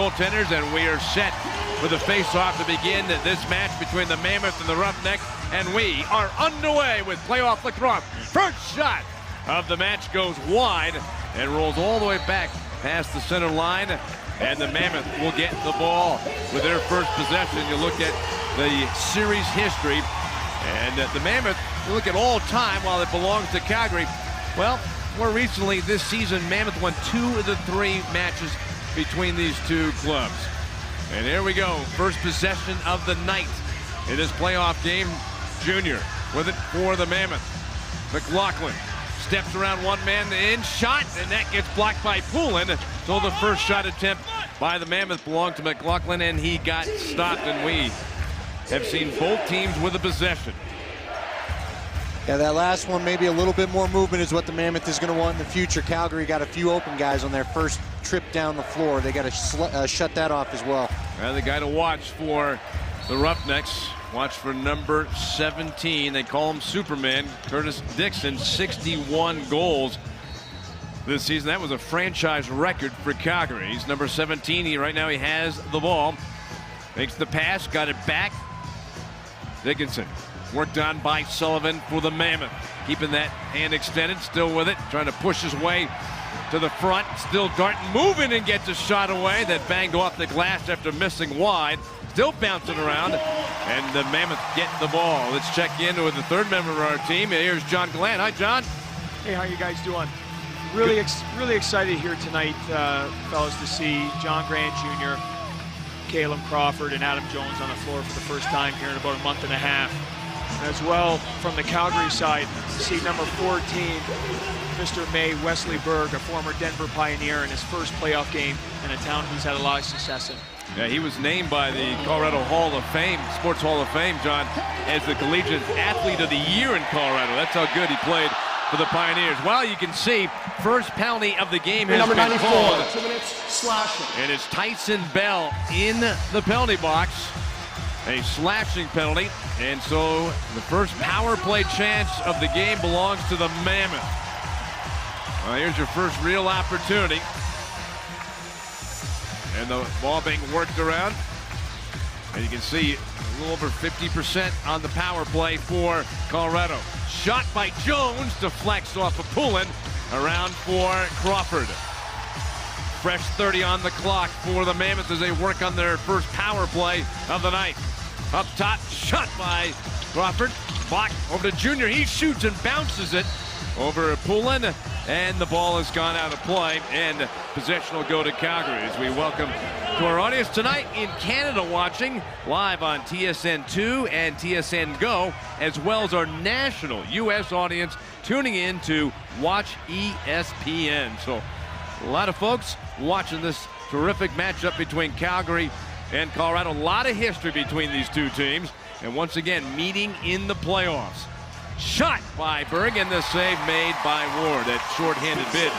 goaltenders, and we are set for the face-off to begin this match between the Mammoth and the Roughnecks. And we are underway with playoff lacrosse. First shot of the match goes wide and rolls all the way back past the center line. And the Mammoth will get the ball with their first possession. You look at the series history, and the Mammoth, you look at all time while it belongs to Calgary. Well, more recently this season, Mammoth won 2 of the 3 matches between these two clubs. And here we go, first possession of the night in this playoff game. Junior with it for the Mammoth. McLaughlin steps around one man in, shot, and that gets blocked by Poulin. So the first shot attempt by the Mammoth belonged to McLaughlin, and he got stopped, and we have seen both teams with a possession. Yeah, that last one, maybe a little bit more movement is what the Mammoth is going to want in the future. Calgary got a few open guys on their first trip down the floor. They got to shut that off as well. Well, the guy to watch for the Roughnecks, watch for number 17. They call him Superman, Curtis Dixon, 61 goals this season. That was a franchise record for Calgary. He's number 17. Right now he has the ball. Makes the pass, got it back. Dickinson worked on by Sullivan for the Mammoth. Keeping that hand extended, still with it, trying to push his way to the front. Still Darton moving and gets a shot away that banged off the glass after missing wide. Still bouncing around, and the Mammoth get the ball. Let's check in with the third member of our team. Here's John Glenn. Hi, John. Hey, how you guys doing? Really excited here tonight, fellas, to see John Grant Jr., Caleb Crawford, and Adam Jones on the floor for the first time here in about a month and a half. As well, from the Calgary side, to see number 14, Mr. May Wesley Berg, a former Denver Pioneer, in his first playoff game in a town he's had a lot of success in. Yeah, he was named by the Colorado Hall of Fame, Sports Hall of Fame, John, as the Collegiate Athlete of the Year in Colorado. That's how good he played for the Pioneers. Well, you can see first penalty of the game has number been 94, called. 2 minutes, slashing. And it's Tyson Bell in the penalty box. A slashing penalty. And so the first power play chance of the game belongs to the Mammoth. Well, here's your first real opportunity. And the ball being worked around. And you can see a little over 50% on the power play for Colorado. Shot by Jones, deflects off of Poulin, around for Crawford. Fresh 30 on the clock for the Mammoth as they work on their first power play of the night. Up top, shot by Crawford. Blocked over to Junior. He shoots and bounces it over Poulin, and the ball has gone out of play, and possession will go to Calgary as we welcome to our audience tonight in Canada watching live on TSN2 and TSN Go, as well as our national U.S. audience tuning in to Watch ESPN. So a lot of folks watching this terrific matchup between Calgary and Colorado. A lot of history between these two teams, and once again meeting in the playoffs. Shot by Berg, and the save made by Ward, that short-handed bid.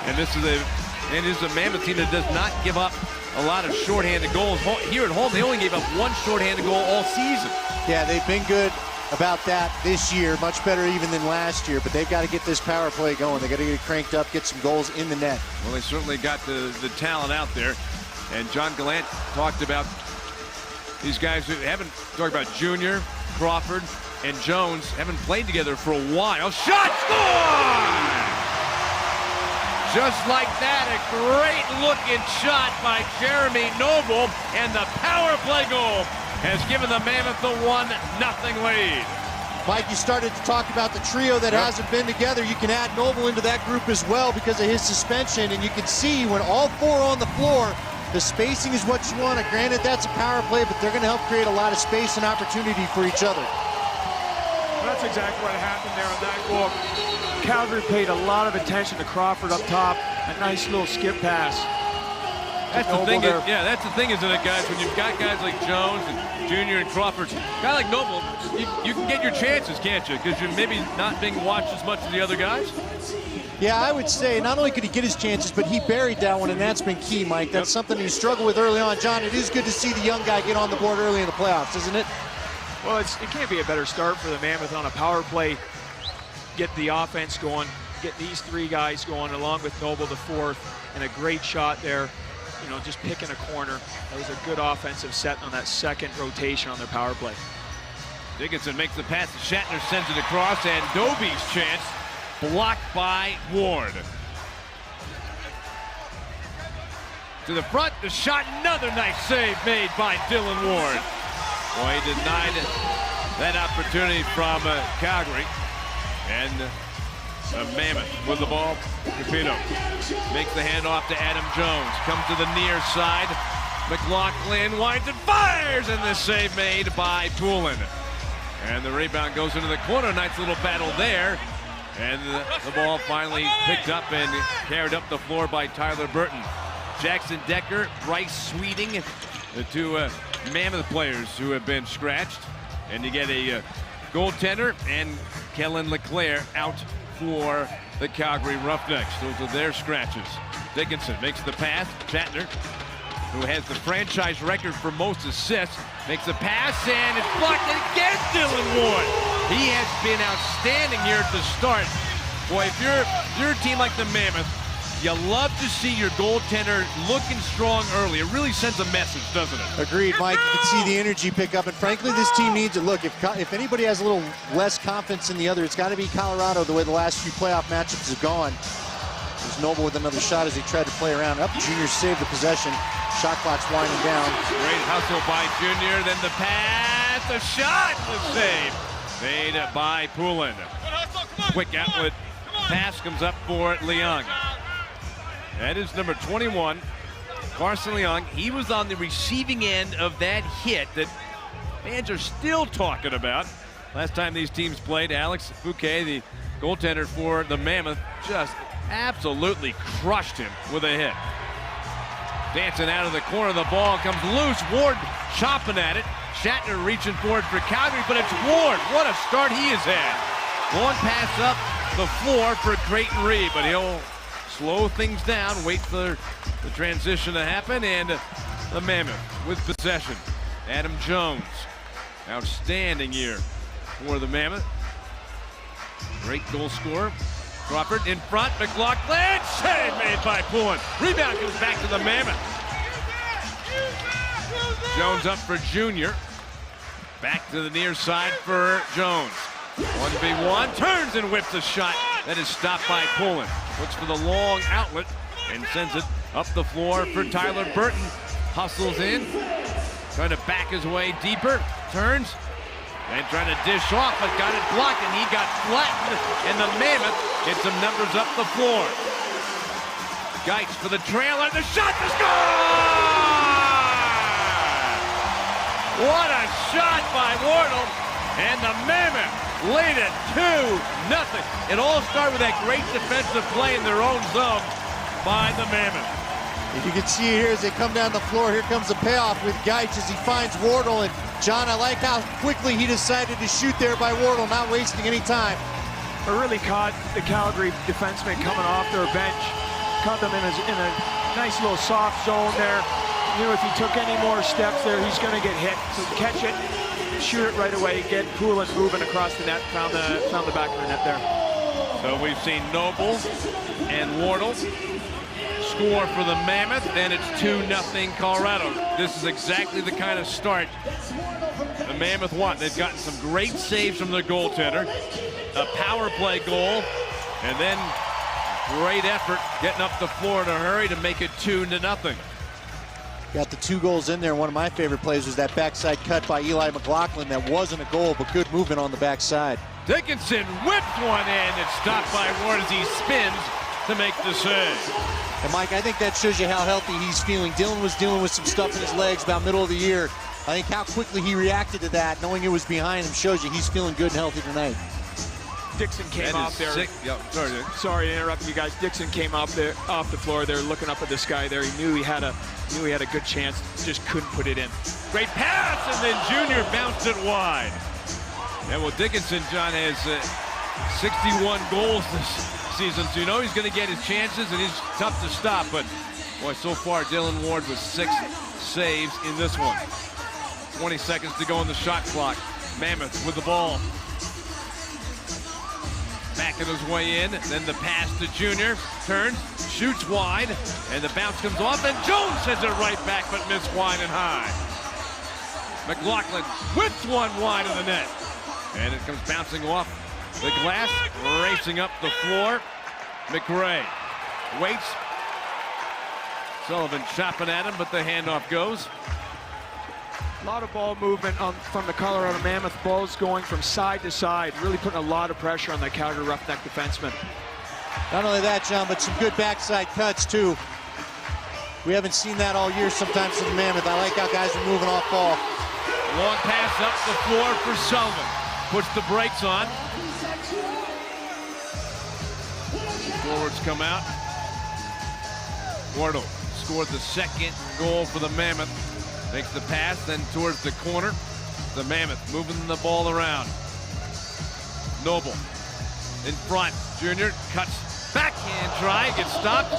And this is a Mammoth team that does not give up a lot of short-handed goals. Here at home, they only gave up 1 short-handed goal all season. Yeah, they've been good about that this year, much better even than last year, but they've got to get this power play going. They got to get it cranked up, get some goals in the net. Well, they certainly got the talent out there. And John Gallant talked about these guys who haven't talked about Junior, Crawford, and Jones haven't played together for a while. Shot, score! Just like that, a great looking shot by Jeremy Noble, and the power play goal has given the Mammoth a 1-0 lead. Mike, you started to talk about the trio that hasn't been together. You can add Noble into that group as well because of his suspension, and you can see when all 4 are on the floor, the spacing is what you want. Granted, that's a power play, but they're going to help create a lot of space and opportunity for each other. That's exactly what happened there on that goal. Calgary paid a lot of attention to Crawford up top. A nice little skip pass. That's the thing. Yeah, that's the thing, isn't it, guys? When you've got guys like Jones and Junior and Crawford, a guy like Noble, you can get your chances, can't you? Because you're maybe not being watched as much as the other guys. Yeah, I would say not only could he get his chances, but he buried that one, and that's been key, Mike. That's something he struggled with early on. John, it is good to see the young guy get on the board early in the playoffs, isn't it? Well, it can't be a better start for the Mammoth on a power play. Get the offense going, get these 3 guys going, along with Noble the 4th, and a great shot there you know, just picking a corner. That was a good offensive set on that second rotation on their power play. Dickinson makes the pass to Shatner, sends it across, and Doby's chance blocked by Ward. To the front, the shot, another nice save made by Dylan Ward. Boy, he denied that opportunity from Calgary. And Mammoth with the ball. Capito makes the handoff to Adam Jones. Comes to the near side. McLaughlin winds and fires, and the save made by Poulin. And the rebound goes into the corner. Nice little battle there. And the ball finally picked up and carried up the floor by Tyler Burton. Jackson Decker, Bryce Sweeting, the two Mammoth players who have been scratched. And you get a goaltender and Kellen LeClaire out for the Calgary Roughnecks. Those are their scratches. Dickinson makes the pass. Shatner, who has the franchise record for most assists, makes the pass, and it's blocked against Dylan Ward. He has been outstanding here at the start. Boy, if you're a team like the Mammoth, you love to see your goaltender looking strong early. It really sends a message, doesn't it? Agreed, Mike. You can see the energy pick up, and frankly, this team needs it. Look, if anybody has a little less confidence in the other, it's got to be Colorado, the way the last few playoff matchups have gone. There's Noble with another shot as he tried to play around. Up, Junior saved the possession. Shot clock's winding down. Great hustle by Junior, then the pass, the shot, the save. Made by Poulin. Quick outlet pass comes up for Leung. That is number 21, Carson Leung. He was on the receiving end of that hit that fans are still talking about. Last time these teams played, Alex Fouquet, the goaltender for the Mammoth, just absolutely crushed him with a hit. Dancing out of the corner, the ball comes loose. Ward chopping at it. Shatner reaching for it for Calgary, but it's Ward. What a start he has had. Long pass up the floor for Creighton Reed, but he'll slow things down, wait for the transition to happen, and the Mammoth with possession. Adam Jones, outstanding year for the Mammoth. Great goal scorer. Crawford in front, McLaughlin, save made by Poulin. Rebound comes back to the Mammoth. Jones up for Junior. Back to the near side for Jones. 1v1, turns and whips a shot. That is stopped by Poulin. Looks for the long outlet and sends it up the floor for Tyler Burton. Hustles in, trying to back his way deeper, turns, and trying to dish off, but got it blocked, and he got flattened, and the Mammoth hit some numbers up the floor. Geitz for the trailer, the shot to score! What a shot by Wardle, and the Mammoth lead it 2-0. It all started with that great defensive play in their own zone by the Mammoth. If you can see here as they come down the floor, here comes the payoff with Geitz as he finds Wardle. And John, I like how quickly he decided to shoot there by Wardle, not wasting any time. It really caught the Calgary defenseman coming off their bench. Caught them in a nice little soft zone there. Knew if he took any more steps there, he's going to get hit. So catch it, shoot it right away, get Poulin moving across the net, found the back of the net there. So we've seen Noble and Wardle score for the Mammoth, and it's 2-0 Colorado. This is exactly the kind of start the Mammoth want. They've gotten some great saves from their goaltender, a power play goal, and then great effort getting up the floor in a hurry to make it 2-0. Got the 2 goals in there. One of my favorite plays was that backside cut by Eli McLaughlin. That wasn't a goal, but good movement on the backside. Dickinson whipped one in. It's stopped by Ward as he spins to make the save. And Mike, I think that shows you how healthy he's feeling. Dylan was dealing with some stuff in his legs about middle of the year. I think how quickly he reacted to that, knowing it was behind him, shows you he's feeling good and healthy tonight. Dixon came off there. Yep, sorry to interrupt you guys. Dixon came off the floor there, looking up at the sky there. He knew he had a good chance, just couldn't put it in. Great pass, and then Junior bounced it wide. And well, Dickinson, John, has 61 goals this season, so you know he's going to get his chances, and he's tough to stop. But boy, so far Dylan Ward with 6 saves in this one. 20 seconds to go on the shot clock. Mammoth with the ball. Backing his way in, then the pass to Junior, turns, shoots wide, and the bounce comes off, and Jones sends it right back, but missed wide and high. McLaughlin whips one wide of the net, and it comes bouncing off the glass, racing up the floor. McRae waits. Sullivan chopping at him, but the handoff goes. A lot of ball movement from the Colorado Mammoth. Balls going from side to side, really putting a lot of pressure on the Calgary Roughneck defenseman. Not only that, John, but some good backside cuts, too. We haven't seen that all year sometimes from the Mammoth. I like how guys are moving off ball. Long pass up the floor for Sullivan. Puts the brakes on. Forwards come out. Wardle scored the second goal for the Mammoth. Makes the pass, then towards the corner. The Mammoth moving the ball around. Noble in front. Junior cuts backhand try, gets stopped,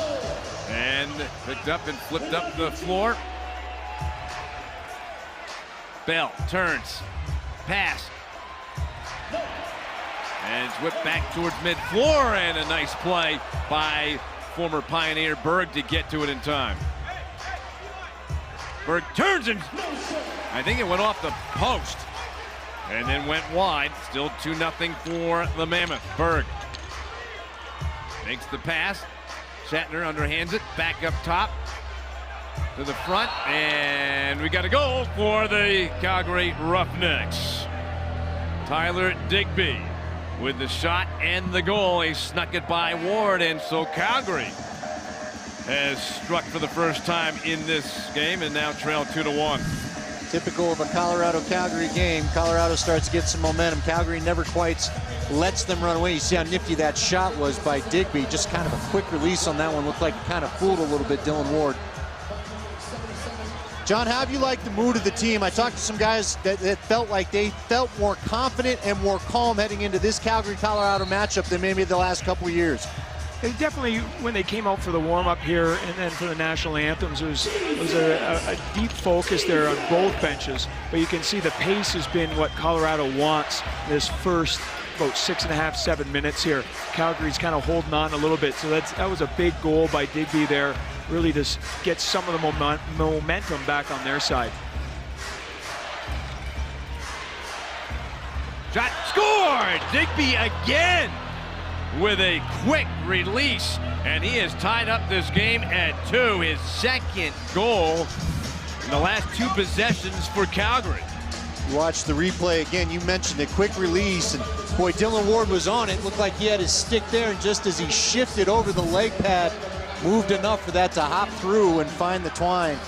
and picked up and flipped up the floor. Bell turns, pass, and it's whipped back towards mid-floor, and a nice play by former Pioneer Berg to get to it in time. Berg turns, and I think it went off the post and then went wide. Still 2-0 for the Mammoth. Berg makes the pass. Shatner underhands it back up top to the front, and we got a goal for the Calgary Roughnecks. Tyler Digby with the shot and the goal. He snuck it by Ward, and so Calgary has struck for the first time in this game and now trail 2-1. Typical of a Colorado-Calgary game. Colorado starts to get some momentum. Calgary never quite lets them run away. You see how nifty that shot was by Digby. Just kind of a quick release on that one. Looked like it kind of fooled a little bit Dylan Ward. John, how have you liked the mood of the team? I talked to some guys that felt like they felt more confident and more calm heading into this Calgary-Colorado matchup than maybe the last couple of years. They definitely, when they came out for the warm-up here and then for the national anthems, it was a deep focus there on both benches. But you can see the pace has been what Colorado wants this first about 6.5, 7 minutes here. Calgary's kind of holding on a little bit, so that was a big goal by Digby there, really to get some of the momentum back on their side. Shot scored! Digby again with a quick release, and he has tied up this game at 2. His second goal in the last 2 possessions for Calgary. You watch the replay again. You mentioned a quick release, and boy, Dylan Ward was on it. Looked like he had his stick there, and just as he shifted over the leg pad, moved enough for that to hop through and find the twine.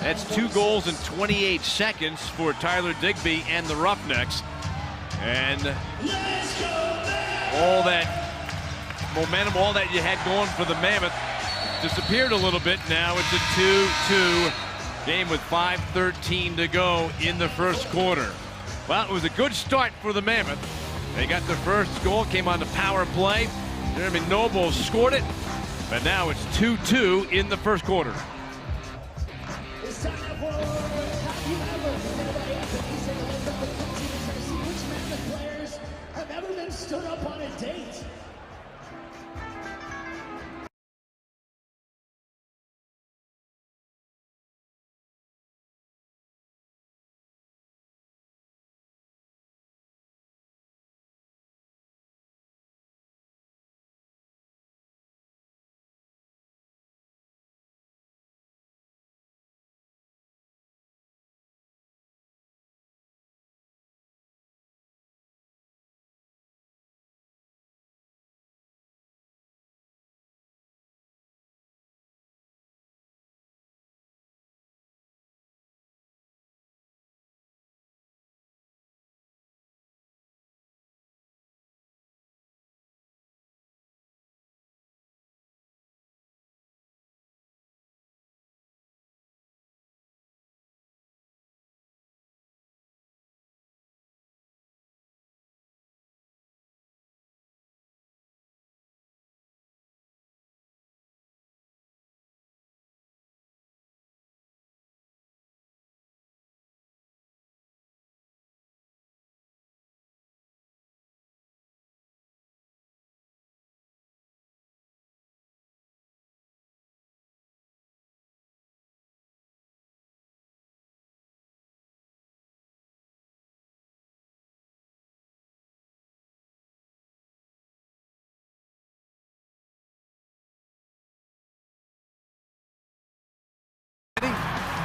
That's 2 goals in 28 seconds for Tyler Digby and the Roughnecks. And all that momentum, all that you had going for the Mammoth disappeared a little bit. Now it's a 2-2 game with 5:13 to go in the first quarter. Well, it was a good start for the Mammoth. They got their first goal, came on the power play. Jeremy Noble scored it, but now it's 2-2 in the first quarter. Stood up on a date.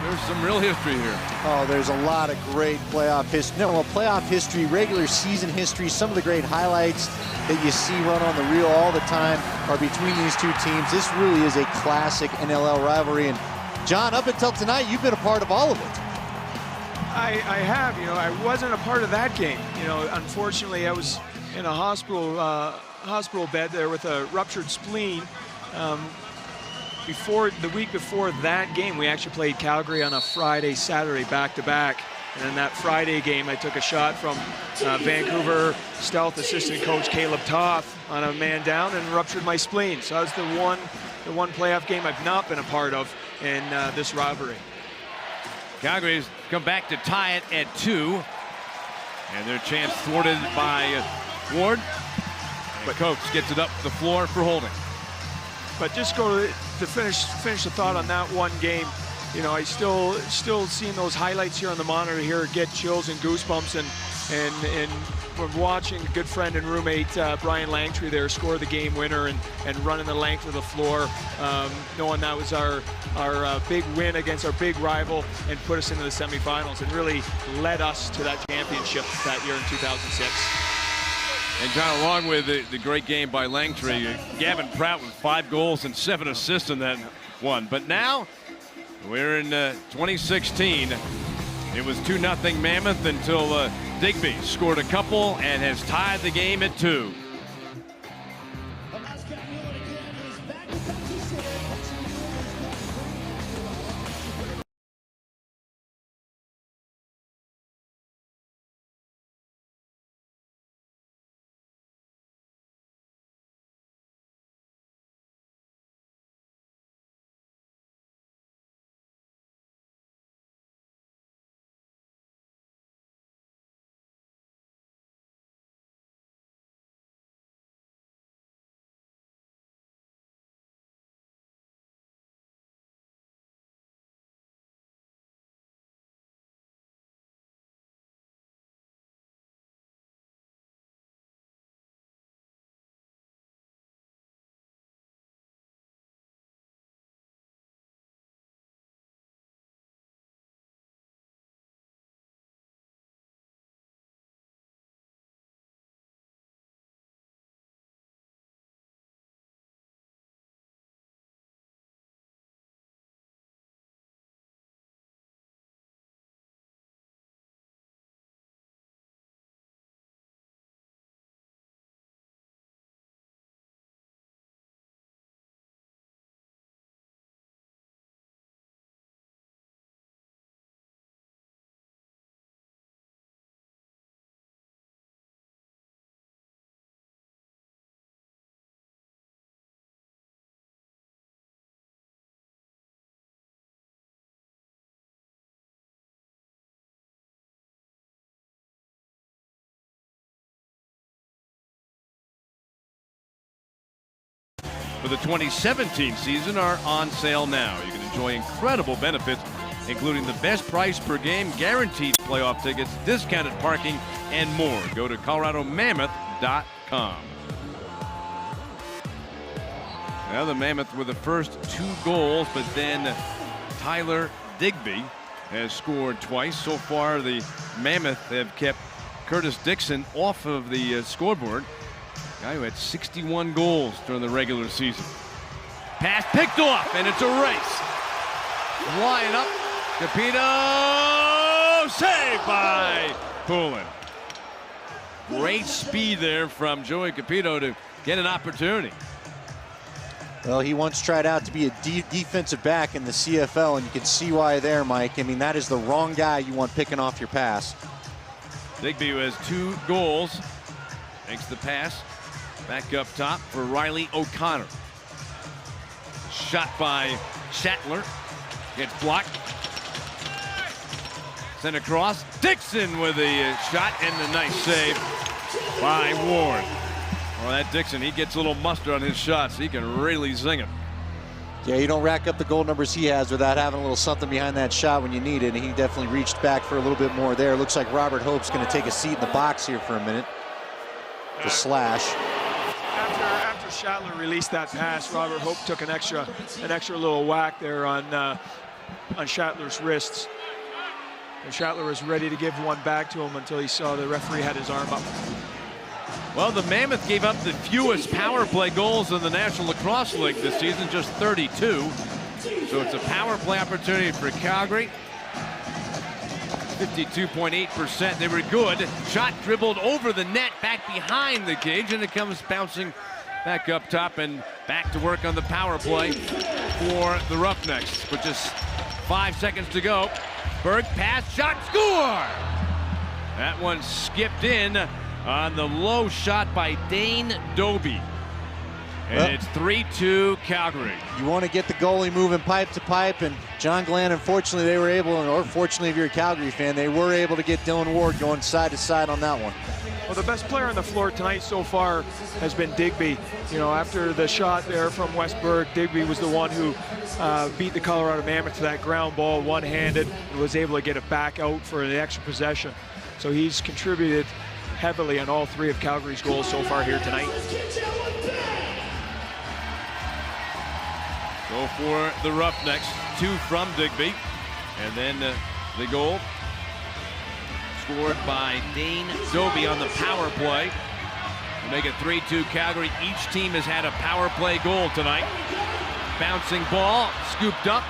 There's some real history here. Oh, there's a lot of great playoff history. No, well, playoff history, regular season history, some of the great highlights that you see run on the reel all the time are between these two teams. This really is a classic NLL rivalry. And John, up until tonight, you've been a part of all of it. I have, I wasn't a part of that game. Unfortunately, I was in a hospital bed there with a ruptured spleen. The week before that game, we actually played Calgary on a Friday, Saturday back-to-back. And in that Friday game, I took a shot from Vancouver Stealth assistant coach Caleb Toth on a man down and ruptured my spleen. So that was the one playoff game I've not been a part of in this rivalry. Calgary's come back to tie it at 2. And their chance thwarted by Ward. But Coates gets it up the floor for holding. But just to finish the thought on that one game, I still seeing those highlights here on the monitor here get chills and goosebumps, and we're watching a good friend and roommate Brian Langtree there score the game winner and running the length of the floor, knowing that was our big win against our big rival and put us into the semifinals and really led us to that championship that year in 2006. And John, along with the great game by Langtree, Gavin Pratt with 5 goals and 7 assists in that one. But now we're in 2016. It was 2-0 Mammoth until Digby scored a couple and has tied the game at 2. For the 2017 season are on sale now. You can enjoy incredible benefits, including the best price per game, guaranteed playoff tickets, discounted parking, and more. Go to ColoradoMammoth.com. Now the Mammoth with the first 2 goals, but then Tyler Digby has scored twice. So far, the Mammoth have kept Curtis Dixon off of the scoreboard. Guy who had 61 goals during the regular season. Pass picked off, and it's a race. Flying up, Capito, saved by Poulin. Great speed there from Joey Capito to get an opportunity. Well, he once tried out to be a defensive back in the CFL, and you can see why there, Mike. I mean, that is the wrong guy you want picking off your pass. Digby, who has 2 goals, makes the pass. Back up top for Riley O'Connor. Shot by Schattler. Gets blocked. Sent across. Dixon with the shot and the nice save by Ward. Well, that Dixon, he gets a little mustard on his shots. He can really zing it. Yeah, you don't rack up the goal numbers he has without having a little something behind that shot when you need it, and he definitely reached back for a little bit more there. Looks like Robert Hope's going to take a seat in the box here for a minute. The slash. After Schattler released that pass, Robert Hope took an extra little whack there on Schattler's wrists. And Schattler was ready to give one back to him until he saw the referee had his arm up. Well, the Mammoth gave up the fewest power play goals in the National Lacrosse League this season, just 32. So it's a power play opportunity for Calgary. 52.8%. They were good. Shot dribbled over the net, back behind the cage, and it comes bouncing back up top and back to work on the power play for the Roughnecks. But just 5 seconds to go. Berg pass, shot, score! That one skipped in on the low shot by Dane Doby. And Well, it's 3-2 Calgary. You want to get the goalie moving pipe to pipe, and John Glenn, unfortunately, they were able, or fortunately if you're a Calgary fan, they were able to get Dylan Ward going side to side on that one. Well, the best player on the floor tonight so far has been Digby. You know, after the shot there from Westberg, Digby was the one who beat the Colorado Mammoth to that ground ball one-handed and was able to get it back out for the extra possession. So he's contributed heavily on all three of Calgary's goals so far here tonight. Go for the Roughnecks, 2 from Digby. And then the goal scored by Dane Doby on the power play to make it 3-2 Calgary. Each team has had a power play goal tonight. Bouncing ball, scooped up,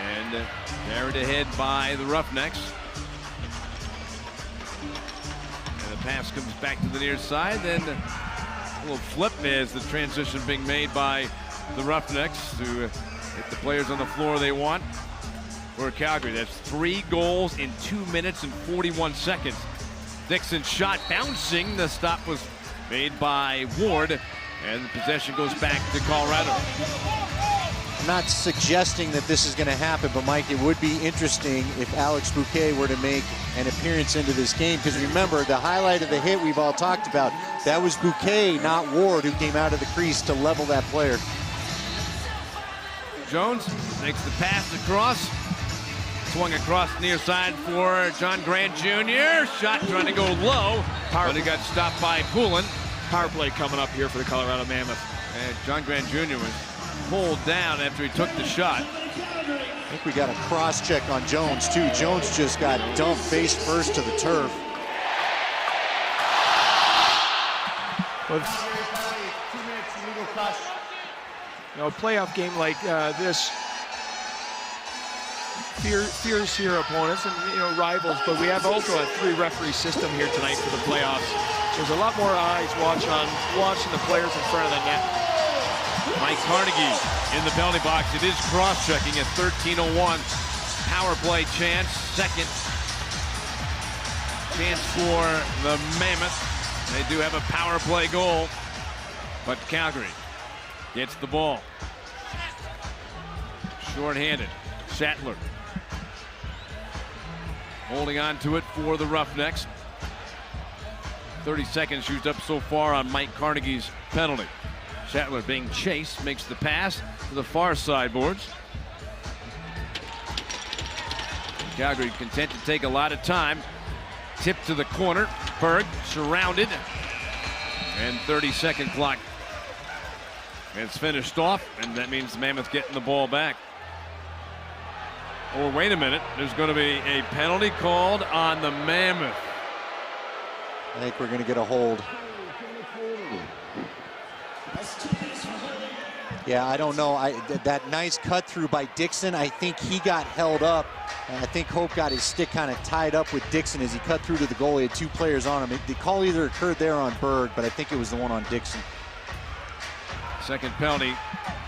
and carried ahead by the Roughnecks. And the pass comes back to the near side. Then a little flip as the transition being made by the Roughnecks to hit the players on the floor they want for Calgary. That's 3 goals in 2 minutes and 41 seconds. Dixon's shot bouncing. The stop was made by Ward, and the possession goes back to Colorado. I'm not suggesting that this is going to happen, but Mike, it would be interesting if Alex Bouquet were to make an appearance into this game, because remember, the highlight of the hit we've all talked about, that was Bouquet, not Ward, who came out of the crease to level that player. Jones makes the pass across. Swung across the near side for John Grant Jr. Shot trying to go low, but he got stopped by Poulin. Power play coming up here for the Colorado Mammoth. And John Grant Jr. was pulled down after he took the shot. I think we got a cross check on Jones too. Jones just got dumped face first to the turf. You know, a playoff game like this fears your opponents and, you know, rivals, but we have also a 3-referee system here tonight for the playoffs. There's a lot more eyes watching the players in front of the net. Mike Carnegie in the penalty box. It is cross-checking at 13:01. Power play chance. Second chance for the Mammoth. They do have a power play goal, but Calgary gets the ball. Short-handed. Schattler holding on to it for the Roughnecks. 30 seconds used up so far on Mike Carnegie's penalty. Schattler being chased, makes the pass to the far sideboards. Calgary content to take a lot of time. Tip to the corner. Berg surrounded. And 30-second clock. It's finished off, and that means the Mammoth getting the ball back. Oh, wait a minute. There's going to be a penalty called on the Mammoth. I think we're going to get a hold. Yeah, I don't know. That nice cut through by Dixon, I think he got held up. And I think Hope got his stick kind of tied up with Dixon as he cut through to the goal. He had 2 players on him. The call either occurred there on Berg, but I think it was the one on Dixon. Second penalty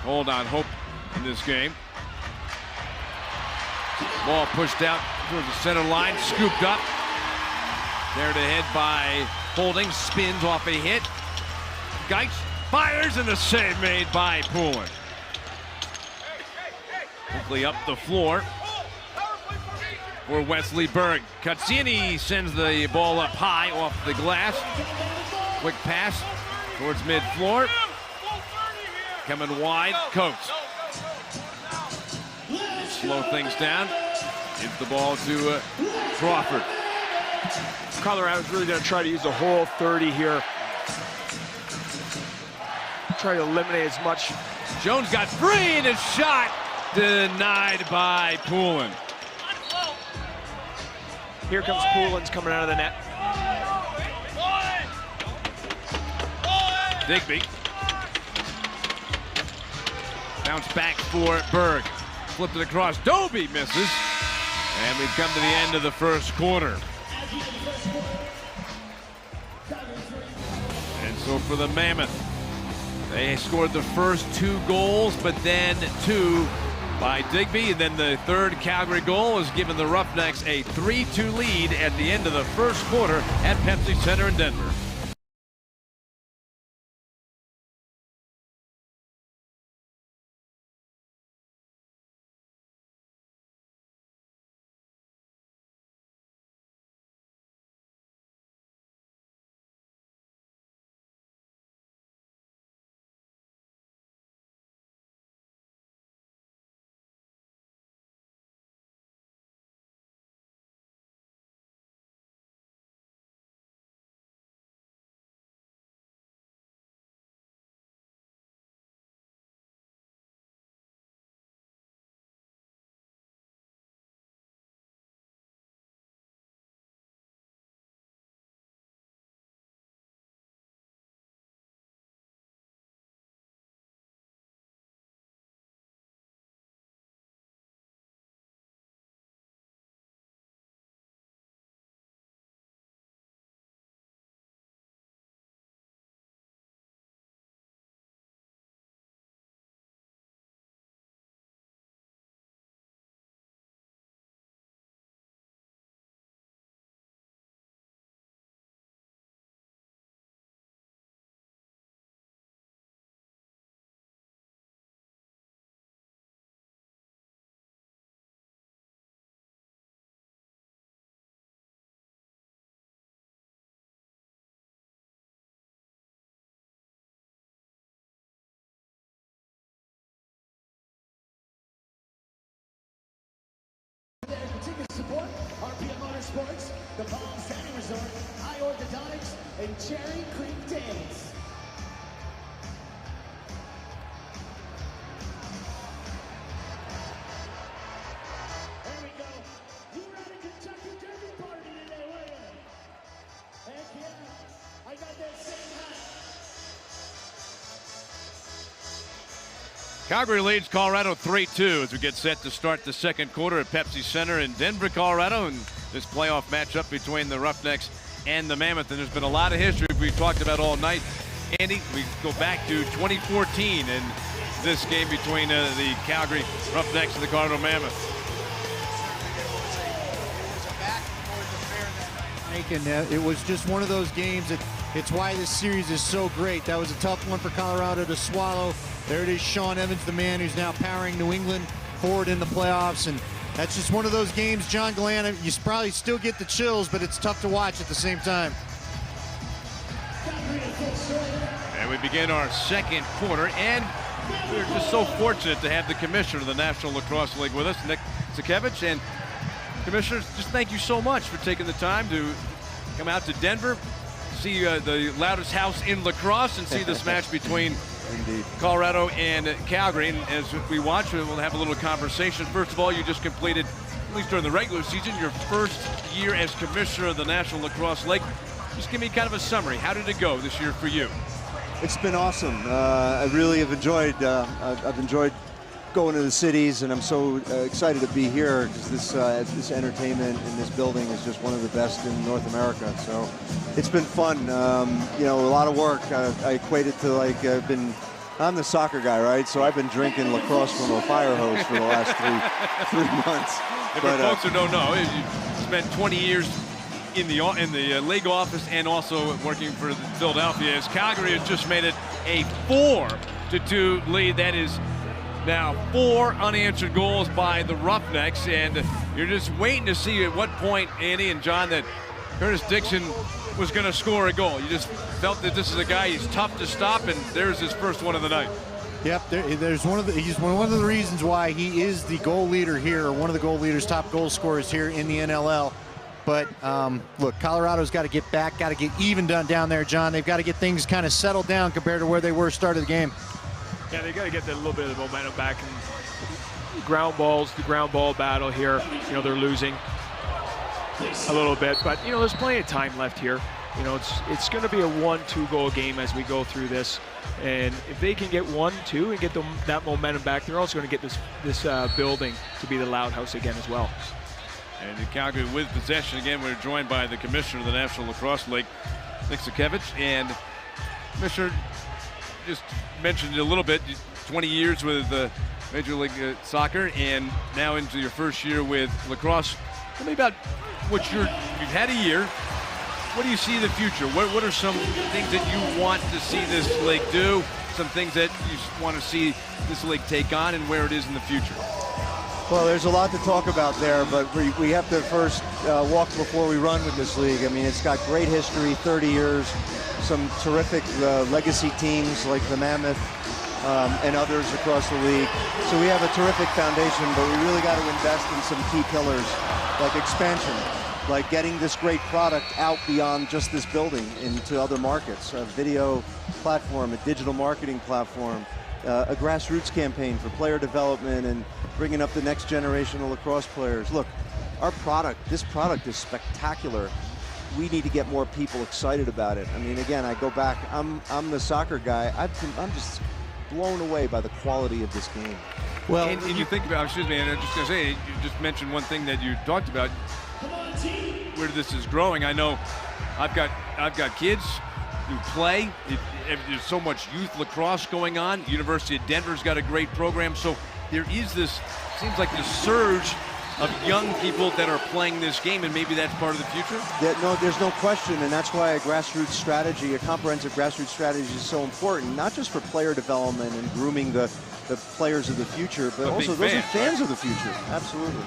hold on Hope in this game. Ball pushed out towards the center line, scooped up. There to head by Holding, spins off a hit. Geitz fires, and the save made by Poulin. Quickly up the floor for Wesley Berg. Cazzini sends the ball up high off the glass. Quick pass towards mid-floor. Coming wide, Coates. Slow things down. Gives the ball to Crawford. Colorado's really going to try to use the whole 30 here. Try to eliminate as much. Jones got free, and his shot Denied by Poulin. Here comes Poulin's coming out of the net. Digby. Bounce back for Berg. Flipped it across. Doby misses. And we've come to the end of the first quarter. And so for the Mammoth, they scored the first 2 goals, but then 2 by Digby. And then the third Calgary goal has given the Roughnecks a 3-2 lead at the end of the first quarter at Pepsi Center in Denver. Support RPM Motorsports, the Palm Sandy Resort, High Orthodontics, and Cherry Creek Dance. There we go. You were at a Kentucky Derby party today, were you? Heck yeah. I got that same hat. Calgary leads Colorado 3-2 as we get set to start the second quarter at Pepsi Center in Denver, Colorado, and this playoff matchup between the Roughnecks and the Mammoth. And there's been a lot of history we've talked about all night. Andy, we go back to 2014 and this game between the Calgary Roughnecks and the Colorado Mammoth. And it was just one of those games that it's why this series is so great. That was a tough one for Colorado to swallow. There it is, Sean Evans, the man who's now powering New England forward in the playoffs. And that's just one of those games, John Gallant, you probably still get the chills, but it's tough to watch at the same time. And we begin our second quarter, and we're just so fortunate to have the commissioner of the National Lacrosse League with us, Nick Sakevich. And commissioners, just thank you so much for taking the time to come out to Denver, see the loudest house in lacrosse, and see this match between Indeed. Colorado and Calgary. And as we watch, we'll have a little conversation. First of all, you just completed, at least during the regular season, your first year as commissioner of the National Lacrosse League. Just give me kind of a summary. How did it go this year for you? It's been awesome. I really have enjoyed. I've enjoyed going to the cities, and I'm so excited to be here because this entertainment in this building is just one of the best in North America. So it's been fun. You know, a lot of work. I equate it to like I'm the soccer guy, right? So I've been drinking lacrosse from a fire hose for the last three months. And for folks who don't know, you spent 20 years in the league office and also working for Philadelphia, as Calgary has just made it a 4-2 lead. That is now 4 unanswered goals by the Roughnecks, and you're just waiting to see at what point, Andy and John, that Curtis Dixon was going to score a goal. You just felt that this is a guy, he's tough to stop, and there's his first one of the night. Yep, he's one of the reasons why he is the goal leader here, or one of the goal leaders, top goal scorers here in the NLL. But look, Colorado's got to get back, got to get even down there, John. They've got to get things kind of settled down compared to where they were start of the game. Yeah, they got to get that little bit of momentum back. And ground balls, the ground ball battle here. You know, they're losing a little bit, but you know, there's plenty of time left here. You know, it's going to be a 1-2 goal game as we go through this, and if they can get 1-2 and get that momentum back, they're also going to get this building to be the Loud House again as well. And in Calgary with possession again, we're joined by the commissioner of the National Lacrosse League, Nick Sakevich, and Commissioner just mentioned it a little bit. 20 years with Major League Soccer, and now into your first year with lacrosse. Tell me about what you've had a year. What do you see in the future? What are some things that you want to see this league do? Some things that you want to see this league take on, and where it is in the future? Well, there's a lot to talk about there, but we have to first walk before we run with this league. I mean, it's got great history, 30 years, some terrific legacy teams like the Mammoth and others across the league. So we have a terrific foundation, but we really got to invest in some key pillars like expansion, like getting this great product out beyond just this building into other markets, a video platform, a digital marketing platform, a grassroots campaign for player development and bringing up the next generation of lacrosse players. Look, this product is spectacular. We need to get more people excited about it. I mean, again, I go back, I'm the soccer guy. I'm just blown away by the quality of this game. Well, and you think about, excuse me, and I'm just going to say, you just mentioned one thing that you talked about, where this is growing. I know I've got kids who play. There's so much youth lacrosse going on. University of Denver's got a great program. So there is this, seems like this surge of young people that are playing this game, and maybe that's part of the future? No, there's no question, and that's why a grassroots strategy, a comprehensive grassroots strategy is so important, not just for player development and grooming the players of the future, but also those are fans of the future. Absolutely.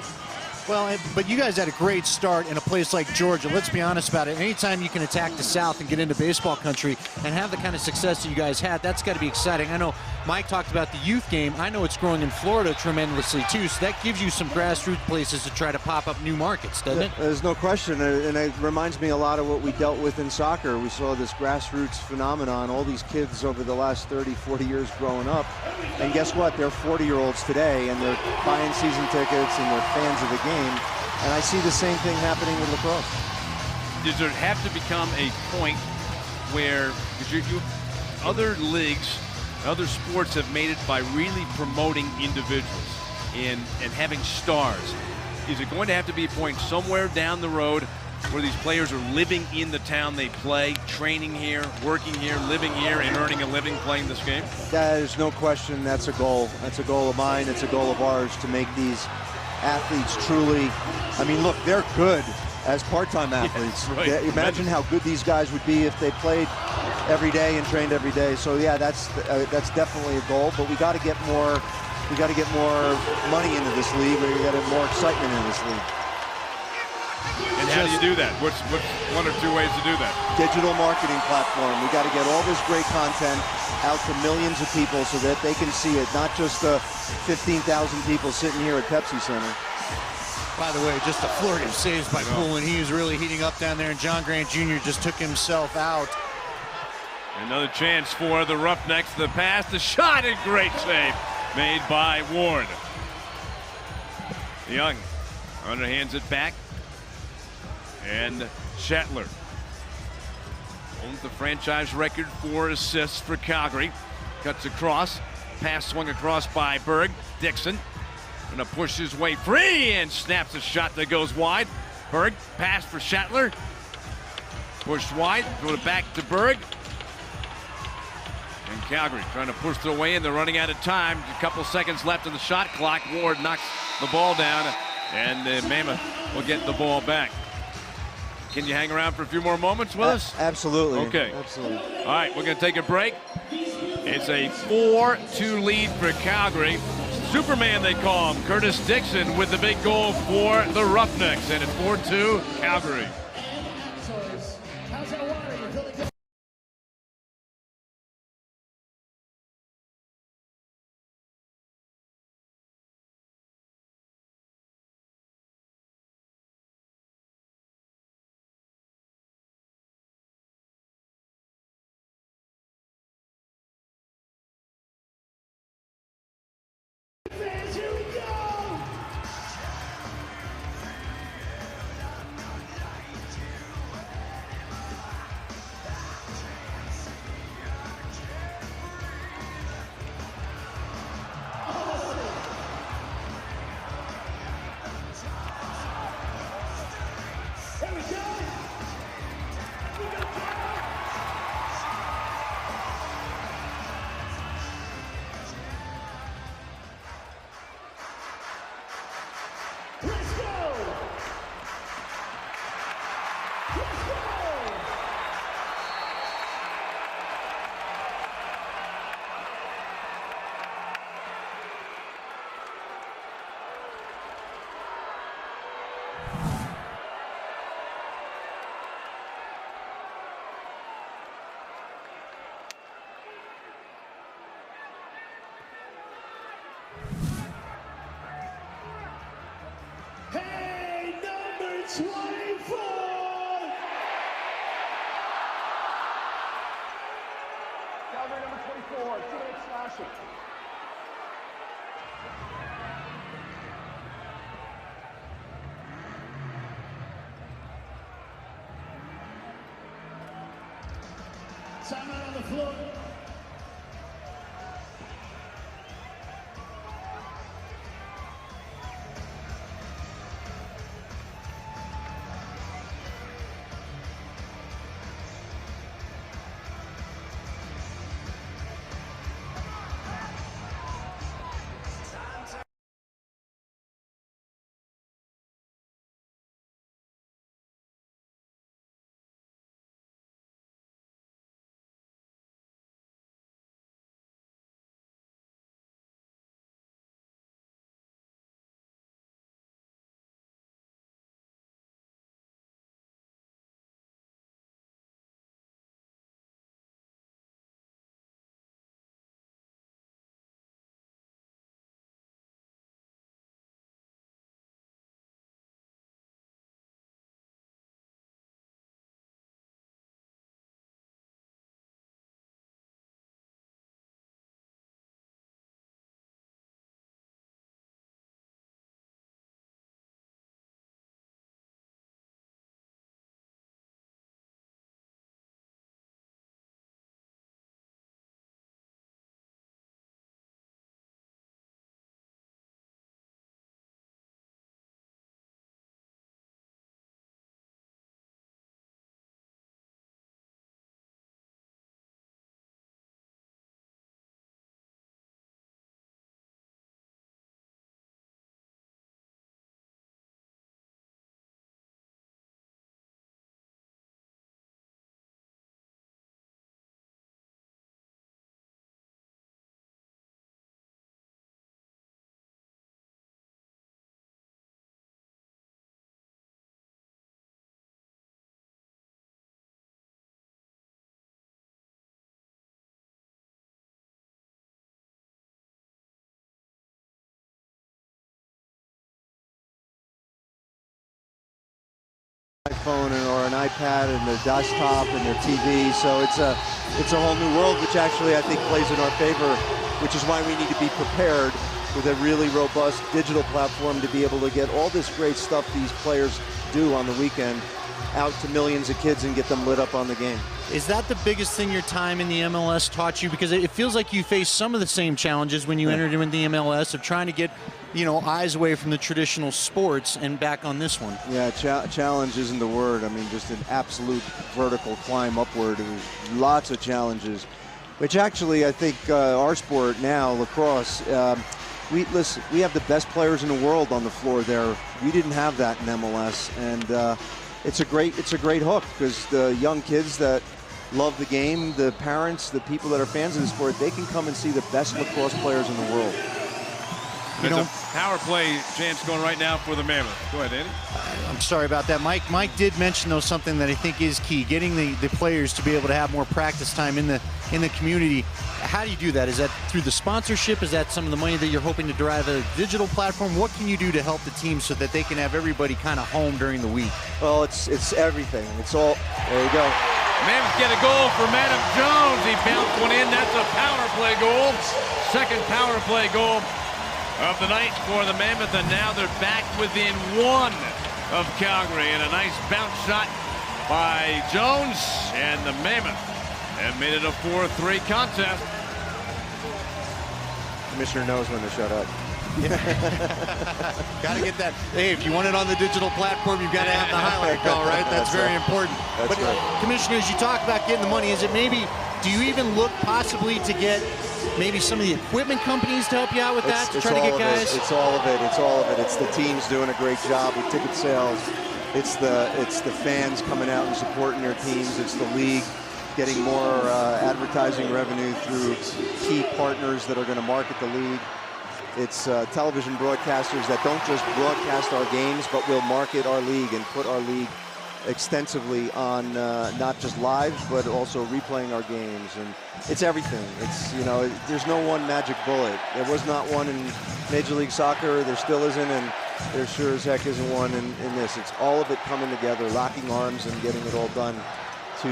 Well, but you guys had a great start in a place like Georgia. Let's be honest about it. Anytime you can attack the South and get into baseball country and have the kind of success that you guys had, that's got to be exciting. I know Mike talked about the youth game. I know it's growing in Florida tremendously, too, so that gives you some grassroots places to try to pop up new markets, doesn't it? There's no question, and it reminds me a lot of what we dealt with in soccer. We saw this grassroots phenomenon, all these kids over the last 30, 40 years growing up, and guess what? They're 40-year-olds today, and they're buying season tickets, and they're fans of the game. And I see the same thing happening with lacrosse. Does there have to become a point where, because other leagues, other sports have made it by really promoting individuals and having stars. Is it going to have to be a point somewhere down the road where these players are living in the town they play, training here, working here, living here, and earning a living playing this game? There's no question that's a goal. That's a goal of mine. It's a goal of ours to make these athletes truly, I mean, look, they're good as part-time athletes. Yeah, right. Imagine how good these guys would be if they played every day and trained every day. So yeah, that's definitely a goal. But we got to get more. We got to get more money into this league. We got to get more excitement in this league. And how do you do that? What's one or two ways to do that? Digital marketing platform. We got to get all this great content out to millions of people so that they can see it, not just the 15,000 people sitting here at Pepsi Center. By the way, just a flurry of saves by Poulin. He was really heating up down there, and John Grant Jr. just took himself out. Another chance for the Roughnecks. The pass, the shot, and great save made by Ward. Young underhands it back. And Shatler owns the franchise record for assists for Calgary. Cuts across. Pass swung across by Berg. Dixon gonna push his way free and snaps a shot that goes wide. Berg, pass for Shatler. Pushed wide, throw it back to Berg. And Calgary trying to push their way in. They're running out of time. A couple seconds left on the shot clock. Ward knocks the ball down, and Mammoth will get the ball back. Can you hang around for a few more moments with us? Absolutely. Okay. Absolutely. All right, we're going to take a break. It's a 4-2 lead for Calgary. Superman, they call him. Curtis Dixon with the big goal for the Roughnecks, and it's 4-2 Calgary. Fans, here we go! 24. Calgary number 24, 2-minute slashing. Timeout on the floor. iPhone or an iPad and their desktop and their TV, so it's a whole new world, which actually I think plays in our favor, which is why we need to be prepared with a really robust digital platform to be able to get all this great stuff these players do on the weekend out to millions of kids and get them lit up on the game. Is that the biggest thing your time in the MLS taught you? Because it feels like you faced some of the same challenges when you entered into the MLS of trying to get, you know, eyes away from the traditional sports and back on this one. Yeah, challenge isn't the word. I mean, just an absolute vertical climb upward. It was lots of challenges, which actually I think our sport now, lacrosse, we have the best players in the world on the floor there. We didn't have that in MLS, and it's a great hook because the young kids that love the game, the parents, the people that are fans of the sport, they can come and see the best lacrosse players in the world. There's a power play chance going right now for the Mammoth. Go ahead, Andy. I'm sorry about that. Mike did mention, though, something that I think is key, getting the players to be able to have more practice time in the community. How do you do that? Is that through the sponsorship? Is that some of the money that you're hoping to derive a digital platform? What can you do to help the team so that they can have everybody kind of home during the week? Well, it's everything. It's all, there you go. Mammoth get a goal for Adam Jones. He bounced one in. That's a power play goal. Second power play goal of the night for the Mammoth, and now they're back within one of Calgary. And a nice bounce shot by Jones, and the Mammoth have made it a 4-3 contest. Commissioner knows when to shut up. Got to get that. Hey, if you want it on the digital platform, you've got to have the highlight call, right? That's very important. That's but right. Commissioner, as you talk about getting the money, is it maybe, do you even look possibly to get maybe some of the equipment companies to help you out with that, to try to get guys? It's all of it. It's all of it. It's the teams doing a great job with ticket sales. It's the fans coming out and supporting their teams. It's the league getting more advertising revenue through key partners that are going to market the league. It's television broadcasters that don't just broadcast our games, but will market our league and put our league extensively on not just live, but also replaying our games. And it's everything. It's, you know, there's no one magic bullet. There was not one in Major League Soccer. There still isn't. And there sure as heck isn't one in this. It's all of it coming together, locking arms and getting it all done to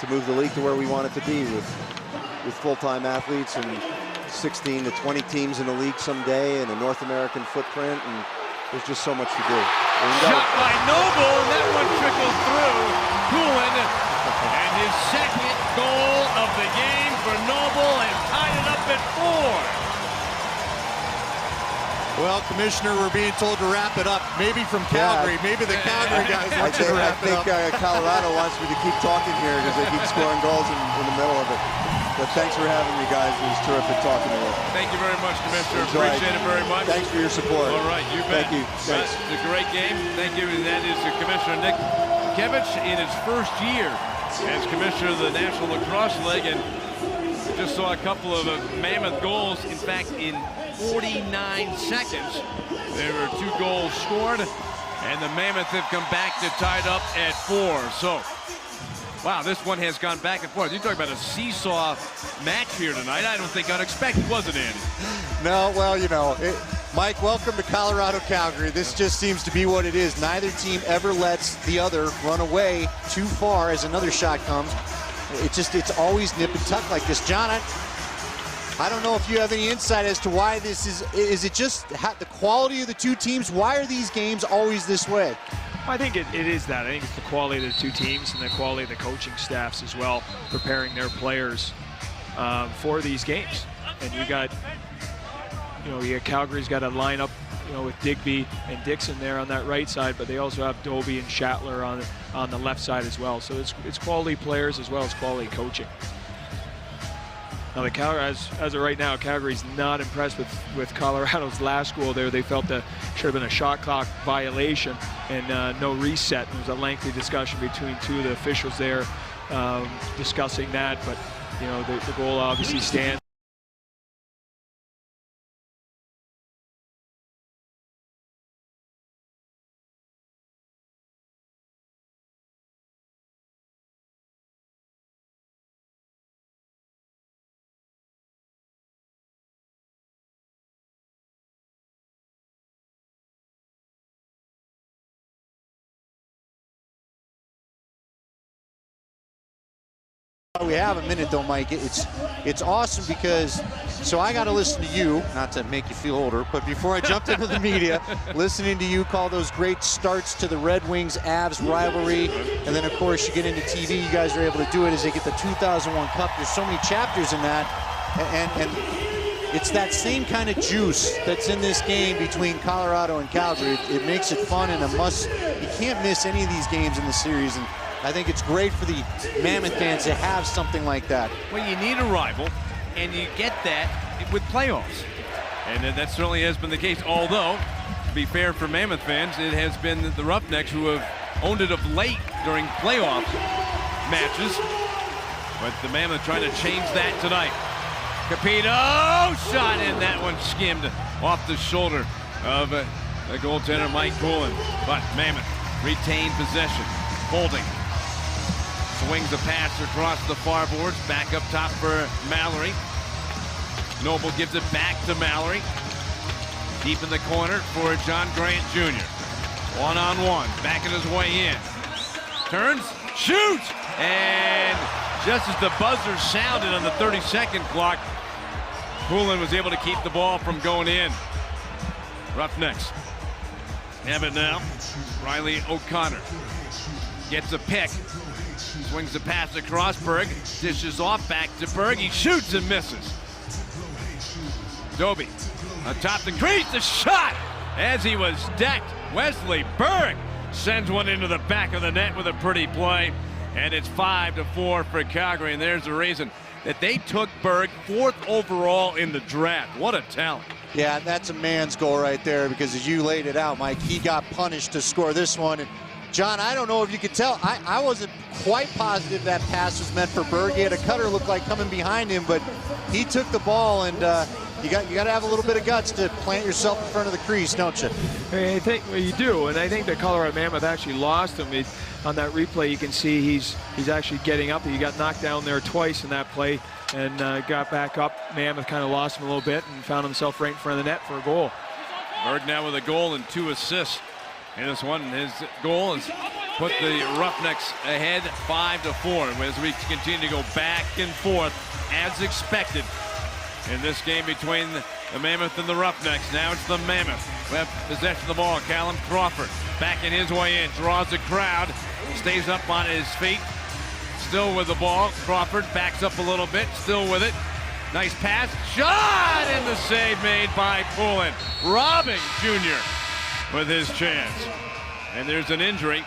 move the league to where we want it to be with full-time athletes and 16 to 20 teams in the league someday and a North American footprint, and there's just so much to do. Shot by Noble, and that one trickled through. Poulin, and his second goal of the game for Noble, and tied it up at 4. Well, Commissioner, we're being told to wrap it up. Maybe from Calgary. Maybe the Calgary guys want you to wrap it up. I think Colorado wants me to keep talking here because they keep scoring goals in the middle of it. But thanks for having me, guys. It was terrific talking to you. Thank you very much, Commissioner. Appreciate it very much. Thanks for your support. All right, you bet. Thank you. Thanks. It's a great game. Thank you. And that is Commissioner Nick Kevich in his first year as Commissioner of the National Lacrosse League. And just saw a couple of Mammoth goals. In fact, in 49 seconds, there were 2 goals scored, and the Mammoth have come back to tied up at 4. So, wow, this one has gone back and forth. You're talking about a seesaw match here tonight. I don't think unexpected, was it, Andy? No, well, you know, Mike, welcome to Colorado, Calgary. This just seems to be what it is. Neither team ever lets the other run away too far as another shot comes. It's always nip and tuck like this. John, I don't know if you have any insight as to why this is it just the quality of the two teams? Why are these games always this way? I think it is that. I think it's the quality of the two teams and the quality of the coaching staffs as well, preparing their players for these games. And you got Calgary's got a lineup, with Digby and Dixon there on that right side, but they also have Dobie and Schattler on the left side as well. So it's quality players as well as quality coaching. Now, the Calgary, as of right now, Calgary's not impressed with Colorado's last goal there. They felt that should have been a shot clock violation and no reset. There was a lengthy discussion between 2 of the officials there discussing that, but the goal obviously stands. We have a minute though, Mike. It's awesome because I got to listen to you, not to make you feel older, but before I jumped into the media, listening to you call those great starts to the Red Wings-Avs rivalry, and then of course you get into TV. You guys are able to do it as they get the 2001 Cup. There's so many chapters in that, and it's that same kind of juice that's in this game between Colorado and Calgary. It makes it fun and a must. You can't miss any of these games in the series, and I think it's great for the Mammoth fans to have something like that. Well, you need a rival, and you get that with playoffs. And that certainly has been the case. Although, to be fair for Mammoth fans, it has been the Roughnecks who have owned it of late during playoff matches. But the Mammoth trying to change that tonight. Capito shot in. That one skimmed off the shoulder of the goaltender Mike Poulin. But Mammoth retained possession. Holding. Swings a pass across the far boards, back up top for Mallory. Noble gives it back to Mallory. Deep in the corner for John Grant Jr. One-on-one, backing his way in. Turns, shoots! And just as the buzzer sounded on the 30-second clock, Poulin was able to keep the ball from going in. Roughnecks have it now. Riley O'Connor gets a pick. Swings the pass across Berg. Dishes off back to Berg. He shoots and misses. Dobie atop the crease. The shot as he was decked. Wesley Berg sends one into the back of the net with a pretty play. And it's 5-4 for Calgary. And there's the reason that they took Berg 4th overall in the draft. What a talent. Yeah, that's a man's goal right there because as you laid it out, Mike, he got punished to score this one. And John, I don't know if you could tell. I wasn't quite positive that pass was meant for Berg. He had a cutter look like coming behind him, but he took the ball, and you got to have a little bit of guts to plant yourself in front of the crease, don't you? I think you do, and I think that Colorado Mammoth actually lost him. On that replay, you can see he's actually getting up. He got knocked down there twice in that play and got back up. Mammoth kind of lost him a little bit and found himself right in front of the net for a goal. Berg now with a goal and 2 assists in this one. His goal has put the Roughnecks ahead 5-4 as we continue to go back and forth as expected in this game between the Mammoth and the Roughnecks. Now it's the Mammoth who have possession of the ball. Callum Crawford backing his way in, draws the crowd, stays up on his feet, still with the ball. Crawford backs up a little bit, still with it. Nice pass, shot, and the save made by Poulin. Robbing Jr. with his chance. And there's an injury.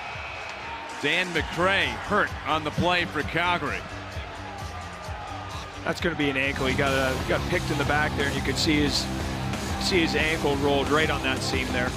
Dan McCray hurt on the play for Calgary. That's going to be an ankle. He got picked in the back there, and you could see his ankle rolled right on that seam there.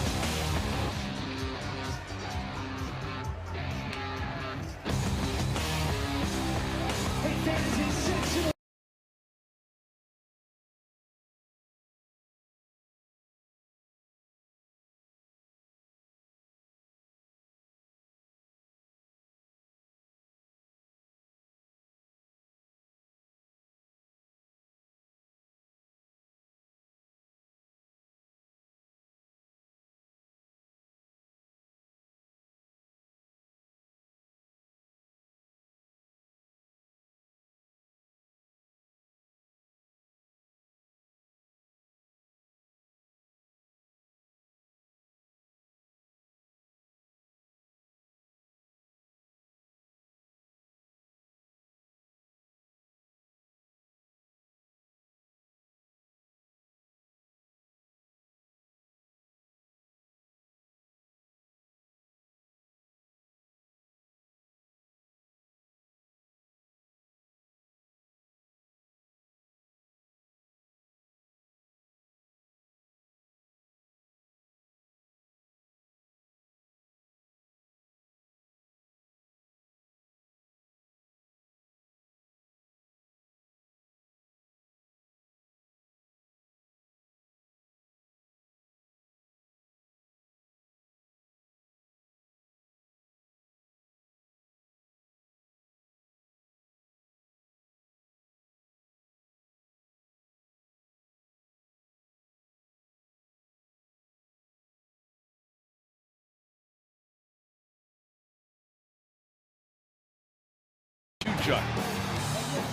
Chuck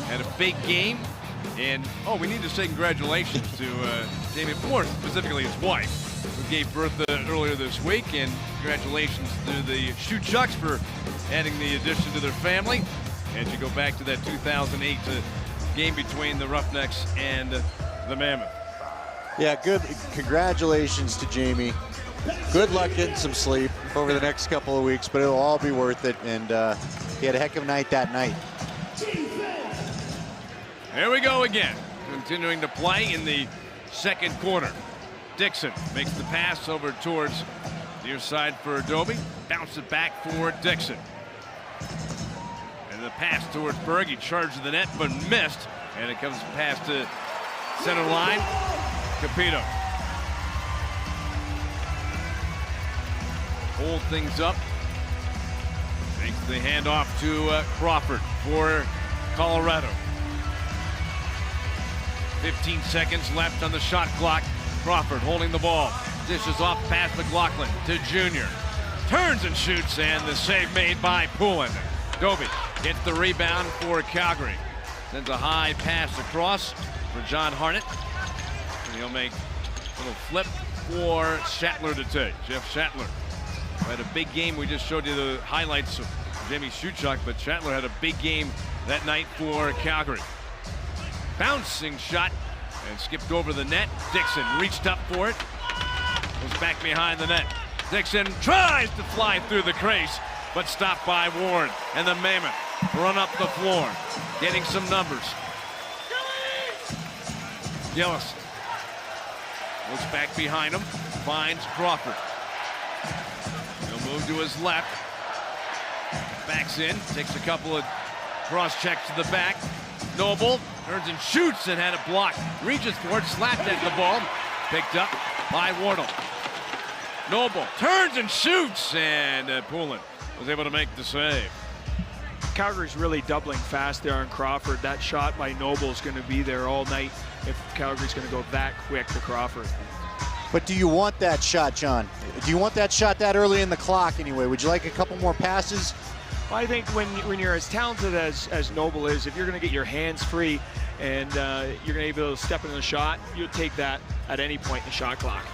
had a big game, and we need to say congratulations to Jamie, more specifically his wife, who gave birth earlier this week, and congratulations to the Chucks for adding the addition to their family. And you go back to that 2008 game between the Roughnecks and the Mammoth. Yeah, good. Congratulations to Jamie. Good luck getting some sleep over the next couple of weeks, but it'll all be worth it. And he had a heck of a night that night. Here we go again, continuing to play in the second quarter. Dixon makes the pass over towards near side for Adobe. Bounce it back for Dixon. And the pass towards Berg. He charged the net but missed. And it comes past to center line. Capito. Hold things up. Makes the handoff to Crawford for Colorado. 15 seconds left on the shot clock. Crawford holding the ball. Dishes off past McLaughlin to Jr. Turns and shoots, and the save made by Poulin. Dobie gets the rebound for Calgary. Sends a high pass across for John Harnett. And he'll make a little flip for Shatler to take. Jeff Shatler had a big game. We just showed you the highlights of Jamie Shuchuk, but Shatler had a big game that night for Calgary. Bouncing shot and skipped over the net. Dixon reached up for it. Was back behind the net. Dixon tries to fly through the crease, but stopped by Warren. And the Mammoth run up the floor, getting some numbers. Gillis looks back behind him, finds Crawford. He'll move to his left. Backs in, takes a couple of cross checks to the back. Noble turns and shoots and had it blocked. Reaches for it, slapped at the ball. Picked up by Wardle. Noble turns and shoots, and Poulin was able to make the save. Calgary's really doubling fast there on Crawford. That shot by Noble is going to be there all night if Calgary's going to go that quick to Crawford. But do you want that shot, John? Do you want that shot that early in the clock anyway? Would you like a couple more passes? Well, I think when you're as talented as Noble is, if you're going to get your hands free and you're going to be able to step into the shot, you'll take that at any point in the shot clock.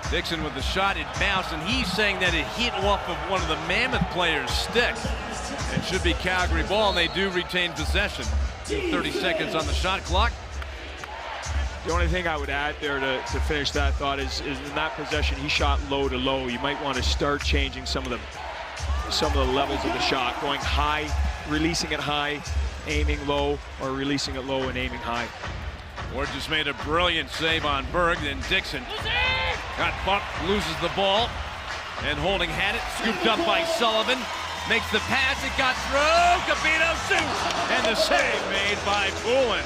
Dixon with the shot, it bounced, and he's saying that it hit off of one of the Mammoth players' stick. It should be Calgary ball, and they do retain possession. 30 seconds on the shot clock. The only thing I would add there to finish that thought is in that possession, he shot low to low. You might want to start changing some of the levels of the shot, going high, releasing it high, aiming low, or releasing it low and aiming high. Ward just made a brilliant save on Berg, then Dixon got bumped, loses the ball, and Holding had it, scooped up by Sullivan, makes the pass, it got through, Capito shoots, and the save made by Poulin.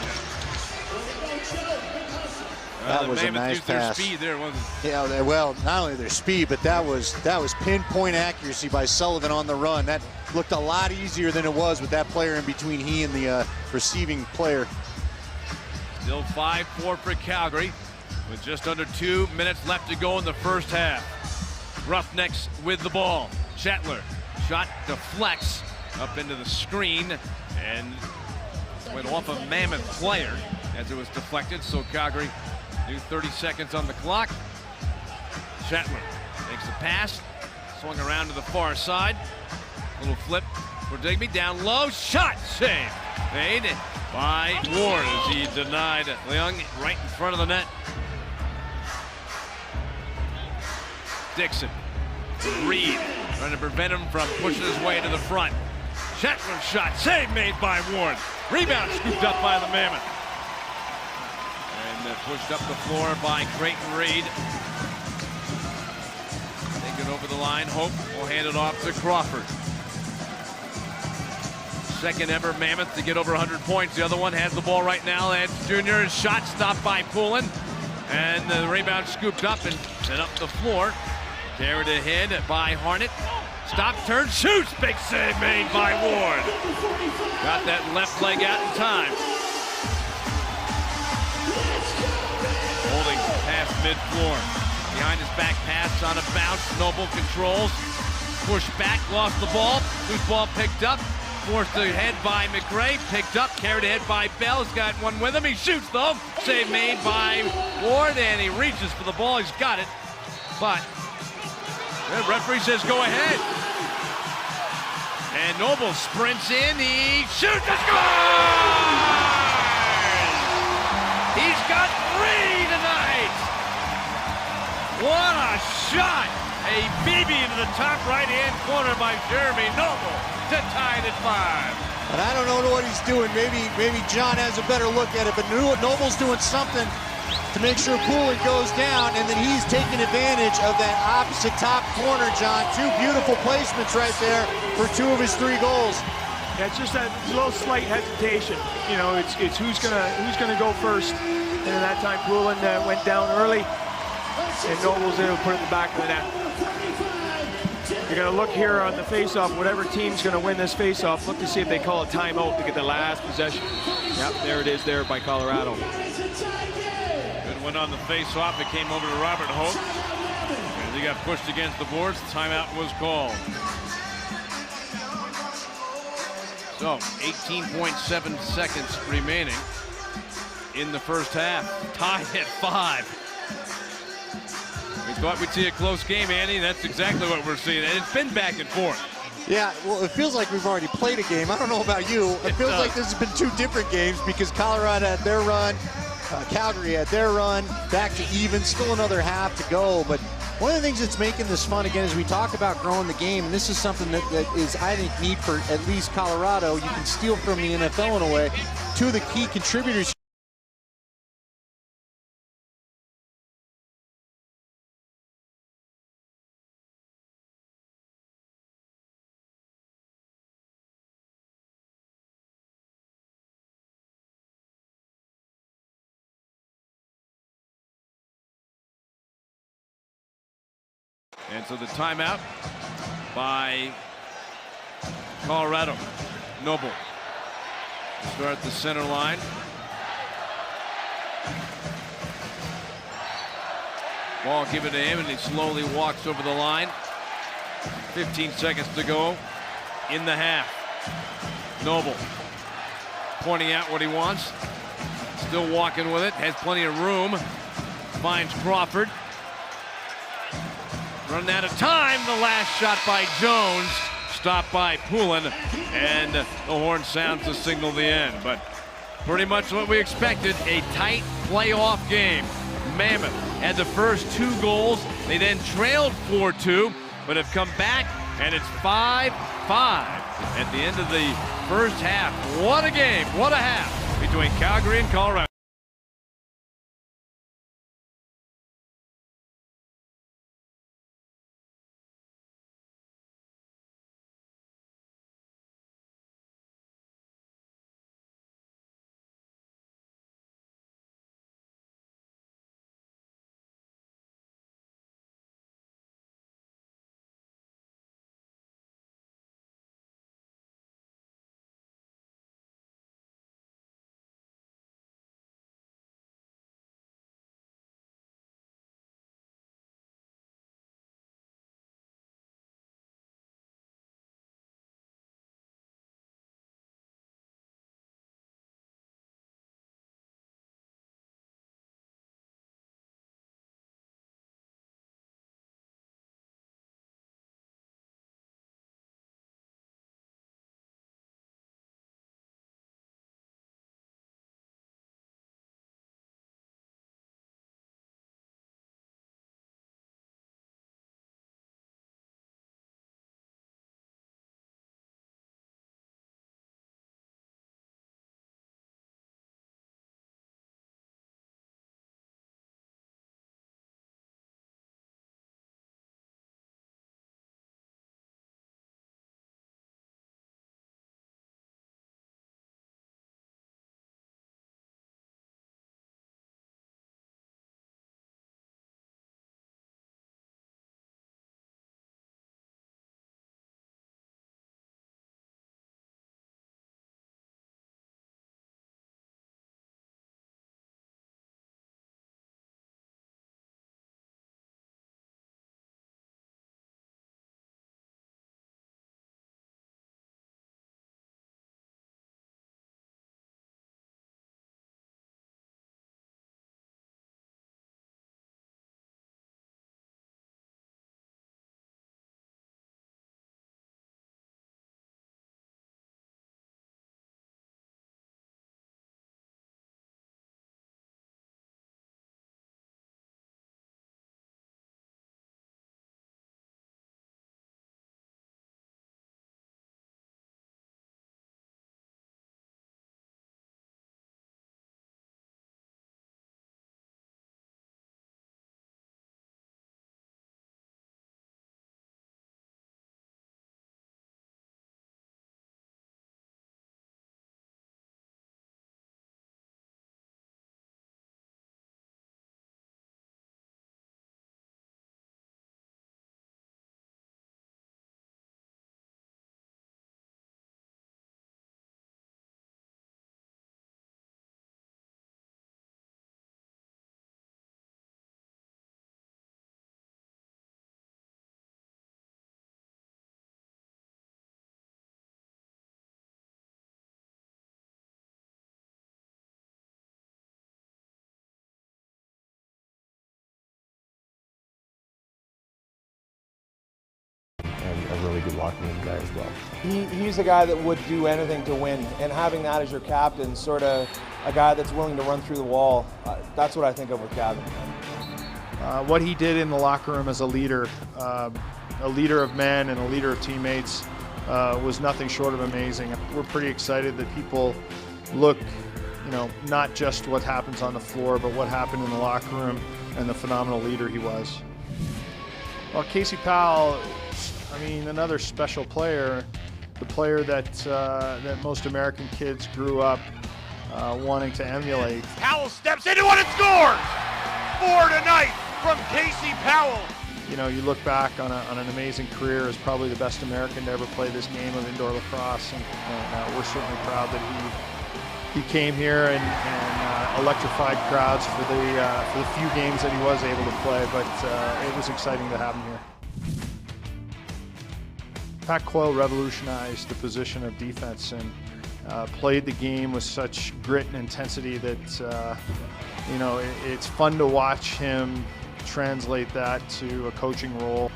That was a nice used their pass. Speed there, wasn't it? Yeah, well, not only their speed, but that was pinpoint accuracy by Sullivan on the run. That looked a lot easier than it was with that player in between he and the receiving player. Still 5-4 for Calgary, with just under 2 minutes left to go in the first half. Roughnecks with the ball. Shetler, shot deflects up into the screen and went off a Mammoth player as it was deflected, so Calgary do 30 seconds on the clock. Shetler makes the pass, swung around to the far side. Little flip for Digby, down low, shot, save. Made by Ward as he denied Leung right in front of the net. Dixon, Reed, trying to prevent him from pushing his way to the front. Shetler's shot, save made by Ward. Rebound scooped up by the Mammoth. And pushed up the floor by Creighton Reed. Taken over the line, Hope will hand it off to Crawford. Second ever Mammoth to get over 100 points. The other one has the ball right now. Lance Jr. shot stopped by Poulin. And the rebound scooped up and sent up the floor. Carried ahead by Harnett. Stop, turn, shoots. Big save made by Ward. Got that left leg out in time. Holding past mid-floor. Behind his back pass on a bounce. Noble controls. Push back, lost the ball. Loose ball picked up. Forced ahead by McRae, picked up, carried ahead by Bell. He's got one with him. He shoots though. Save made by Ward, and he reaches for the ball. He's got it, but the referee says go ahead. And Noble sprints in. He shoots and scores! He's got 3 tonight. What a shot! A BB into the top right-hand corner by Jeremy Noble to tie it at 5. And I don't know what he's doing. Maybe John has a better look at it, but Noble's doing something to make sure Poulin goes down, and then he's taking advantage of that opposite top corner, John. 2 beautiful placements right there for 2 of his 3 goals. Yeah, it's just that little slight hesitation. You know, it's who's gonna go first. And at that time, Poulin went down early, and Noble's able to put it in the back of the net. You're going to look here on the face-off, whatever team's going to win this face-off, look to see if they call a timeout to get the last possession. Yep, there it is there by Colorado. Good win on the face-off. It came over to Robert Hope. As he got pushed against the boards, timeout was called. So, 18.7 seconds remaining in the first half. Tied at 5. We thought we'd see a close game, Andy. That's exactly what we're seeing. And it's been back and forth. Yeah, well, it feels like we've already played a game. I don't know about you. It feels like this has been 2 different games because Colorado had their run, Calgary had their run, back to even, still another half to go. But one of the things that's making this fun, again, is we talk about growing the game, and this is something that is, I think, neat for at least Colorado. You can steal from the NFL in a way. 2 of the key contributors And so the timeout by Colorado. Noble to start the center line. Ball given to him, and he slowly walks over the line. 15 seconds to go in the half. Noble pointing out what he wants. Still walking with it, has plenty of room. Finds Crawford. Running out of time. The last shot by Jones. Stopped by Poulin. And the horn sounds to signal the end. But pretty much what we expected. A tight playoff game. Mammoth had the first 2 goals. They then trailed 4-2, but have come back, and it's 5-5 at the end of the first half. What a game, what a half between Calgary and Colorado. And a really good locker room guy as well. He's a guy that would do anything to win, and having that as your captain, sort of a guy that's willing to run through the wall, that's what I think of with Gavin. What he did in the locker room as a leader of men and a leader of teammates, was nothing short of amazing. We're pretty excited that people look, not just what happens on the floor, but what happened in the locker room and the phenomenal leader he was. Well, Casey Powell, another special player, the player that most American kids grew up wanting to emulate. Powell steps into it and scores! 4 tonight from Casey Powell. You look back on an amazing career as probably the best American to ever play this game of indoor lacrosse, and we're certainly proud that he came here and electrified crowds for the few games that he was able to play, but it was exciting to have him here. Pat Coyle revolutionized the position of defense and played the game with such grit and intensity that it's fun to watch him translate that to a coaching role.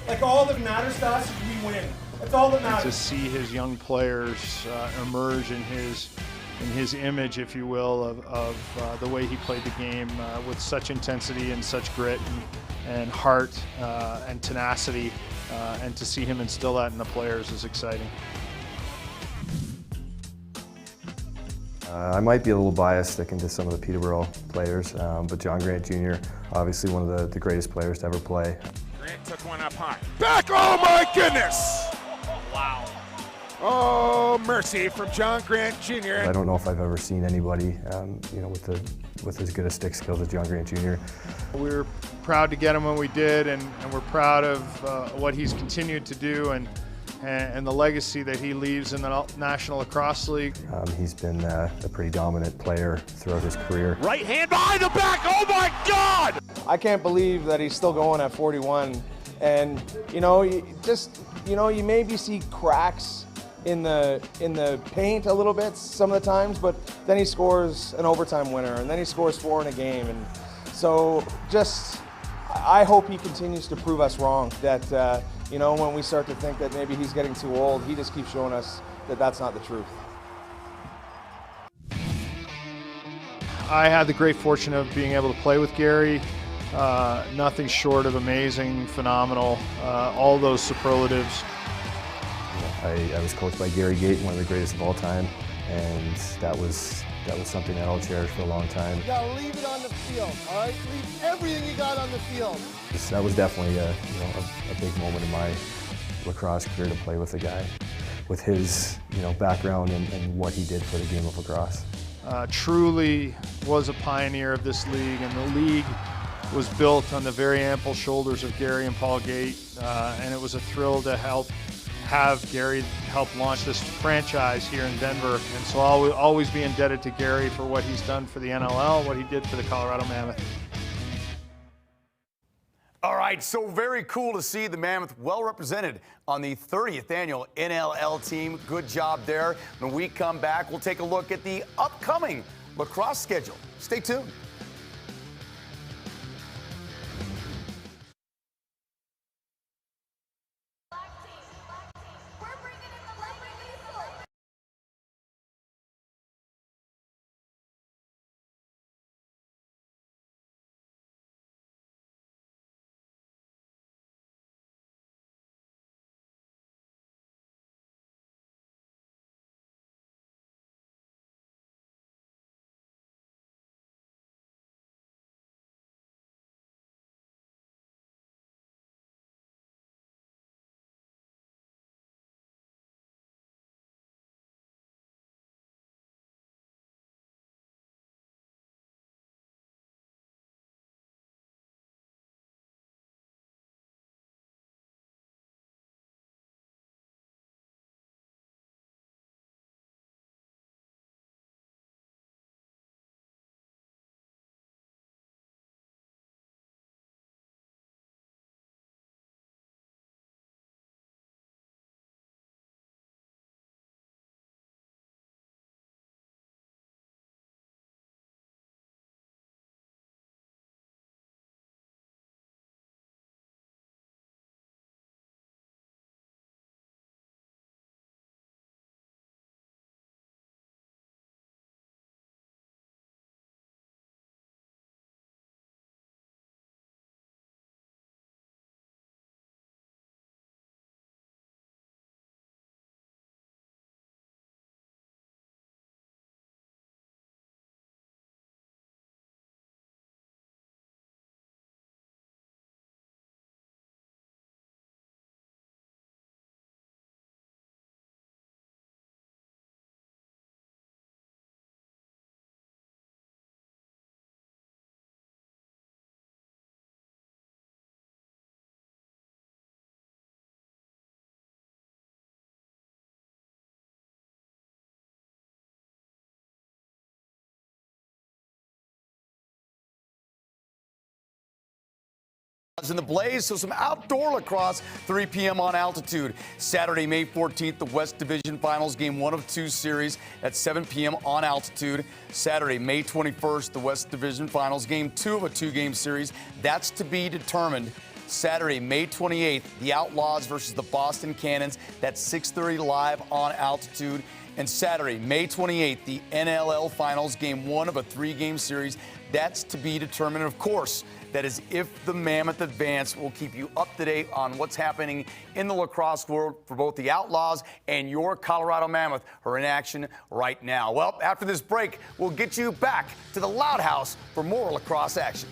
Like, all that matters to us is we win. That's all that matters. To see his young players emerge in his image, if you will, of the way he played the game with such intensity and such grit and heart and tenacity, and to see him instill that in the players is exciting. I might be a little biased sticking to some of the Peterborough players, but John Grant Jr., obviously one of the greatest players to ever play. Grant took one up high. Back, oh my goodness! Wow. Oh, mercy from John Grant Jr. I don't know if I've ever seen anybody, with as good a stick skills as John Grant Jr. We were proud to get him when we did, and we're proud of what he's continued to do and the legacy that he leaves in the National Lacrosse League. He's been a pretty dominant player throughout his career. Right hand behind the back, oh my God! I can't believe that he's still going at 41. And, you maybe see cracks in the paint a little bit some of the times, but then he scores an overtime winner, and then he scores 4 in a game. And so I hope he continues to prove us wrong, that, when we start to think that maybe he's getting too old, he just keeps showing us that that's not the truth. I had the great fortune of being able to play with Gary. Nothing short of amazing, phenomenal, all those superlatives. I was coached by Gary Gate, one of the greatest of all time, and that was something that I'll cherish for a long time. You gotta leave it on the field, all right? Leave everything you got on the field. That was definitely a big moment in my lacrosse career, to play with a guy with his background and what he did for the game of lacrosse. Truly was a pioneer of this league, and the league was built on the very ample shoulders of Gary and Paul Gate, and it was a thrill to have Gary help launch this franchise here in Denver. And so I'll always be indebted to Gary for what he's done for the NLL, what he did for the Colorado Mammoth. All right, so very cool to see the Mammoth well represented on the 30th annual NLL team. Good job there. When we come back, we'll take a look at the upcoming lacrosse schedule. Stay tuned. in the Blaze, so some outdoor lacrosse, 3 p.m. on Altitude. Saturday, May 14th, the West Division Finals, game 1 of 2 series at 7 p.m. on Altitude. Saturday, May 21st, the West Division Finals, game 2 of a 2-game series. That's to be determined. Saturday, May 28th, the Outlaws versus the Boston Cannons. That's 6:30 live on Altitude. And Saturday, May 28th, the NLL Finals, game 1 of a 3-game series. That's to be determined. Of course, that is if the Mammoth advance. We'll keep you up to date on what's happening in the lacrosse world for both the Outlaws and your Colorado Mammoth, who are in action right now. Well, after this break, we'll get you back to the Loud House for more lacrosse action.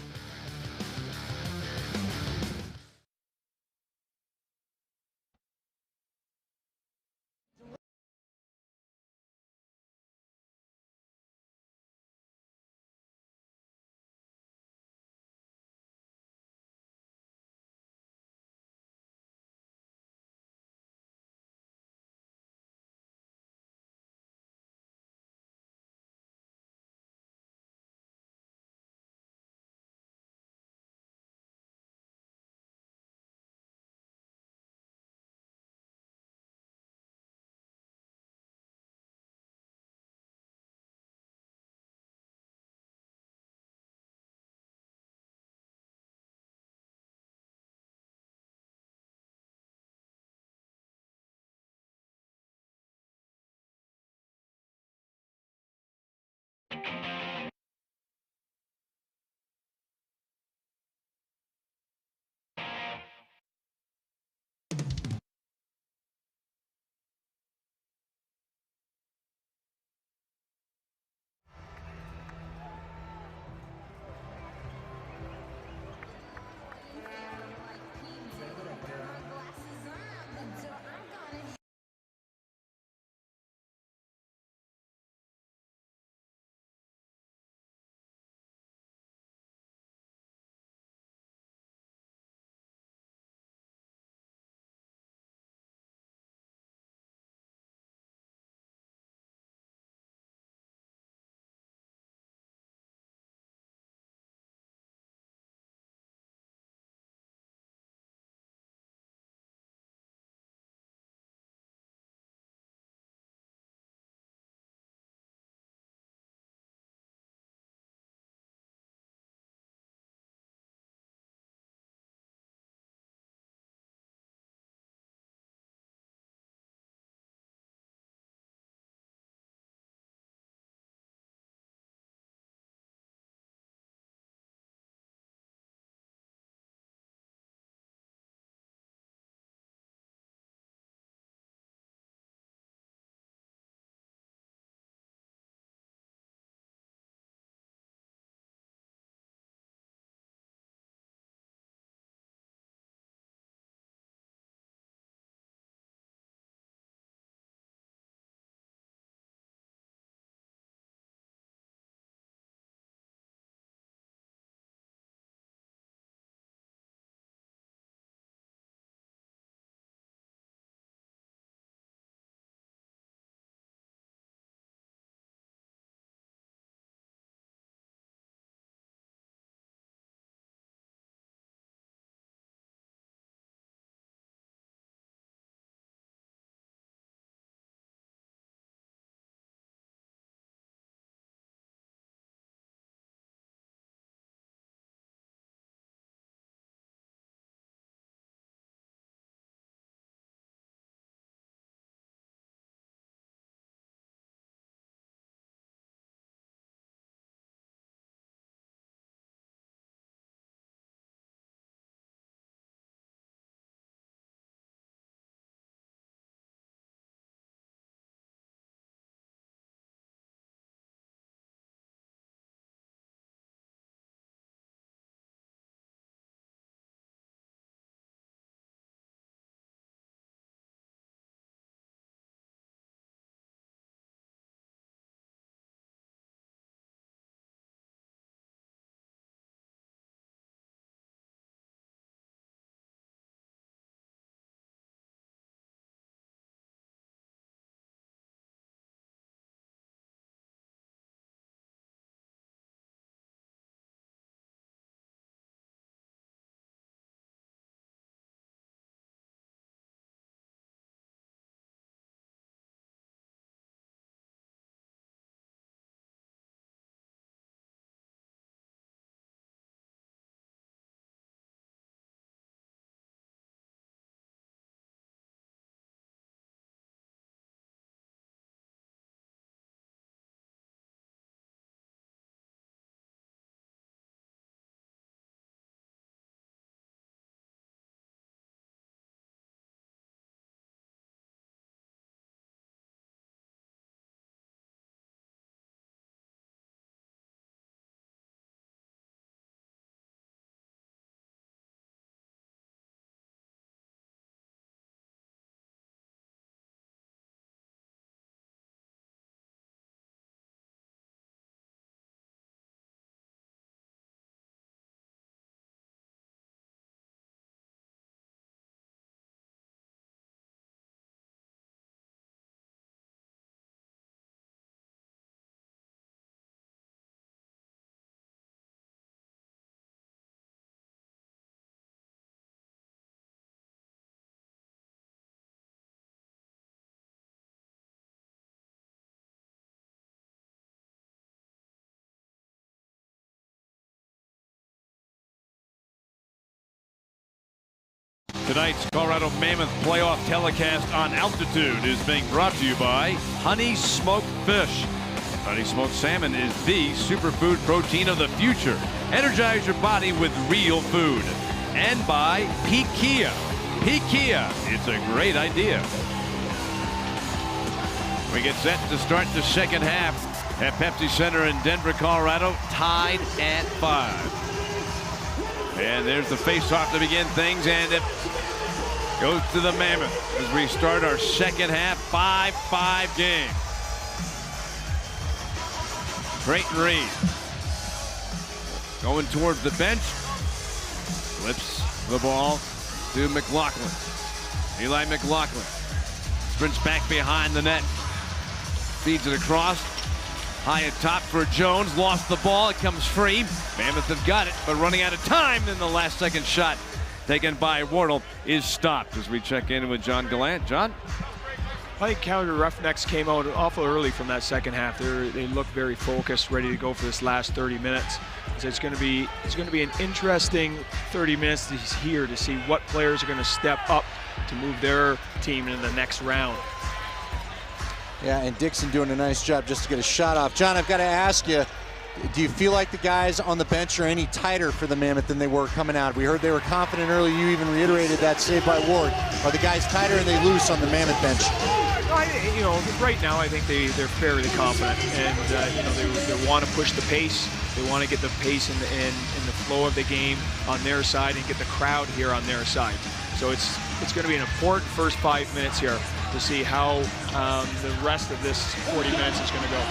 Tonight's Colorado Mammoth playoff telecast on altitude is being brought to you by Honey Smoked Fish. Honey Smoked Salmon is the superfood protein of the future. Energize your body with real food. And by Peak Kia. Peak Kia, it's a great idea. We get set to start the second half at Pepsi Center in Denver, Colorado, tied at 5. And there's the face-off to begin things, and it goes to the Mammoth as we start our second half 5-5 game. Creighton Reed going towards the bench. Flips the ball to McLaughlin. Eli McLaughlin sprints back behind the net. Feeds it across. High at top for Jones. Lost the ball. It comes free. Mammoth have got it, but running out of time. Then the last second shot taken by Wardle is stopped as we check in with John Gallant. John? I think Calgary Roughnecks came out awful early from that second half. They look very focused, ready to go for this last 30 minutes. So it's going to be an interesting 30 minutes here to see what players are going to step up to move their team into the next round. Yeah, and Dixon doing a nice job just to get a shot off. John, I've got to ask you, do you feel like the guys on the bench are any tighter for the Mammoth than they were coming out? We heard they were confident early. You even reiterated that save by Ward. Are the guys tighter and they loose on the Mammoth bench? Right now I think they're fairly confident, and they want to push the pace. They want to get the pace in the flow of the game on their side and get the crowd here on their side. So it's going to be an important first 5 minutes here to see how the rest of this 40 minutes is going to go.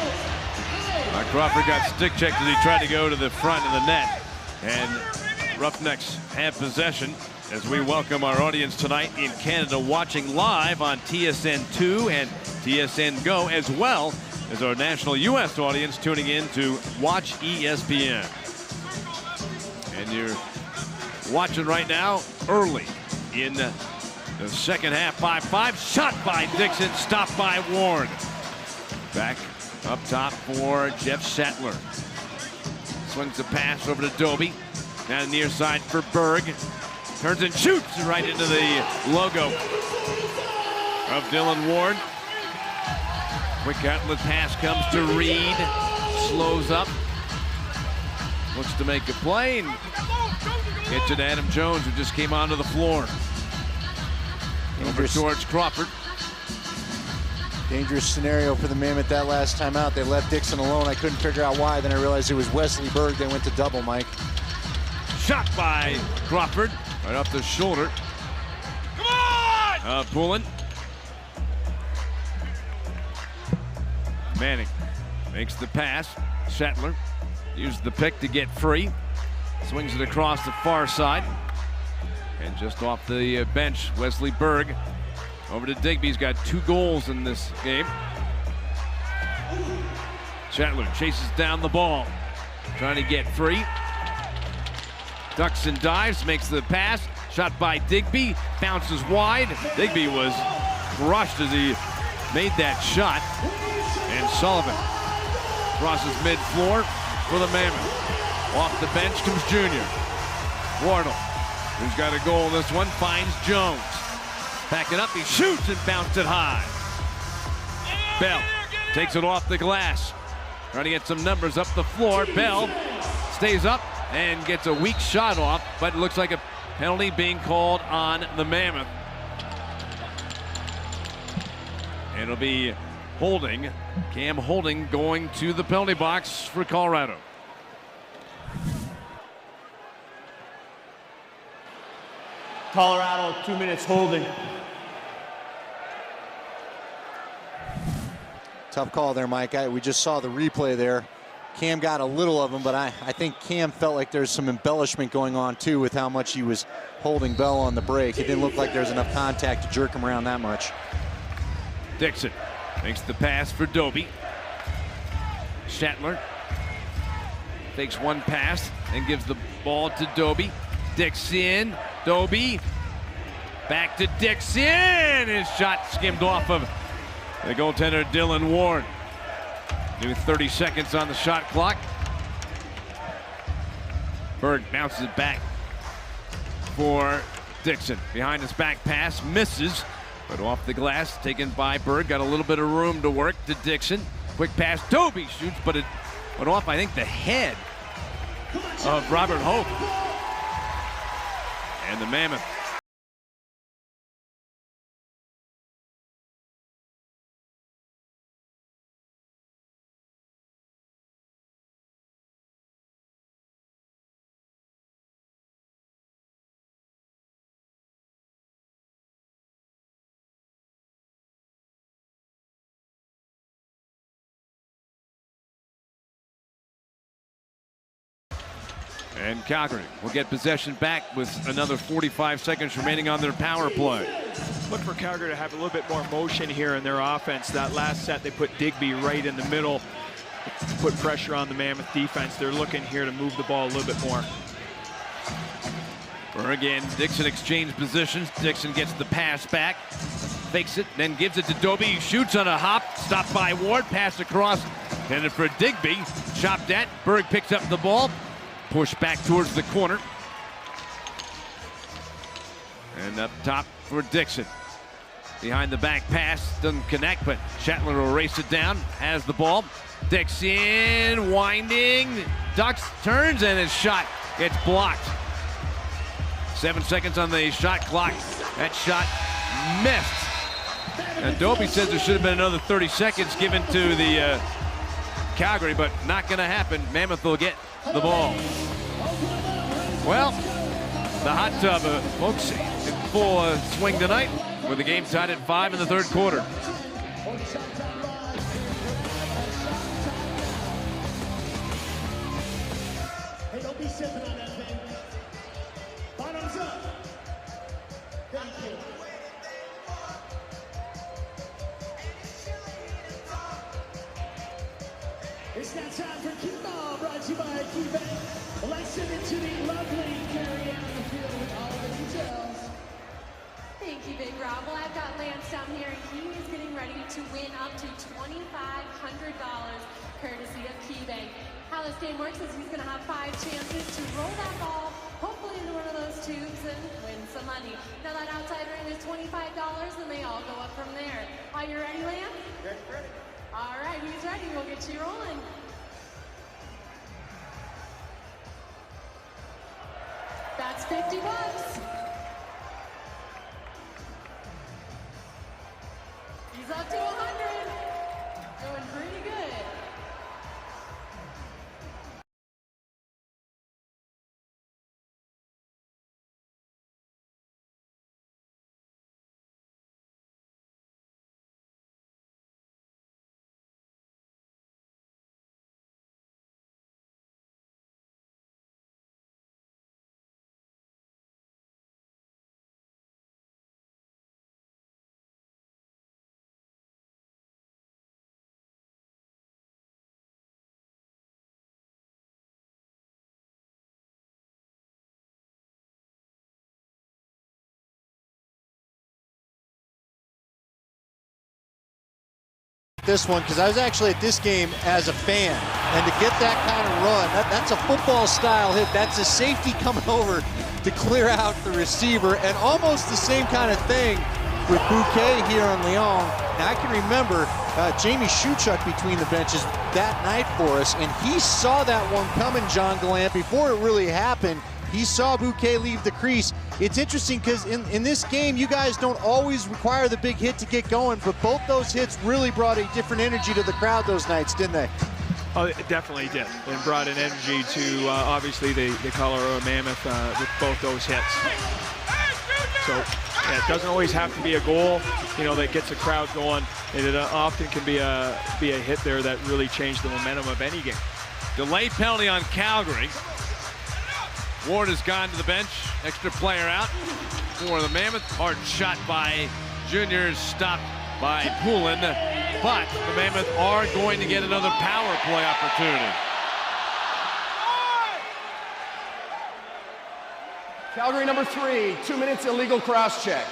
Crawford got stick checked as he tried to go to the front of the net, and Roughnecks have possession as we welcome our audience tonight in Canada watching live on TSN2 and TSN Go, as well as our national U.S. audience tuning in to watch ESPN. And you're watching right now early in the second half. 5-5 shot by Dixon, stopped by Ward. Back up top for Jeff Sattler. Swings the pass over to Dobie. Down the near side for Berg. Turns and shoots right into the logo of Dylan Ward. Quick outlet pass comes to Reed. Slows up. Looks to make a play and gets it to Adam Jones, who just came onto the floor. Over towards Crawford. Dangerous scenario for the Mammoth that last time out. They left Dixon alone. I couldn't figure out why. Then I realized it was Wesley Berg. They went to double, Mike. Shot by Crawford. Right off the shoulder. Come on! Pulling. Manning makes the pass. Sattler uses the pick to get free. Swings it across the far side. And just off the bench, Wesley Berg over to Digby. He's got 2 goals in this game. Sattler chases down the ball, trying to get free. Ducks and dives, makes the pass. Shot by Digby, bounces wide. Digby was crushed as he made that shot. And Sullivan crosses mid-floor for the Mammoth. Off the bench comes Junior. Wardle, who's got a goal in this one, finds Jones. Back it up, he shoots and bounced it high. Bell takes it off the glass. Trying to get some numbers up the floor. Bell stays up and gets a weak shot off, but it looks like a penalty being called on the Mammoth. It'll be Holding, Cam Holding going to the penalty box for Colorado. Colorado, 2 minutes holding. Tough call there, Mike. We just saw the replay there. Cam got a little of him, but I think Cam felt like there's some embellishment going on too with how much he was holding Bell on the break. It didn't look like there was enough contact to jerk him around that much. Dixon makes the pass for Dobie. Sattler takes one pass and gives the ball to Dobie. Dixon, Dobie, back to Dixon. His shot skimmed off of the goaltender Dylan Ward. New 30 seconds on the shot clock. Berg bounces it back for Dixon behind his back pass, misses, but off the glass, taken by Berg. Got a little bit of room to work to Dixon. Quick pass, Doby shoots, but it went off, I think, the head of Robert Hope. And the Mammoth and Calgary will get possession back with another 45 seconds remaining on their power play. Look for Calgary to have a little bit more motion here in their offense. That last set, they put Digby right in the middle, put pressure on the Mammoth defense. They're looking here to move the ball a little bit more. Berg and Dixon exchange positions. Dixon gets the pass back, fakes it, then gives it to Doby. He shoots on a hop, stopped by Ward, pass across, intended for Digby. Chopped at, Berg picks up the ball. Push back towards the corner. And up top for Dixon. Behind the back pass, doesn't connect, but Shetler will race it down, has the ball. Dixon winding, ducks, turns, and his shot gets blocked. 7 seconds on the shot clock. That shot missed. And Doby says there should have been another 30 seconds given to the Calgary, but not gonna happen. Mammoth will get the ball. Well, the hot tub, folks, in full swing tonight with the game tied at 5 in the third quarter. Hey, don't be sipping on that thing. Bottoms up. Thank you. It's that time for Keyball, brought to you by KeyBank. Well, let's send it to the lovely Carrie on the field with all the details. Thank you, Big Rob. Well, I've got Lance down here, and he is getting ready to win up to $2,500 courtesy of KeyBank. How this game works is he's going to have 5 chances to roll that ball, hopefully into one of those tubes, and win some money. Now that outside ring is $25, and they all go up from there. Are you ready, Lance? Ready. All right, he's ready. We'll get you rolling. That's $50. He's up to 100. Doing pretty good. This one, because I was actually at this game as a fan, and to get that kind of run, that's a football style hit. That's a safety coming over to clear out the receiver, and almost the same kind of thing with Bouquet here on Lyon. Now I can remember Jamie Shuchuk between the benches that night for us, and he saw that one coming, John Gallant, before it really happened. He saw Bouquet leave the crease. It's interesting because in this game, you guys don't always require the big hit to get going, but both those hits really brought a different energy to the crowd those nights, didn't they? Oh, it definitely did, and brought an energy to obviously the Colorado Mammoth with both those hits. So yeah, it doesn't always have to be a goal, you know, that gets the crowd going. It often can be a hit there that really changed the momentum of any game. Delayed penalty on Calgary. Ward has gone to the bench. Extra player out for the Mammoth. Hard shot by Junior, stopped by Poulin. But the Mammoth are going to get another power play opportunity. Calgary number 3, 2 minutes illegal cross check.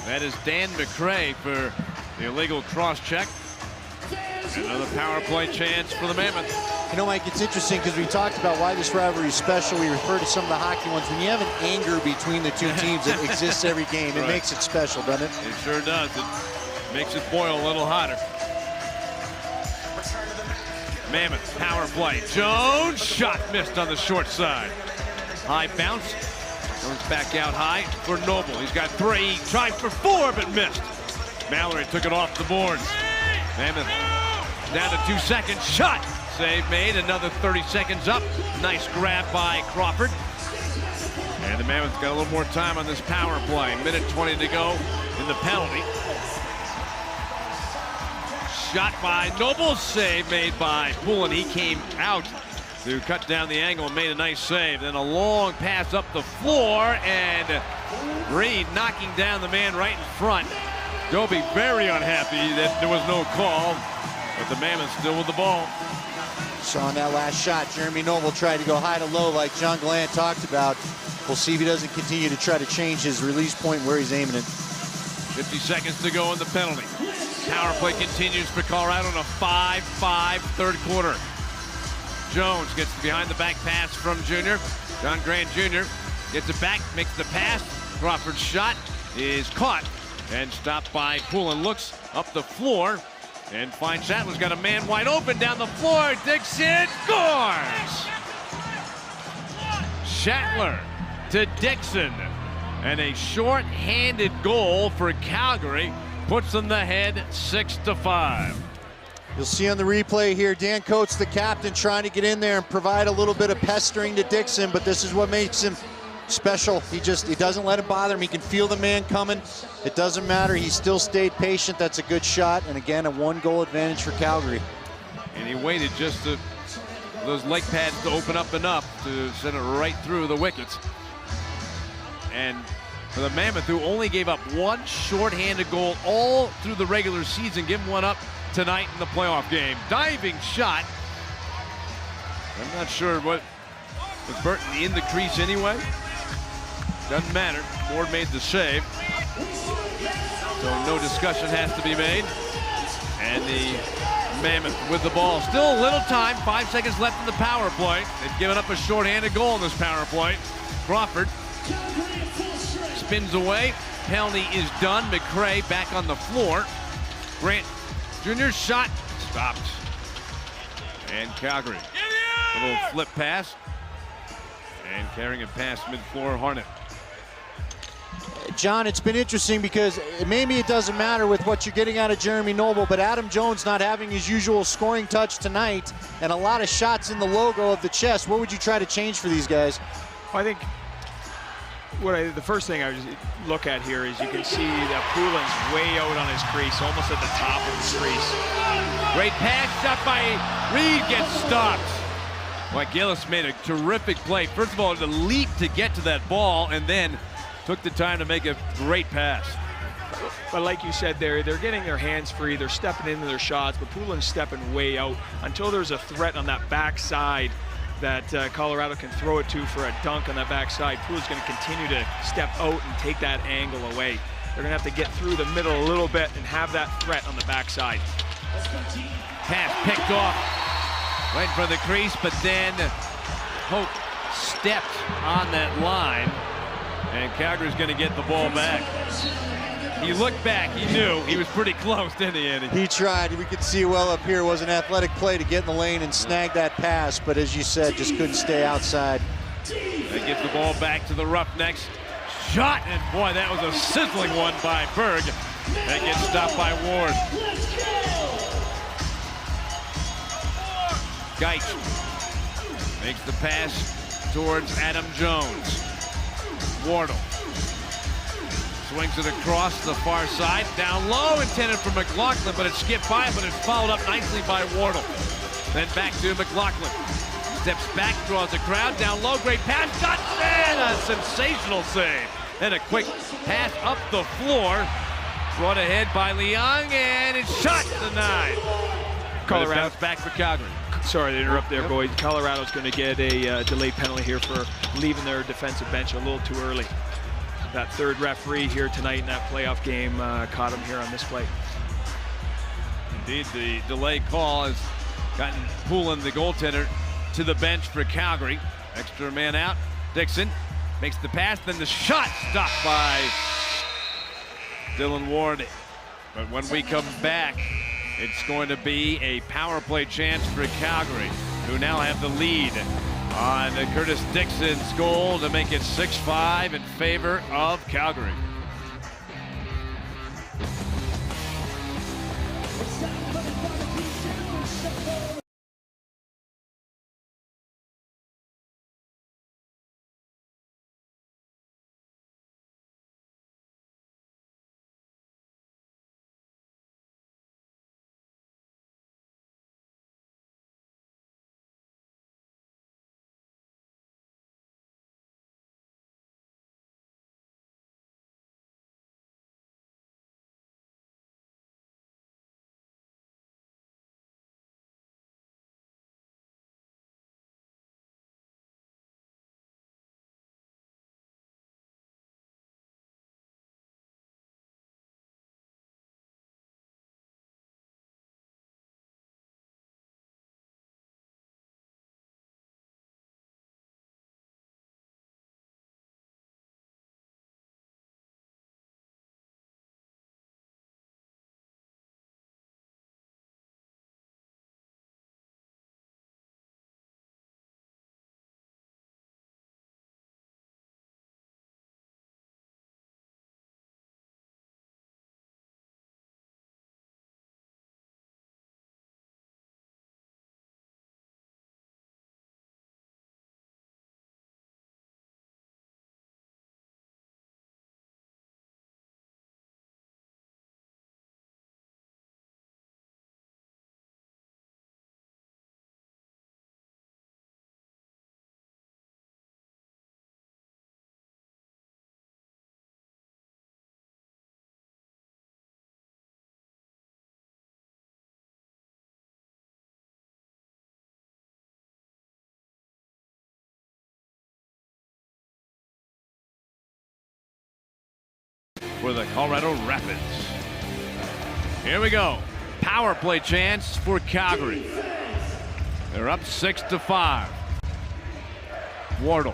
That is Dan McCray for the illegal cross check. Another power play chance for the Mammoth. You know, Mike, it's interesting because we talked about why this rivalry is special. We refer to some of the hockey ones. When you have an anger between the two teams, it exists every game. It makes it special, doesn't it? It sure does. It makes it boil a little hotter. Mammoth, power play. Jones, shot missed on the short side. High bounce. Jones back out high for Noble. He's got 3. He tried for 4, but missed. Mallory took it off the boards. Mammoth down to 2 seconds. Shot. Save made. Another 30 seconds up. Nice grab by Crawford. And the Mammoth's got a little more time on this power play. Minute 20 to go in the penalty. Shot by Noble. Save made by Poulin. He came out to cut down the angle and made a nice save. Then a long pass up the floor, and Reed knocking down the man right in front. Dobie very unhappy that there was no call, but the Mammoth still with the ball. So on that last shot, Jeremy Noble tried to go high to low like John Gallant talked about. We'll see if he doesn't continue to try to change his release point where he's aiming it. 50 seconds to go in the penalty. Power play continues for Colorado in a 5-5 third quarter. Jones gets the behind the back pass from Junior. John Grant Jr. gets it back, makes the pass. Crawford's shot is caught and stopped by Poulin. Looks up the floor and finds Shatler's got a man wide open down the floor. Dixon scores! Shatler to Dixon. And a short-handed goal for Calgary puts them ahead 6-5. You'll see on the replay here, Dan Coates, the captain, trying to get in there and provide a little bit of pestering to Dixon, but this is what makes him special. He doesn't let it bother him. He can feel the man coming. It doesn't matter. He still stayed patient. That's a good shot. And again, a 1-goal advantage for Calgary. And he waited just to those leg pads to open up enough to send it right through the wickets. And for the Mammoth, who only gave up 1 short-handed goal all through the regular season, give him one up tonight in the playoff game. Diving shot. I'm not sure what was Burton in the crease anyway. Doesn't matter. Ward made the save. So no discussion has to be made. And the Mammoth with the ball. Still a little time. 5 seconds left in the power play. They've given up a short-handed goal in this power play. Crawford spins away. Penalty is done. McCray back on the floor. Grant Jr.'s shot stopped. And Calgary. A little flip pass. And carrying it past mid-floor, Harnett. John, it's been interesting because maybe it doesn't matter with what you're getting out of Jeremy Noble, but Adam Jones not having his usual scoring touch tonight and a lot of shots in the logo of the chest. What would you try to change for these guys? Well, I think the first thing I would look at here is you can see that Poulin's way out on his crease, almost at the top of his crease. Great pass shot by Reed, gets stopped. Well, Gillis made a terrific play. First of all, the leap to get to that ball, and then took the time to make a great pass. But like you said, they're getting their hands free. They're stepping into their shots, but Poulin's stepping way out until there's a threat on that backside that Colorado can throw it to for a dunk on that backside. Poulin's going to continue to step out and take that angle away. They're going to have to get through the middle a little bit and have that threat on the backside. Pass picked off right in front of the crease, but then Hope stepped on that line, and Calgary's going to get the ball back. He looked back, he knew he was pretty close, didn't he, Andy? He tried. We could see well up here. It was an athletic play to get in the lane and snag that pass, but as you said, just couldn't stay outside. That gives the ball back to the Roughnecks. Shot, and boy, that was a sizzling one by Berg. That gets stopped by Ward. Geich makes the pass towards Adam Jones. Wardle swings it across the far side, down low, intended for McLaughlin, but it skipped by, but it's followed up nicely by Wardle. Then back to McLaughlin. Steps back, draws the crowd, down low, great pass, shot, and a sensational save. And a quick pass up the floor, brought ahead by Leung, and it's shot denied. Colorado back for Calgary. Sorry to interrupt there, boys. Colorado's going to get a delayed penalty here for leaving their defensive bench a little too early. That third referee here tonight in that playoff game caught him here on this play. Indeed, the delay call is gotten Poulin, the goaltender, to the bench for Calgary. Extra man out. Dixon makes the pass, then the shot stopped by Dylan Ward. But when we come back, it's going to be a power play chance for Calgary, who now have the lead on Curtis Dixon's goal to make it 6-5 in favor of Calgary. For the Colorado Rapids. Here we go. Power play chance for Calgary. They're up 6-5. Wardle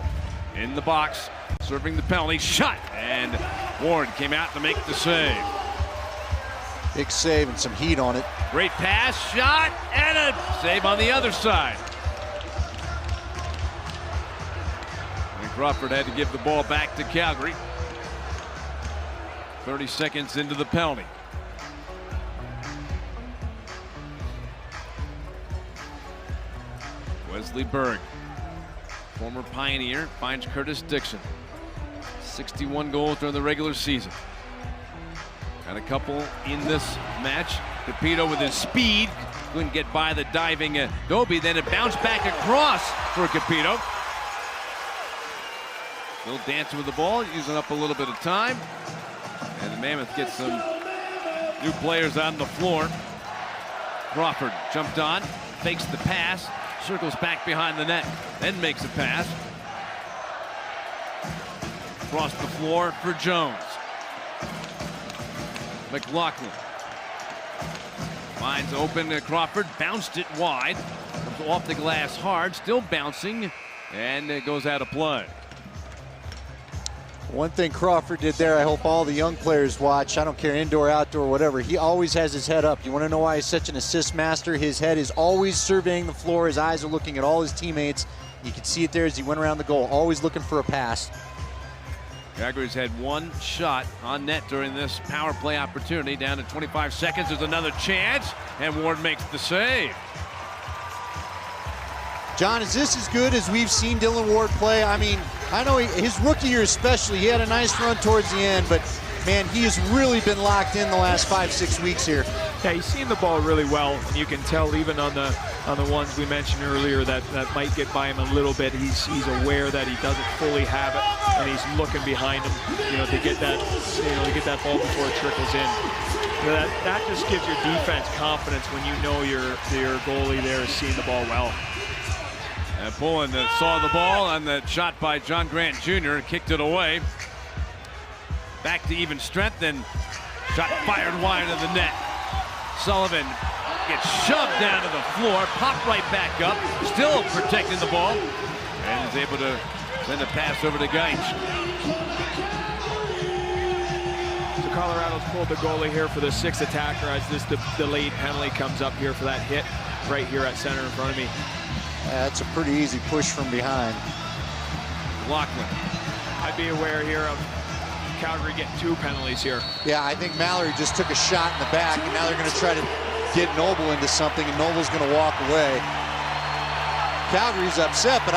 in the box, serving the penalty. Shot, and Ward came out to make the save. Big save and some heat on it. Great pass, shot, and a save on the other side. And Crawford had to give the ball back to Calgary. 30 seconds into the penalty. Wesley Berg, former Pioneer, finds Curtis Dixon. 61 goals during the regular season. Got a couple in this match. Capito with his speed couldn't get by the diving Dobie. Then it bounced back across for Capito. Still dancing with the ball, using up a little bit of time. And the Mammoth gets some new players on the floor. Crawford jumped on, fakes the pass, circles back behind the net, then makes a pass. Across the floor for Jones. McLaughlin finds open Crawford, bounced it wide. Comes off the glass hard, still bouncing, and it goes out of play. One thing Crawford did there, I hope all the young players watch. I don't care, indoor, outdoor, whatever. He always has his head up. You want to know why he's such an assist master? His head is always surveying the floor. His eyes are looking at all his teammates. You can see it there as he went around the goal, always looking for a pass. Calgary's had one shot on net during this power play opportunity. Down to 25 seconds. There's another chance, and Ward makes the save. John, is this as good as we've seen Dylan Ward play? I mean, I know his rookie year especially, he had a nice run towards the end, but man, he has really been locked in the last 5-6 weeks here. Yeah, he's seen the ball really well, and you can tell even on the ones we mentioned earlier that might get by him a little bit. He's aware that he doesn't fully have it, and he's looking behind him, to get that, to get that ball before it trickles in. That just gives your defense confidence when you know your goalie there is seeing the ball well. And Poulin saw the ball on the shot by John Grant Jr. Kicked it away. Back to even strength, and shot fired wide of the net. Sullivan gets shoved down to the floor, popped right back up, still protecting the ball, and is able to send a pass over to Geitz. So Colorado's pulled the goalie here for the 6th attacker as this delayed penalty comes up here for that hit right here at center in front of me. That's a pretty easy push from behind. Lockman. I'd be aware here of Calgary getting 2 penalties here. Yeah, I think Mallory just took a shot in the back, and now they're going to try to get Noble into something, and Noble's going to walk away. Calgary's upset, but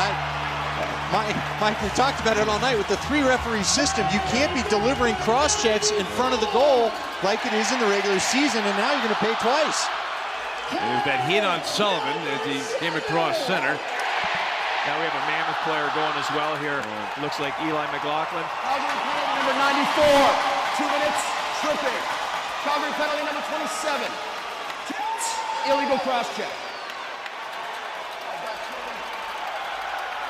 Mike, we talked about it all night with the 3-referee system. You can't be delivering cross-checks in front of the goal like it is in the regular season, and now you're going to pay twice. There's that hit on Sullivan as he came across center. Now we have a Mammoth player going as well here. Looks like Eli McLaughlin. Calgary penalty number 94. 2 minutes, tripping. Calgary penalty number 27. 2 minutes, illegal cross-check.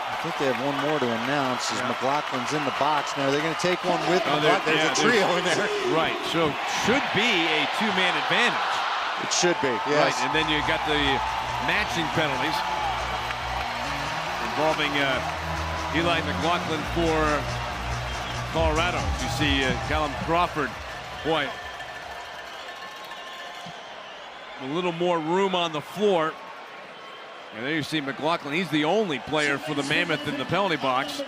I think they have one more to announce as McLaughlin's in the box. Now they're going to take one with them. There's a trio in there. Right, so should be a 2-man advantage. It should be, yes. Right, and then you got the matching penalties involving Eli McLaughlin for Colorado. You see Callum Crawford, boy, a little more room on the floor. And there you see McLaughlin. He's the only player for the Mammoth in the penalty box.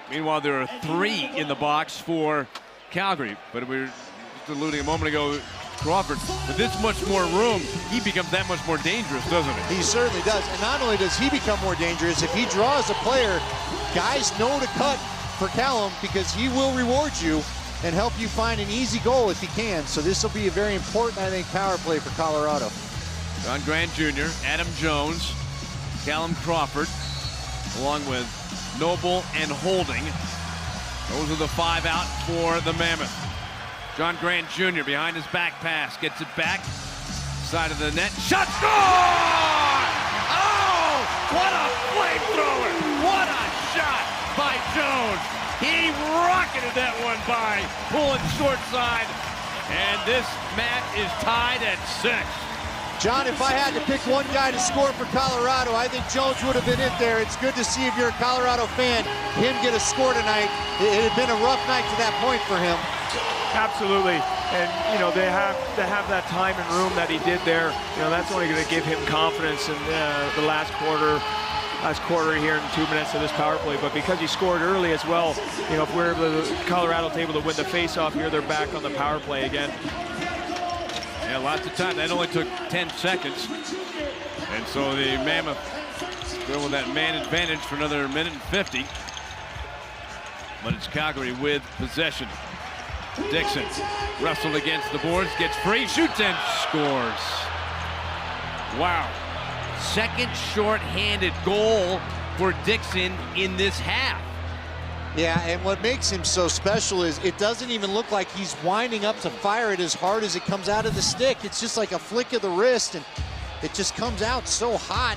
Meanwhile, there are 3 in the box for Calgary. But we were just alluding a moment ago, Crawford, with this much more room, he becomes that much more dangerous, doesn't he? He certainly does. And not only does he become more dangerous, if he draws a player, guys know to cut for Callum because he will reward you and help you find an easy goal if he can. So this will be a very important, I think, power play for Colorado. John Grant Jr., Adam Jones, Callum Crawford, along with Noble and Holding. Those are the 5 out for the Mammoth. John Grant Jr. behind his back pass, gets it back, side of the net, shot, score! Oh, what a flamethrower! What a shot by Jones! He rocketed that one by, pulling short side, and this match is tied at 6. John, if I had to pick one guy to score for Colorado, I think Jones would have been in there. It's good to see, if you're a Colorado fan, him get a score tonight. It had been a rough night to that point for him. Absolutely, and you know they have that time and room that he did there. You know that's only going to give him confidence in the last quarter here in 2 minutes of this power play. But because he scored early as well, you know if we're Colorado's able to win the face-off here, they're back on the power play again. Yeah, lots of time. That only took 10 seconds, and so the Mammoth go with that man advantage for another minute and 50. But it's Calgary with possession. Dixon wrestled against the boards, gets free, shoots and scores. Wow. Second short-handed goal for Dixon in this half. Yeah, and what makes him so special is it doesn't even look like he's winding up to fire it as hard as it comes out of the stick. It's just like a flick of the wrist, and it just comes out so hot.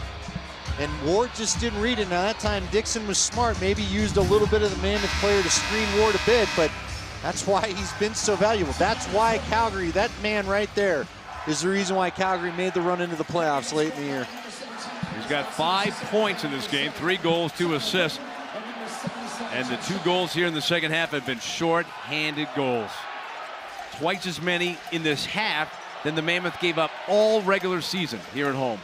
And Ward just didn't read it. Now that time Dixon was smart, maybe used a little bit of the Mammoth player to screen Ward a bit, but that's why he's been so valuable. That's why Calgary, that man right there, is the reason why Calgary made the run into the playoffs late in the year. He's got 5 points in this game, 3 goals, 2 assists. And the 2 goals here in the second half have been short-handed goals. Twice as many in this half than the Mammoth gave up all regular season here at home.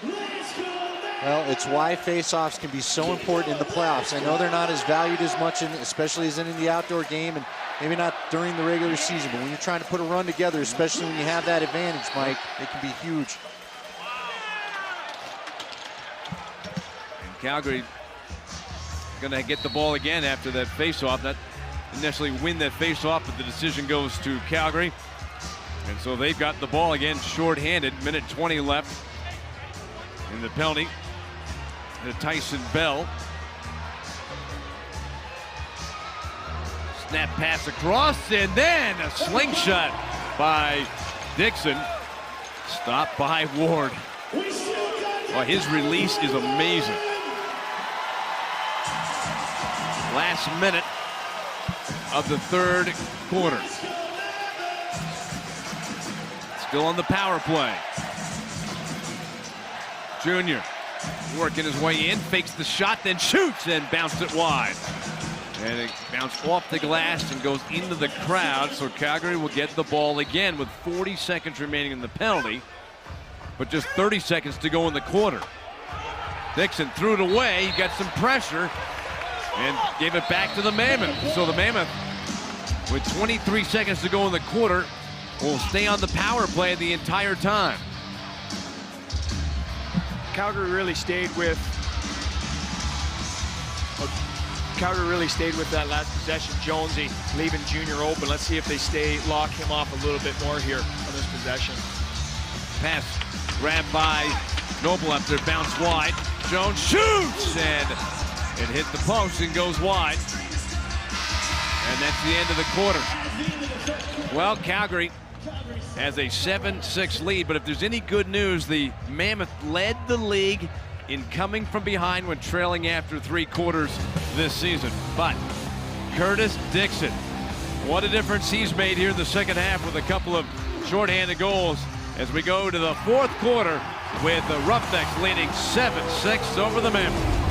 Well, it's why faceoffs can be so important in the playoffs. I know they're not as valued as much, especially as in the outdoor game, and maybe not during the regular season, but when you're trying to put a run together, especially when you have that advantage, Mike, it can be huge. And Calgary going to get the ball again after that faceoff. Not necessarily win that faceoff, but the decision goes to Calgary. And so they've got the ball again, short-handed. Minute 20 left in the penalty to Tyson Bell. Snap pass across, and then a slingshot by Dixon. Stopped by Ward. Well, his release is amazing. Last minute of the third quarter. Still on the power play. Jr. working his way in, fakes the shot, then shoots and bounced it wide. And it bounced off the glass and goes into the crowd, so Calgary will get the ball again with 40 seconds remaining in the penalty, but just 30 seconds to go in the quarter. Dixon threw it away, he got some pressure, and gave it back to the Mammoth. So the Mammoth, with 23 seconds to go in the quarter, will stay on the power play the entire time. Calgary really stayed with that last possession. Jonesy leaving Junior open. Let's see if they lock him off a little bit more here on this possession. Pass grabbed by Noble after bounce wide. Jones shoots, and it hit the post and goes wide. And that's the end of the quarter. Well, Calgary has a 7-6 lead, but if there's any good news, the Mammoth led the league in coming from behind when trailing after 3 quarters this season. But Curtis Dixon, what a difference he's made here in the second half with a couple of shorthanded goals as we go to the 4th quarter with the Roughnecks leading 7-6 over the Mammoth.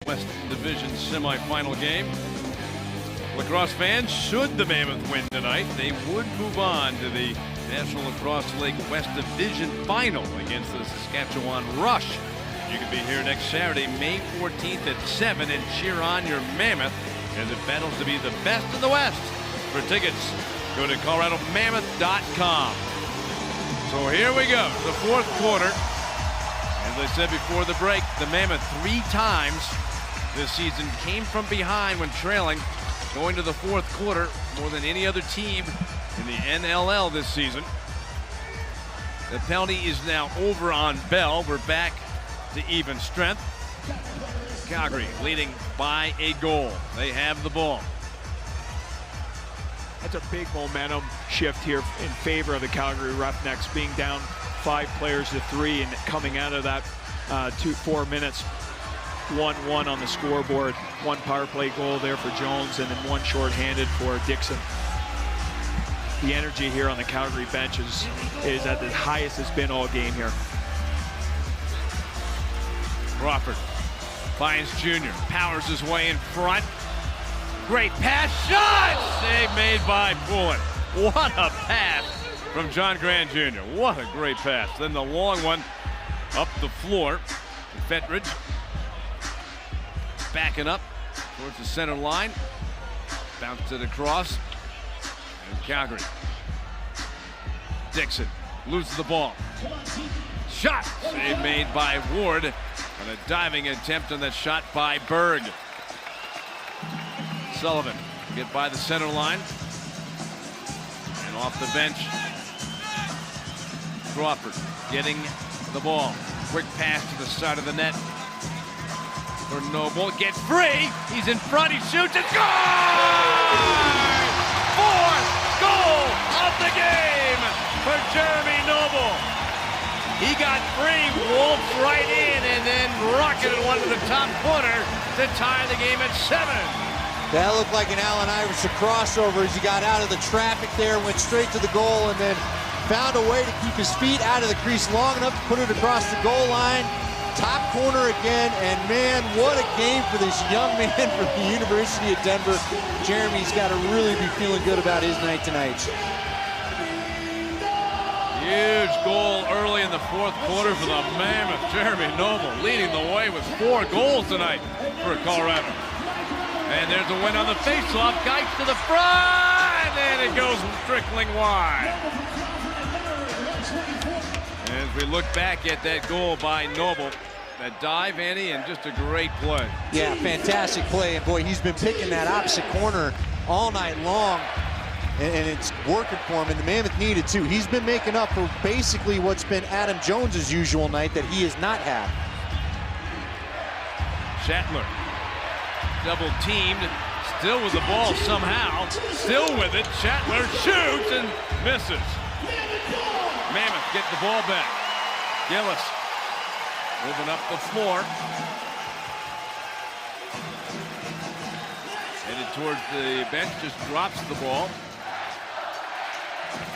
West Division semifinal game. Lacrosse fans, should the Mammoth win tonight, they would move on to the National Lacrosse League West Division final against the Saskatchewan Rush. You can be here next Saturday, May 14th at 7 and cheer on your Mammoth as it battles to be the best in the West. For tickets, go to ColoradoMammoth.com. So here we go, the 4th quarter. As I said before the break, the Mammoth 3 times this season came from behind when trailing, going to the 4th quarter more than any other team in the NLL this season. The penalty is now over on Bell. We're back to even strength. Calgary leading by a goal. They have the ball. That's a big momentum shift here in favor of the Calgary Roughnecks, being down 5 players to 3 and coming out of that 4 minutes 1-1 on the scoreboard. 1 power play goal there for Jones and then 1 shorthanded for Dixon. The energy here on the Calgary bench is at the highest it's been all game here. Crawford finds Junior, powers his way in front. Great pass, shot! Save made by Poulin. What a pass from John Grant Jr. What a great pass. Then the long one up the floor. Fettridge backing up towards the center line. Bounced it across. And Calgary. Dixon loses the ball. Shot! Save made by Ward. And a diving attempt on that shot by Berg. Sullivan get by the center line. And off the bench. Crawford getting the ball. Quick pass to the side of the net. For Noble. Gets free. He's in front. He shoots and scores! Fourth goal of the game for Jeremy Noble. He got free, wolfed right in, and then rocketed one to the top corner to tie the game at 7. That looked like an Allen Iverson crossover as he got out of the traffic there, went straight to the goal, and then found a way to keep his feet out of the crease long enough to put it across the goal line. Top corner again, and man, what a game for this young man from the University of Denver. Jeremy's got to really be feeling good about his night tonight. Huge goal early in the fourth quarter for the Mammoth. Jeremy Noble leading the way with 4 goals tonight for Colorado. And there's a win on the faceoff. Geitz to the front, and it goes trickling wide. As we look back at that goal by Noble, that dive, Andy, and just a great play. Yeah, fantastic play, and boy, he's been picking that opposite corner all night long, and it's working for him, and the Mammoth needed to. He's been making up for basically what's been Adam Jones's usual night that he has not had. Shatler, double teamed, still with the ball somehow, still with it. Shatler shoots and misses. Mammoth get the ball back. Gillis moving up the floor. Headed towards the bench, just drops the ball.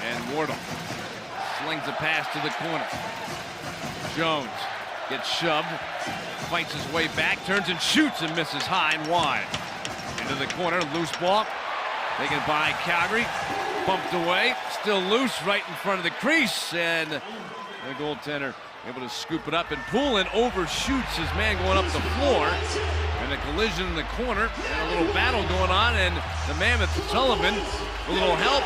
And Wardle slings a pass to the corner. Jones gets shoved, fights his way back, turns and shoots and misses high and wide. Into the corner, loose ball, taken by Calgary, bumped away, still loose right in front of the crease, and the goaltender able to scoop it up, and Poulin overshoots his man going up the floor, and a collision in the corner, and a little battle going on, and the Mammoth, Sullivan, a little help,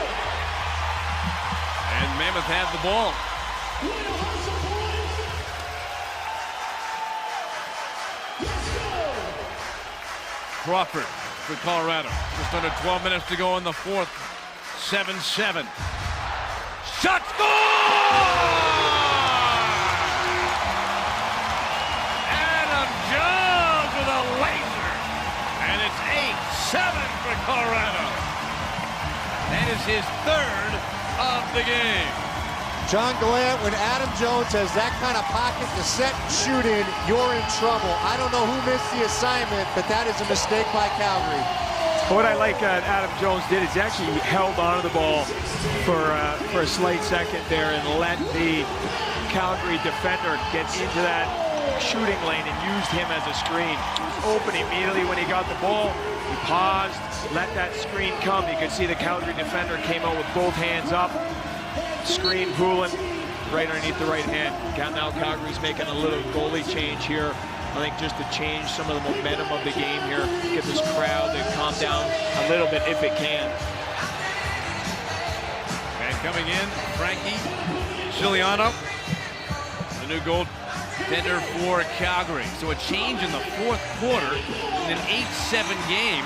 and Mammoth had the ball. Crawford for Colorado. Just under 12 minutes to go in the fourth. 7-7. Shot score! Adam Jones with a laser. And it's 8-7 for Colorado. That is his third of the game. John Gallant, when Adam Jones has that kind of pocket to set and shoot in, you're in trouble. I don't know who missed the assignment, but that is a mistake by Calgary. What I like Adam Jones did is actually he held onto the ball for a slight second there and let the Calgary defender get into that shooting lane and used him as a screen. He was open immediately when he got the ball. He paused, let that screen come. You could see the Calgary defender came out with both hands up. Screen Poulin right underneath the right hand. Now Calgary's making a little goalie change here. I think just to change some of the momentum of the game here, get this crowd to calm down a little bit if it can. And coming in, Frankie Giuliano, the new goaltender for Calgary. So a change in the fourth quarter in an 8-7 game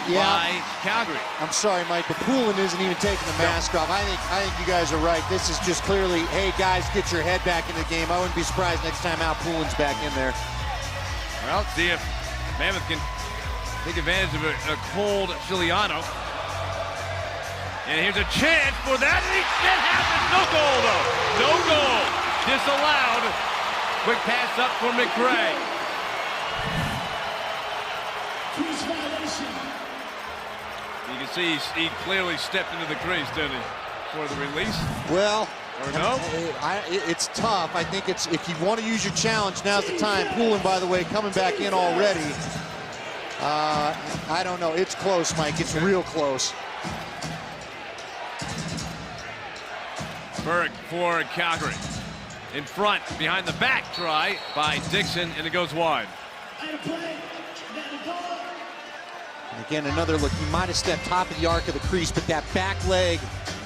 by Calgary. I'm sorry, Mike, but Poulin isn't even taking the mask off. I think you guys are right. This is just clearly, hey guys, get your head back in the game. I wouldn't be surprised next time out Poulin's back in there. Well, see if Mammoth can take advantage of a cold Giuliano. And here's a chance for that. It happens. No goal, though. No goal. Disallowed. Quick pass up for McRae. You can see he clearly stepped into the crease, didn't he, for the release? Well, or no? It's tough. I think it's, if you want to use your challenge, now's the time. Poulin, by the way, coming back in already. I don't know. It's close, Mike. It's real close. Berg for Calgary. In front, behind the back try by Dixon, and it goes wide. And again, another look. He might have stepped top of the arc of the crease, but that back leg,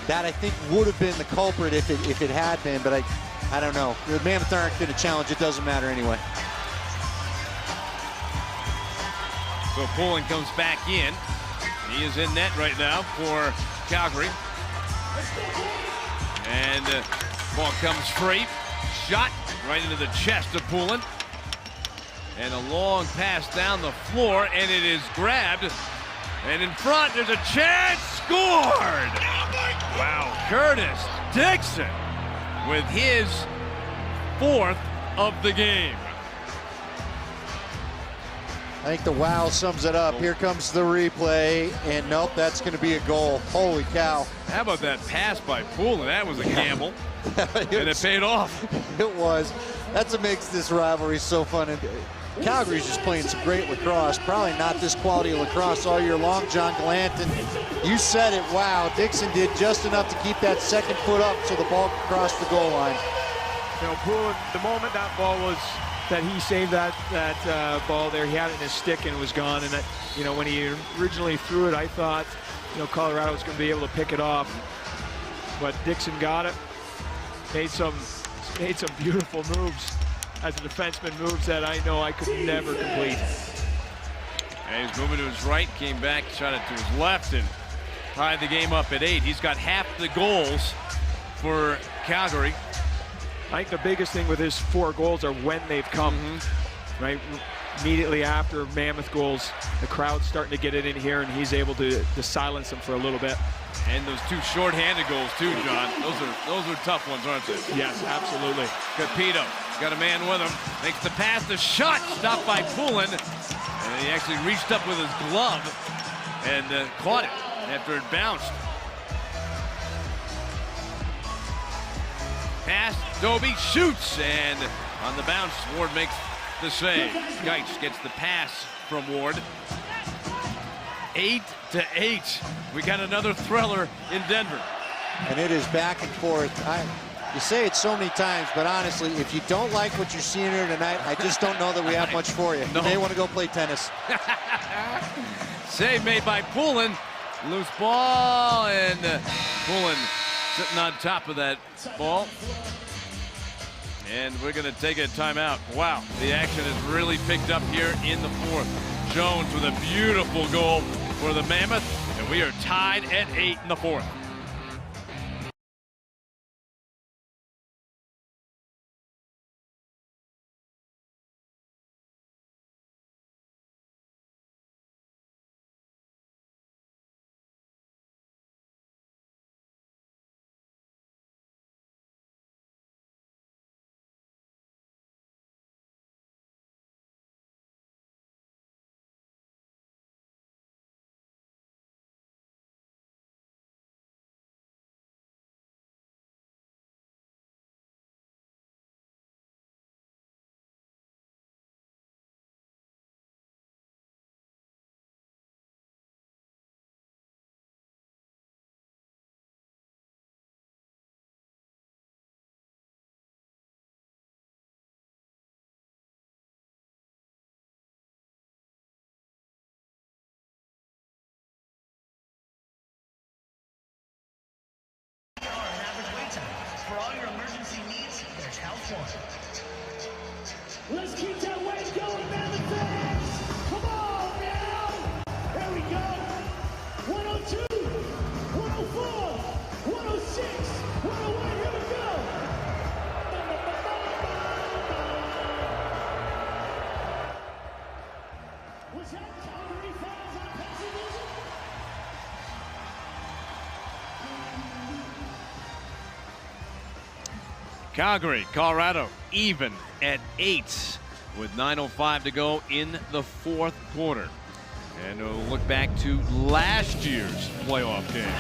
that I think would have been the culprit if it had been, but I don't know. The Mammoth aren't going to challenge. It doesn't matter anyway. So Poulin comes back in. He is in net right now for Calgary. And ball comes free. Shot right into the chest of Poulin. And a long pass down the floor, and it is grabbed. And in front, there's a chance. Scored! Wow, Curtis Dixon with his 4th of the game. I think the wow sums it up. Here comes the replay, and nope, that's going to be a goal. Holy cow. How about that pass by Poulin? That was a gamble, and it paid off. It was. That's what makes this rivalry so fun. And Calgary's just playing some great lacrosse. Probably not this quality of lacrosse all year long, John Gallant. And you said it, wow. Dixon did just enough to keep that second foot up so the ball could cross the goal line. You know, Poulin, the moment that ball was, that he saved that ball there, he had it in his stick and it was gone. And that, you know, when he originally threw it, I thought, you know, Colorado was going to be able to pick it off. But Dixon got it, made some beautiful moves as a defenseman, moves that I know I could never complete. And he's moving to his right, came back, shot it to his left, and tied the game up at 8. He's got half the goals for Calgary. I think the biggest thing with his 4 goals are when they've come, right? Immediately after Mammoth goals, the crowd's starting to get it in here, and he's able to silence them for a little bit. And those 2 short-handed goals too, John. Those are tough ones, aren't they? Yes, absolutely. Capito got a man with him, makes the pass, the shot stopped by Poulin, and he actually reached up with his glove and caught it after it bounced. Pass, Doby shoots, and on the bounce, Ward makes the save. Geitz gets the pass from Ward. 8-8. We got another thriller in Denver. And it is back and forth. You say it so many times, but honestly, if you don't like what you're seeing here tonight, I just don't know that we have much for you. You may want to go play tennis. Save made by Poulin. Loose ball, and Poulin sitting on top of that ball. And we're going to take a timeout. Wow, the action has really picked up here in the 4th. Jones with a beautiful goal for the Mammoth, and we are tied at 8 in the 4th. For all your emergency needs, there's Health One. Let's keep that weight going, Mammoth fans! Come on now! Here we go! 102, 104, 106, 101, here we go! Was that Calgary fans on Pepsi music? Calgary, Colorado, even at 8 with 9:05 to go in the 4th quarter. And we'll look back to last year's playoff game.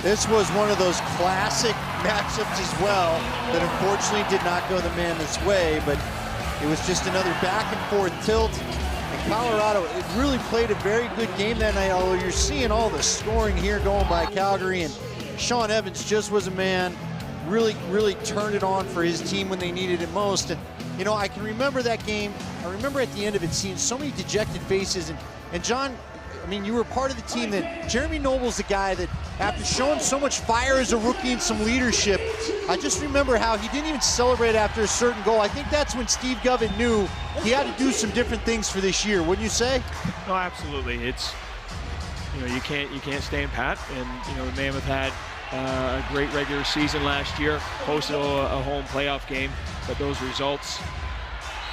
This was one of those classic matchups as well that unfortunately did not go the Mammoth's way, but it was just another back and forth tilt. And Colorado, it really played a very good game that night, although you're seeing all the scoring here going by Calgary, and Sean Evans just was a man. really turned it on for his team when they needed it most. And, you know, I can remember that game. I remember at the end of it seeing so many dejected faces. And John, I mean, you were part of the team that Jeremy Noble's the guy that, after showing so much fire as a rookie and some leadership, I just remember how he didn't even celebrate after a certain goal. I think that's when Steve Govett knew he had to do some different things for this year, wouldn't you say? No, absolutely. It's, you know, you can't stand pat, and you know, the Mammoth had a great regular season last year, hosted a home playoff game, but those results.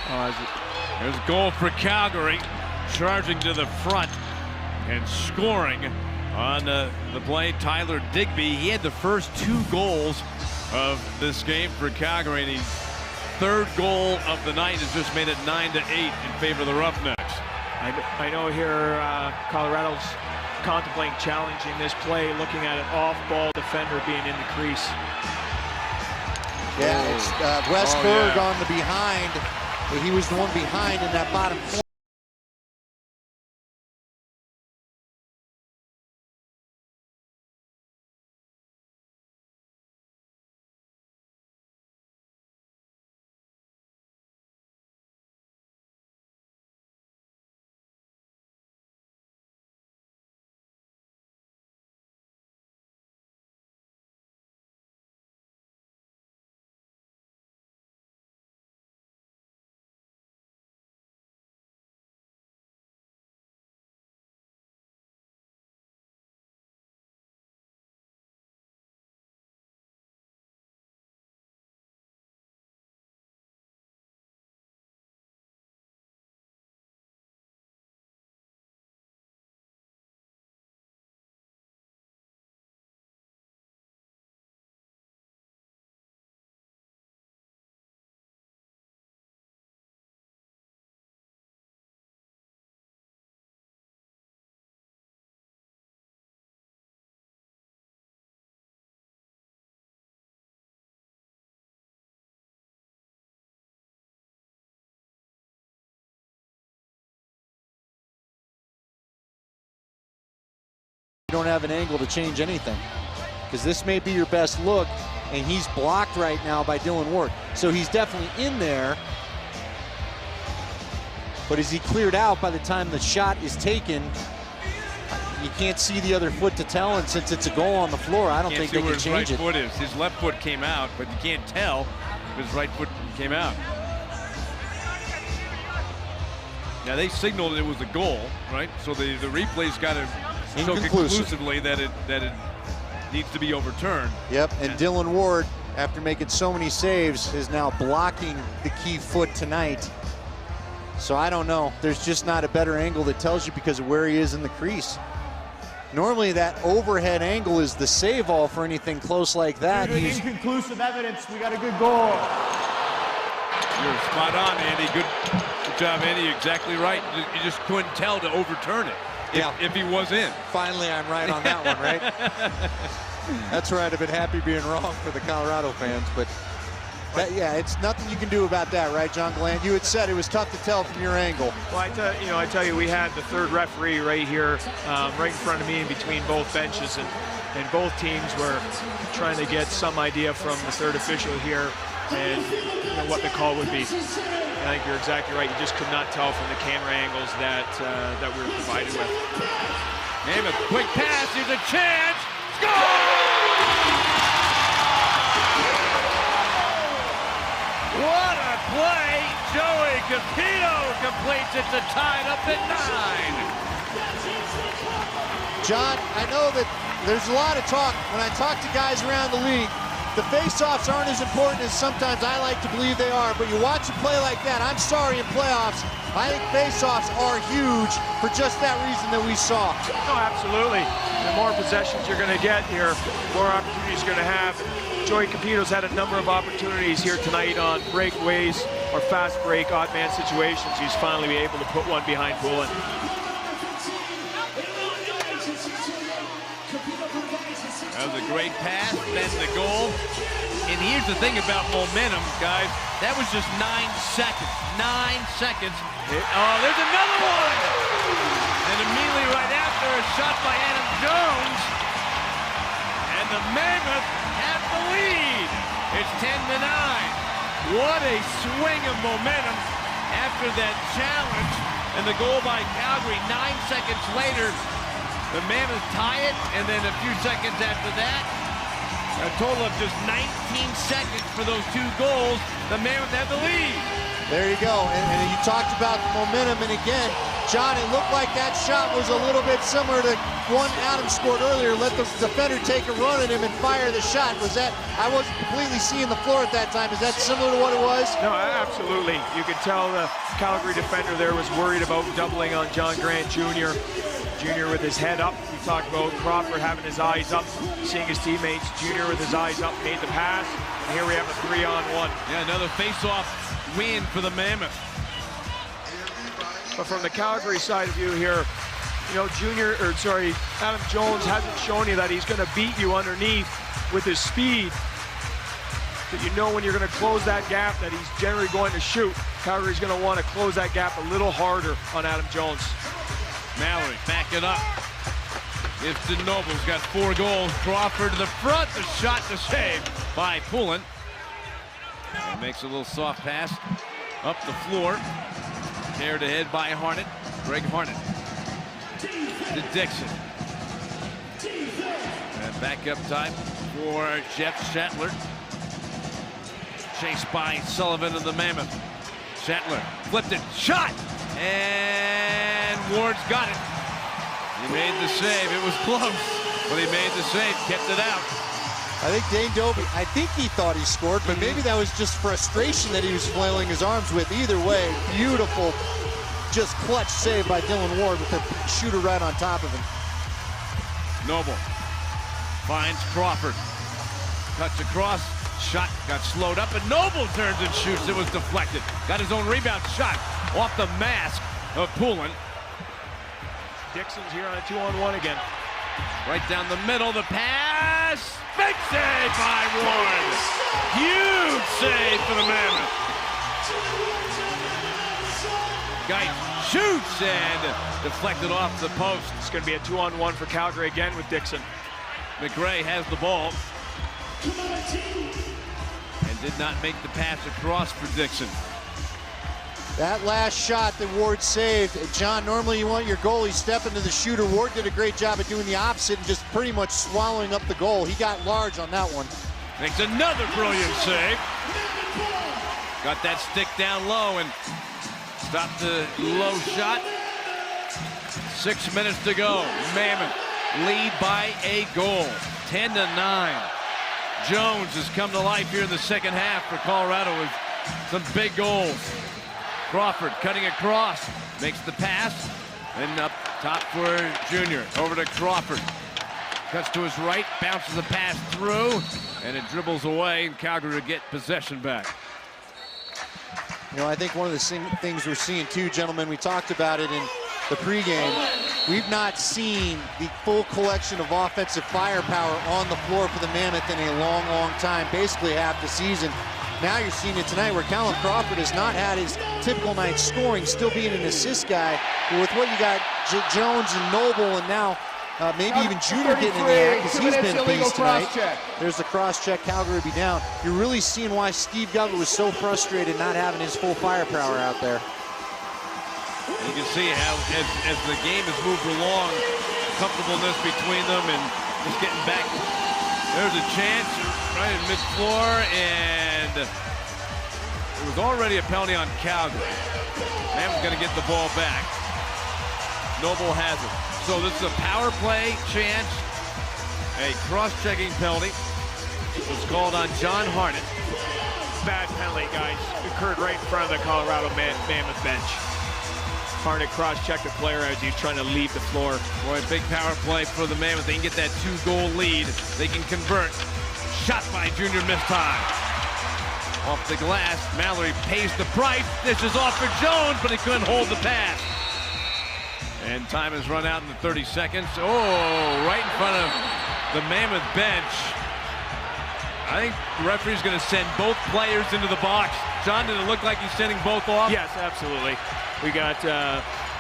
There's a goal for Calgary, charging to the front and scoring on the play. Tyler Digby, he had the first 2 goals of this game for Calgary, and his 3rd goal of the night has just made it 9-8 in favor of the Roughnecks. I know here Colorado's contemplating challenging this play, looking at an off-ball defender being in the crease. Yeah, it's Westberg on the behind. He was the one behind in that bottom corner. You don't have an angle to change anything, because this may be your best look, and he's blocked right now by Dylan Ward. So he's definitely in there, but is he cleared out by the time the shot is taken? You can't see the other foot to tell, and since it's a goal on the floor, I don't think they can change it. His right foot is. His left foot came out, but you can't tell if his right foot came out. Now they signaled it was a goal, right? So the replay's got to show conclusively that it needs to be overturned. Yep, and Dylan Ward, after making so many saves, is now blocking the key foot tonight. So I don't know. There's just not a better angle that tells you because of where he is in the crease. Normally that overhead angle is the save-all for anything close like that. He's inconclusive evidence. We got a good goal. You're spot on, Andy. Good job, Andy. You're exactly right. You just couldn't tell to overturn it if he was in. Finally, I'm right on that one, right? That's where I'd have been happy being wrong for the Colorado fans, but yeah, it's nothing you can do about that, right, John Glenn? You had said it was tough to tell from your angle. Well, I tell you, we had the 3rd referee right here, right in front of me, in between both benches, and both teams were trying to get some idea from the 3rd official here, and what the call would be. I think you're exactly right. You just could not tell from the camera angles that we were provided with. Mammoth, quick pass. Here's a chance. Score! What a play! Joey Capito completes it to tie it up at 9. John, I know that there's a lot of talk when I talk to guys around the league. The face-offs aren't as important as sometimes I like to believe they are, but you watch a play like that, I'm sorry, in playoffs, I think face-offs are huge for just that reason that we saw. No, absolutely. The more possessions you're going to get here, the more opportunities you're going to have. Joey Capito's had a number of opportunities here tonight on breakaways or fast break, odd man situations. He's finally able to put one behind Poulin. That was a great pass, then the goal. And here's the thing about momentum, guys. That was just 9 seconds. 9 seconds. Oh, there's another one! And immediately right after, a shot by Adam Jones. And the Mammoth have the lead. It's 10-9. What a swing of momentum after that challenge. And the goal by Calgary 9 seconds later. The Mammoth tie it, and then a few seconds after that, a total of just 19 seconds for those 2 goals. The Mammoth have the lead. There you go. And you talked about the momentum, and again, John, it looked like that shot was a little bit similar to one Adam scored earlier. Let the defender take a run at him and fire the shot. Was that, I wasn't completely seeing the floor at that time. Is that similar to what it was? No, absolutely. You could tell the Calgary defender there was worried about doubling on John Grant Jr. Jr. with his head up. We talked about Crawford having his eyes up, seeing his teammates. Jr. with his eyes up made the pass. And here we have a 3-on-1. Yeah, another face-off win for the Mammoth. But from the Calgary side of you here, you know, Adam Jones hasn't shown you that he's going to beat you underneath with his speed. But you know when you're going to close that gap that he's generally going to shoot. Calgary's going to want to close that gap a little harder on Adam Jones. Mallory back it up. It's Noble's got 4 goals. Crawford to the front. The shot to save by Poulin. He makes a little soft pass up the floor. Carried ahead by Harnett. Greg Harnett to Dixon. And back up time for Jeff Shatler. Chased by Sullivan of the Mammoth. Shatler flipped it. Shot! And Ward's got it. He made the save. It was close, but he made the save, kept it out. I think Dane Dobie, I think he thought he scored, but maybe that was just frustration that he was flailing his arms with. Either way, beautiful, just clutch save by Dylan Ward with the shooter right on top of him. Noble finds Crawford. Cuts across, shot got slowed up, and Noble turns and shoots. It was deflected. Got his own rebound shot off the mask of Poulin. Dixon's here on a 2-on-1 again. Right down the middle, the pass. Big save by Ward. Huge save for the Mammoth. Guy shoots and deflected off the post. It's going to be a 2-on-1 for Calgary again with Dixon. McRae has the ball. And did not make the pass across for Dixon. That last shot that Ward saved, John, normally you want your goalie step into the shooter. Ward did a great job of doing the opposite and just pretty much swallowing up the goal. He got large on that one. Makes another brilliant save. Got that stick down low and stopped the low shot. 6 minutes to go. Mammoth lead by a goal, 10-9. Jones has come to life here in the second half for Colorado with some big goals. Crawford cutting across, makes the pass, and up top for Junior. Over to Crawford. Cuts to his right, bounces the pass through, and it dribbles away, and Calgary to get possession back. You know, I think one of the things we're seeing too, gentlemen, we talked about it in the pregame. We've not seen the full collection of offensive firepower on the floor for the Mammoth in a long, long time, basically half the season. Now you're seeing it tonight where Callum Crawford has not had his typical night scoring, still being an assist guy. But with what you got, Jones and Noble, and now maybe even Junior getting in the act because he's been a beast tonight. There's the cross-check, Calgary be down. You're really seeing why Steve Gutler was so frustrated not having his full firepower out there. You can see how, as the game has moved along, comfortableness between them and just getting back. There's a chance right in mid-floor, and it was already a penalty on Calgary. Mammoth's going to get the ball back. Noble has it. So this is a power play chance. A cross-checking penalty. It was called on John Harnett. Bad penalty, guys. It occurred right in front of the Colorado Mammoth bench. Harnett cross-checked the player as he's trying to leave the floor. Boy, big power play for the Mammoth. They can get that 2-goal lead. They can convert. Shot by Junior, missed time. Off the glass, Mallory pays the price. Dishes off for Jones, but he couldn't hold the pass. And time has run out in the 30 seconds. Oh, right in front of the Mammoth bench. I think the referee's going to send both players into the box. John, did it look like he's sending both off? Yes, absolutely. We got,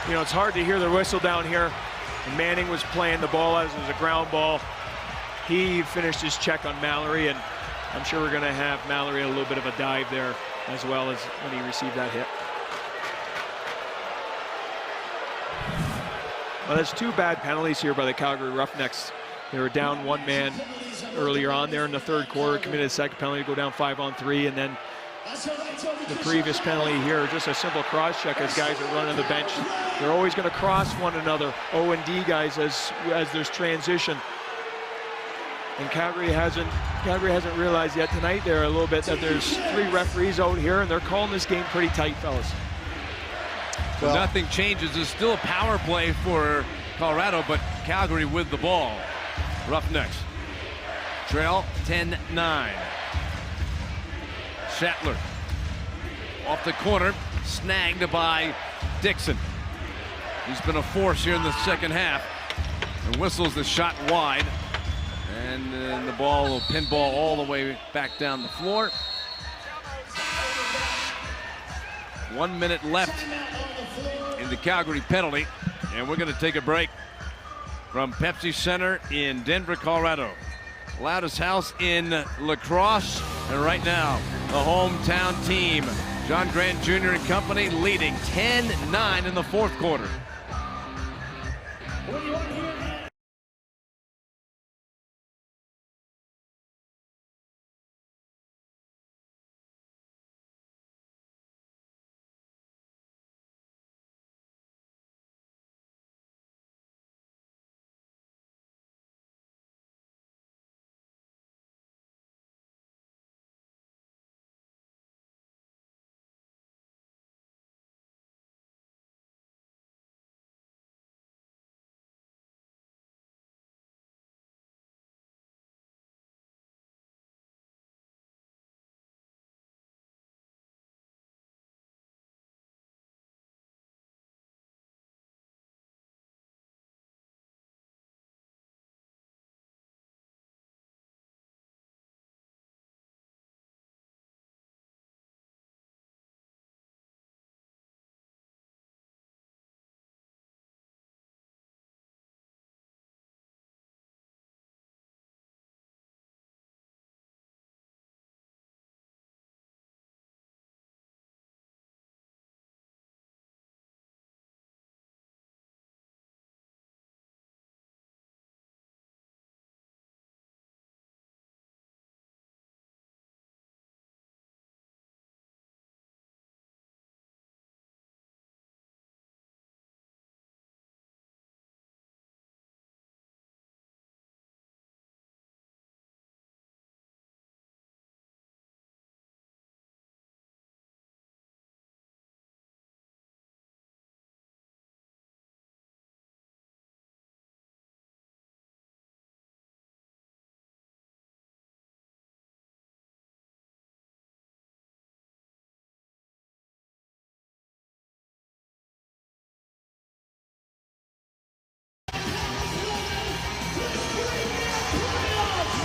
you know, it's hard to hear the whistle down here. And Manning was playing the ball as it was a ground ball. He finished his check on Mallory, and I'm sure we're going to have Mallory a little bit of a dive there as well as when he received that hit. Well, there's 2 bad penalties here by the Calgary Roughnecks. They were down 1 man earlier on there in the 3rd quarter, committed a second penalty to go down 5-on-3, and then the previous penalty here, just a simple cross check as guys are running the bench. They're always going to cross one another, O and D guys, as there's transition. And Calgary hasn't realized yet tonight there a little bit that there's 3 referees out here, and they're calling this game pretty tight, fellas. Well, nothing changes. There's still a power play for Colorado, but Calgary with the ball. Roughnecks trail 10-9. Shatler off the corner, snagged by Dixon. He's been a force here in the second half. And whistles the shot wide. And then the ball will pinball all the way back down the floor. 1 minute left in the Calgary penalty. And we're going to take a break from Pepsi Center in Denver, Colorado. Loudest house in lacrosse. And right now, the hometown team, John Grant Jr. and company, leading 10-9 in the 4th quarter.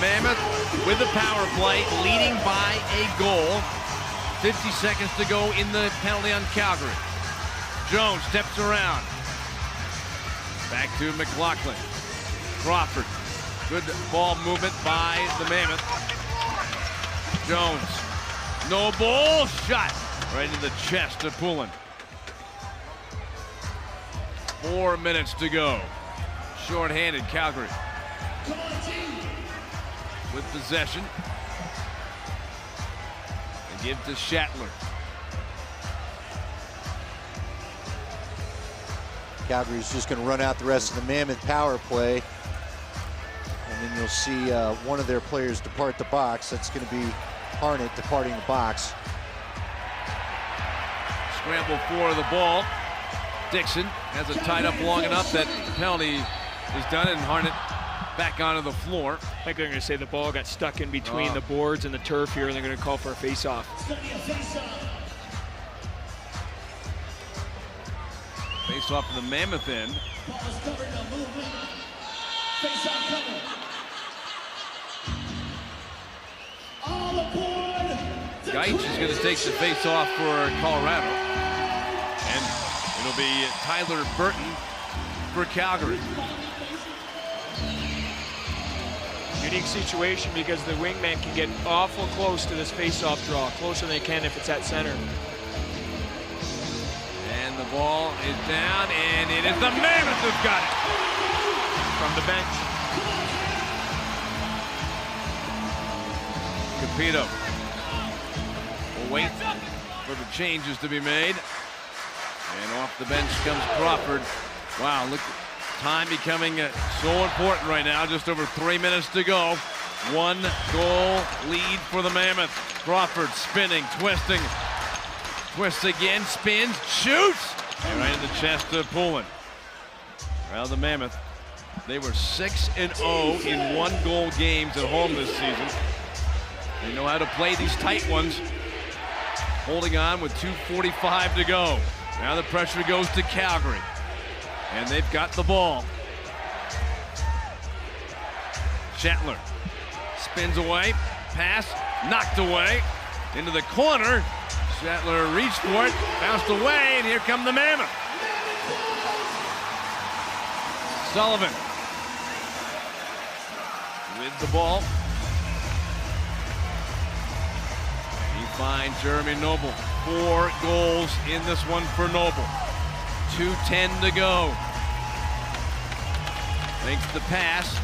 Mammoth with the power play, leading by a goal. 50 seconds to go in the penalty on Calgary. Jones steps around. Back to McLaughlin. Crawford. Good ball movement by the Mammoth. Jones. No ball. Shot right in the chest of Poulin. 4 minutes to go. Short-handed Calgary. With possession. And give to Shatler. Calgary's just going to run out the rest of the Mammoth power play. And then you'll see one of their players depart the box. That's going to be Harnett departing the box. Scramble for the ball. Dixon has it tied up long enough that the penalty is done, and Harnett back onto the floor. I think they're going to say the ball got stuck in between the boards and the turf here, and they're going to call for a face-off. Face-off in the Mammoth end. Geitz is going to take the face-off for Colorado. And it'll be Tyler Burton for Calgary. Unique situation because the wingman can get awful close to this face-off draw, closer than they can if it's at center. And the ball is down, and it is the Mammoth who's got it. From the bench. Capito will wait for the changes to be made. And off the bench comes Crawford. Wow, look, time becoming so important right now. Just over 3 minutes to go. 1 goal lead for the Mammoth. Crawford spinning, twisting. Twists again, spins, shoots! And right in the chest of Poulin. Well, the Mammoth, they were 6-0 in 1-goal games at home this season. They know how to play these tight ones. Holding on with 2:45 to go. Now the pressure goes to Calgary. And they've got the ball. Shetler spins away. Pass knocked away. Into the corner. Shetler reached for it. Bounced away. And here come the Mammoth. Sullivan with the ball. He finds Jeremy Noble. 4 goals in this one for Noble. 2:10 to go. Makes the pass.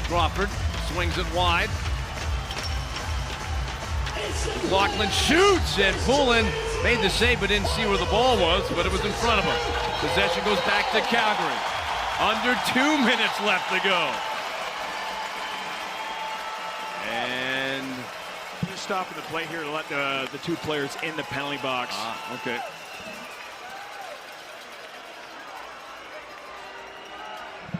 Crawford swings it wide. McLaughlin shoots, and Poulin made the save but didn't see where the ball was, but it was in front of him. Possession goes back to Calgary. Under 2 minutes left to go. And You're stopping the play here to let the 2 players in the penalty box. Okay.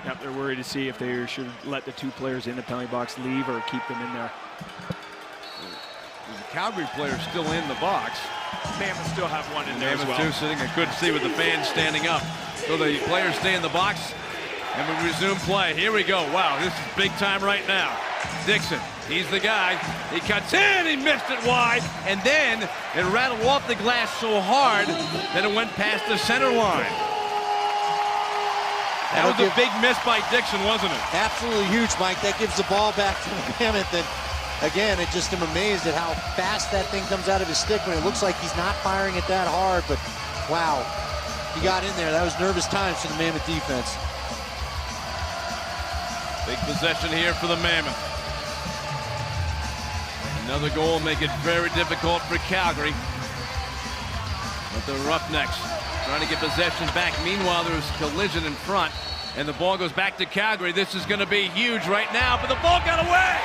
Yep, they're worried to see if they should let the 2 players in the penalty box leave or keep them in there. The Calgary players still in the box. Mammoth still have one in there as well. Mammoth too sitting. I couldn't see with the fans standing up. So the players stay in the box, and we resume play. Here we go. Wow, this is big time right now. Dixon, he's the guy. He cuts in, he missed it wide, and then it rattled off the glass so hard that it went past the center line. That was a big miss by Dixon, wasn't it? Absolutely huge, Mike. That gives the ball back to the Mammoth. And again, I just am amazed at how fast that thing comes out of his stick when it looks like he's not firing it that hard. But wow, he got in there. That was nervous times for the Mammoth defense. Big possession here for the Mammoth. Another goal make it very difficult for Calgary. But the Roughnecks trying to get possession back. Meanwhile, there's collision in front, and the ball goes back to Calgary. This is going to be huge right now, but the ball got away.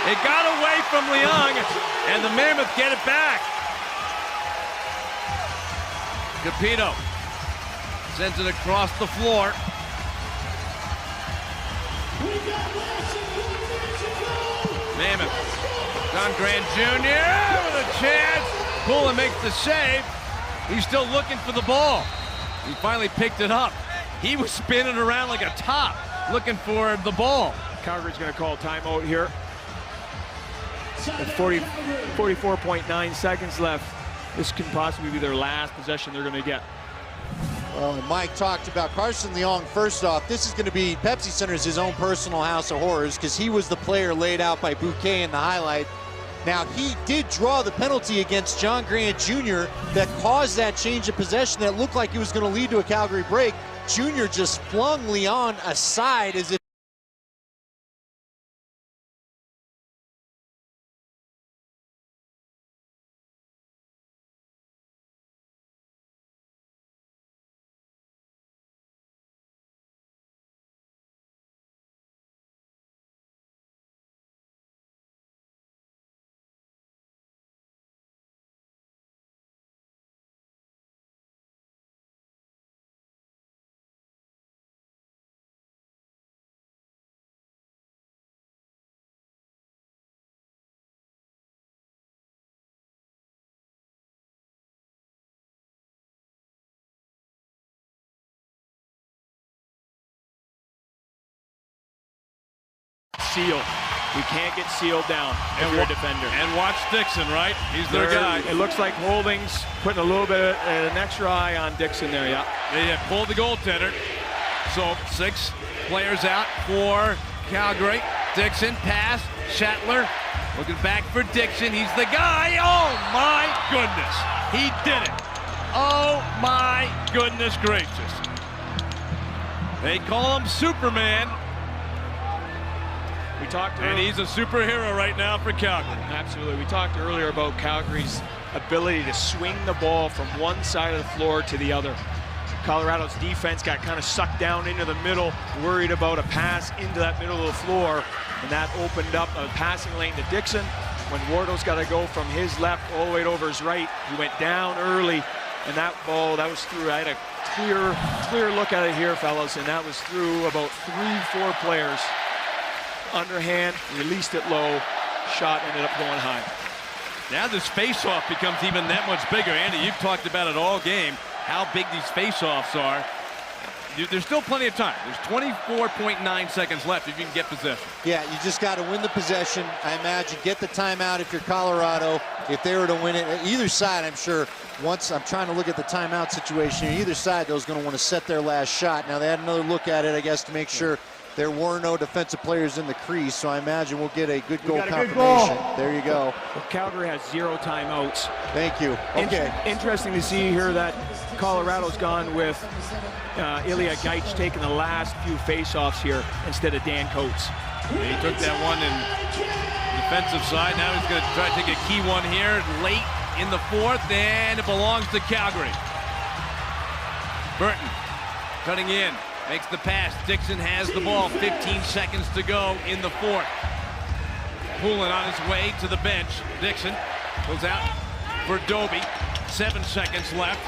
It got away from Leung, and the Mammoth get it back. Capito sends it across the floor. Mammoth. John Grant Jr. with a chance. Poulin makes the save. He's still looking for the ball. He finally picked it up. He was spinning around like a top, looking for the ball. Calgary's going to call timeout here. With 44.9 seconds left. This can possibly be their last possession they're going to get. Well, Mike talked about Carson Leung. First off, this is going to be Pepsi Center's his own personal house of horrors because he was the player laid out by Bouquet in the highlight. Now, he did draw the penalty against John Grant Jr. that caused that change of possession that looked like it was going to lead to a Calgary break. Jr. just flung Leon aside as if Sealed. You can't get sealed down if you're a defender. And watch Dixon, right? He's their guy. It looks like Holdings putting a little bit of an extra eye on Dixon there, yeah. They have pulled the goaltender. So 6 players out for Calgary. Dixon pass, Schattler looking back for Dixon. He's the guy. Oh my goodness, he did it. Oh my goodness gracious. They call him Superman. We talked and he's a superhero right now for Calgary. Absolutely. We talked earlier about Calgary's ability to swing the ball from one side of the floor to the other. Colorado's defense got kind of sucked down into the middle, worried about a pass into that middle of the floor, and that opened up a passing lane to Dixon. When Wardow's got to go from his left all the way over his right, he went down early, and that ball, that was through. I had a clear look at it here, fellas, and that was through about 3-4 players. Underhand, released it low, shot ended up going high. Now this face-off becomes even that much bigger. Andy, you've talked about it all game, how big these face-offs are. There's still plenty of time. There's 24.9 seconds left if you can get possession. Yeah, you just got to win the possession. I imagine get the timeout if you're Colorado. If they were to win it, either side, I'm sure, once I'm trying to look at the timeout situation, either side, those going to want to set their last shot. Now, they had another look at it, I guess, to make sure there were no defensive players in the crease, so I imagine we'll get a good goal confirmation. There you go. Well, Calgary has 0 timeouts. Thank you. Okay. Interesting to see here that Colorado's gone with Ilya Gaich taking the last few face-offs here instead of Dan Coates. He took that one in defensive side. Now he's going to try to take a key one here late in the fourth, and it belongs to Calgary. Burton cutting in. Makes the pass. Dixon has the ball. 15 seconds to go in the fourth. Poulin on his way to the bench. Dixon goes out for Doby. 7 seconds left.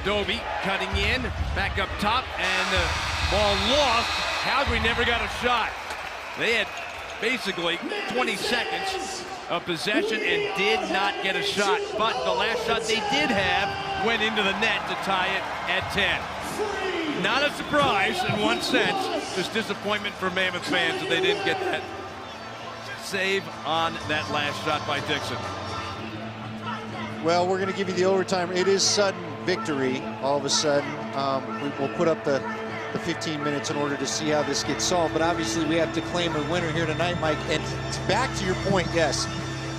Doby cutting in. Back up top. And the ball lost. Calgary never got a shot. They had basically 20 seconds of possession and did not get a shot. But the last shot they did have went into the net to tie it at 10. Not a surprise in one sense, just disappointment for Mammoth fans that they didn't get that save on that last shot by Dixon. Well, we're going to give you the overtime. It is sudden victory all of a sudden. We'll put up the 15 minutes in order to see how this gets solved, but obviously we have to claim a winner here tonight, Mike. And back to your point, yes,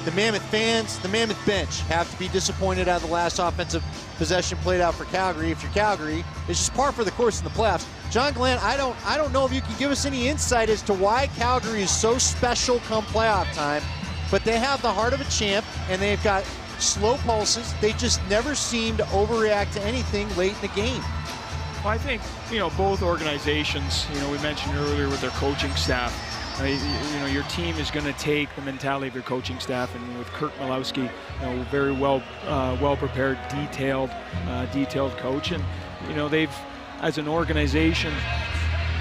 the Mammoth fans, the Mammoth bench have to be disappointed out of the last offensive possession played out for Calgary. If you're Calgary, it's just par for the course in the playoffs. John Glenn, I don't know if you can give us any insight as to why Calgary is so special come playoff time, but they have the heart of a champ and they've got slow pulses. They just never seem to overreact to anything late in the game. Well, I think, both organizations, we mentioned earlier with their coaching staff, your team is going to take the mentality of your coaching staff, and with Kirk Milowski, very well prepared, detailed coach, and they've, as an organization,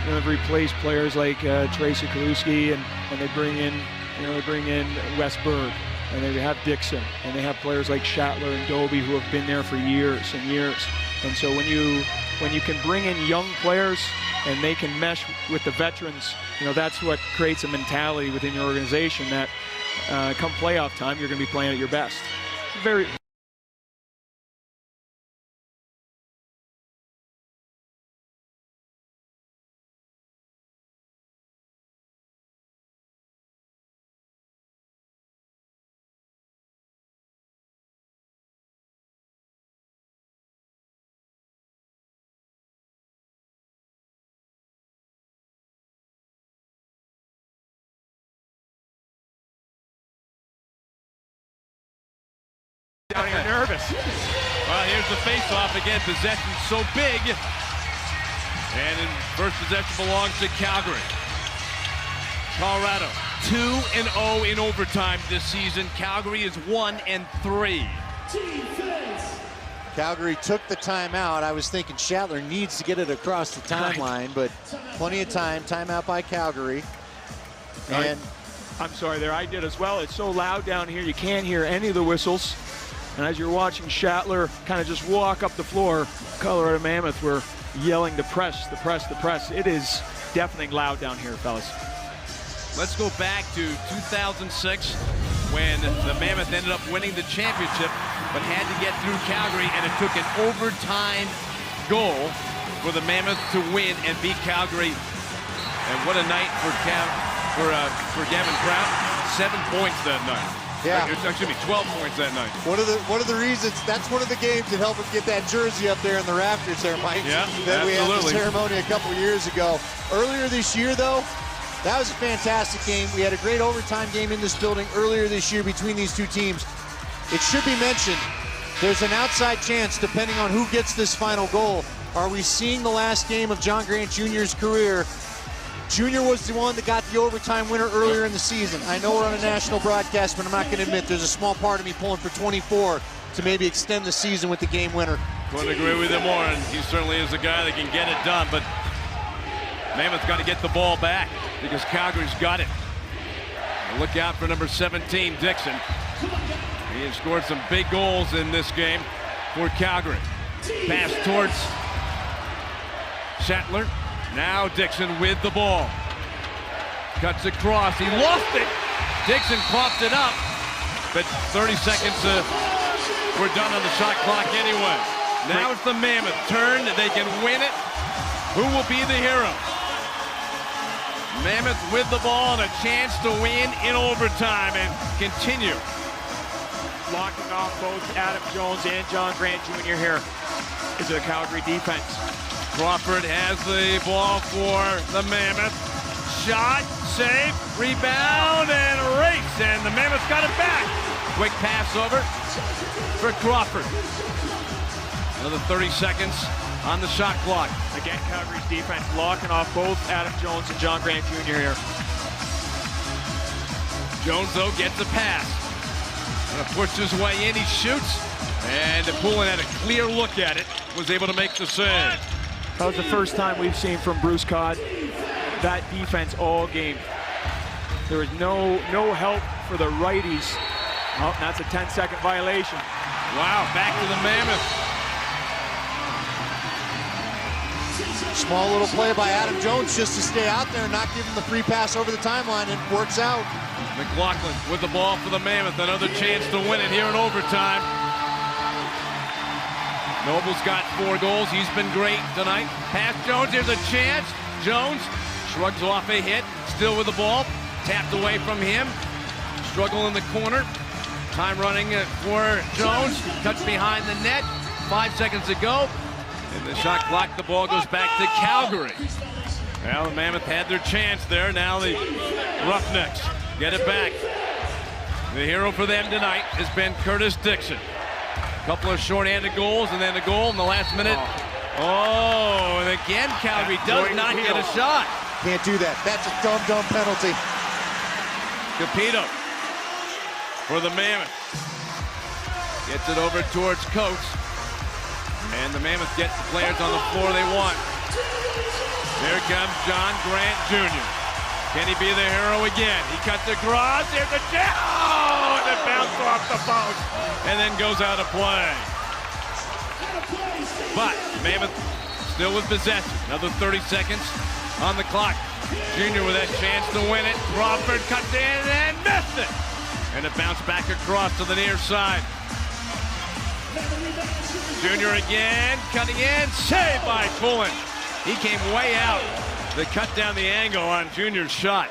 they've replaced players like Tracy Kaluski, and they bring in Wes Berg, and they have Dixon, and they have players like Schattler and Doby who have been there for years and years, and so when you can bring in young players and they can mesh with the veterans, that's what creates a mentality within your organization that come playoff time, you're going to be playing at your best. Very. Down here nervous. Well, here's the face-off again. Possession so big. And in first possession belongs to Calgary. Colorado 2-0 in overtime this season. Calgary is 1-3. Calgary took the timeout. I was thinking Schattler needs to get it across the timeline, but plenty of time. Timeout by Calgary. And I'm sorry there, I did as well. It's so loud down here, you can't hear any of the whistles. And as you're watching Schattler kind of just walk up the floor, Colorado Mammoth were yelling to press, the press, the press. It is deafening loud down here, fellas. Let's go back to 2006 when the Mammoth ended up winning the championship, but had to get through Calgary, and it took an overtime goal for the Mammoth to win and beat Calgary And what a night for Gavin Prout. 7 points that night. Yeah. Excuse me, 12 points that night. One of the reasons, that's one of the games that helped us get that jersey up there in the rafters there, Mike. Yeah, that we had the absolutely. ceremony a couple years ago. Earlier this year, though, that was a fantastic game. We had a great overtime game in this building earlier this year between these two teams. It should be mentioned, there's an outside chance, depending on who gets this final goal. Are we seeing the last game of John Grant Jr.'s career? Junior was the one that got the overtime winner earlier in the season. I know we're on a national broadcast, but I'm not going to admit there's a small part of me pulling for 24 to maybe extend the season with the game winner. Couldn't agree with him more, and he certainly is a guy that can get it done, but Mammoth's got to get the ball back because Calgary's got it. And look out for number 17, Dixon. He has scored some big goals in this game for Calgary. Pass towards Shetler. Now Dixon with the ball. Cuts across. He lost it. Dixon popped it up. But 30 seconds we're done on the shot clock anyway. Now it's the Mammoth turn. They can win it. Who will be the hero? Mammoth with the ball and a chance to win in overtime and continue. Locking off both Adam Jones and John Grant Jr. here is the Calgary defense. Crawford has the ball for the Mammoth. Shot, save, rebound, and race. And the Mammoth got it back. Quick pass over for Crawford. Another 30 seconds on the shot clock. Again, Calgary's defense locking off both Adam Jones and John Grant Jr. here. Jones, though, gets a pass. Gonna push his way in, he shoots. And Poulin had a clear look at it. Was able to make the save. That was the first time we've seen from Bruce Codd that defense all game. There was no help for the righties. Oh, that's a 10-second violation. Wow, back to the Mammoth. Small little play by Adam Jones just to stay out there and not give him the free pass over the timeline, and it works out. McLaughlin with the ball for the Mammoth. Another chance to win it here in overtime. Noble's got 4 goals. He's been great tonight. Pass Jones. Here's a chance. Jones shrugs off a hit. Still with the ball. Tapped away from him. Struggle in the corner. Time running for Jones. Cuts behind the net. 5 seconds to go. In the shot clock, the ball goes back to Calgary. Well, the Mammoth had their chance there. Now the Roughnecks get it back. The hero for them tonight has been Curtis Dixon. A couple of short-handed goals, and then a goal in the last minute. Oh, and again, Calgary does not get a shot. Can't do that. That's a dumb penalty. Capito for the Mammoth. Gets it over towards Coates. And the Mammoth get the players on the floor they want. Here comes John Grant Jr. Can he be the hero again? He cuts across. Here's a jam. Oh, and it bounced off the post and then goes out of play. But Mammoth still with possession. Another 30 seconds on the clock. Junior with that chance to win it. Crawford cuts in and missed it. And it bounced back across to the near side. Junior again, cutting in, saved by Poulin. He came way out. They cut down the angle on Junior's shot.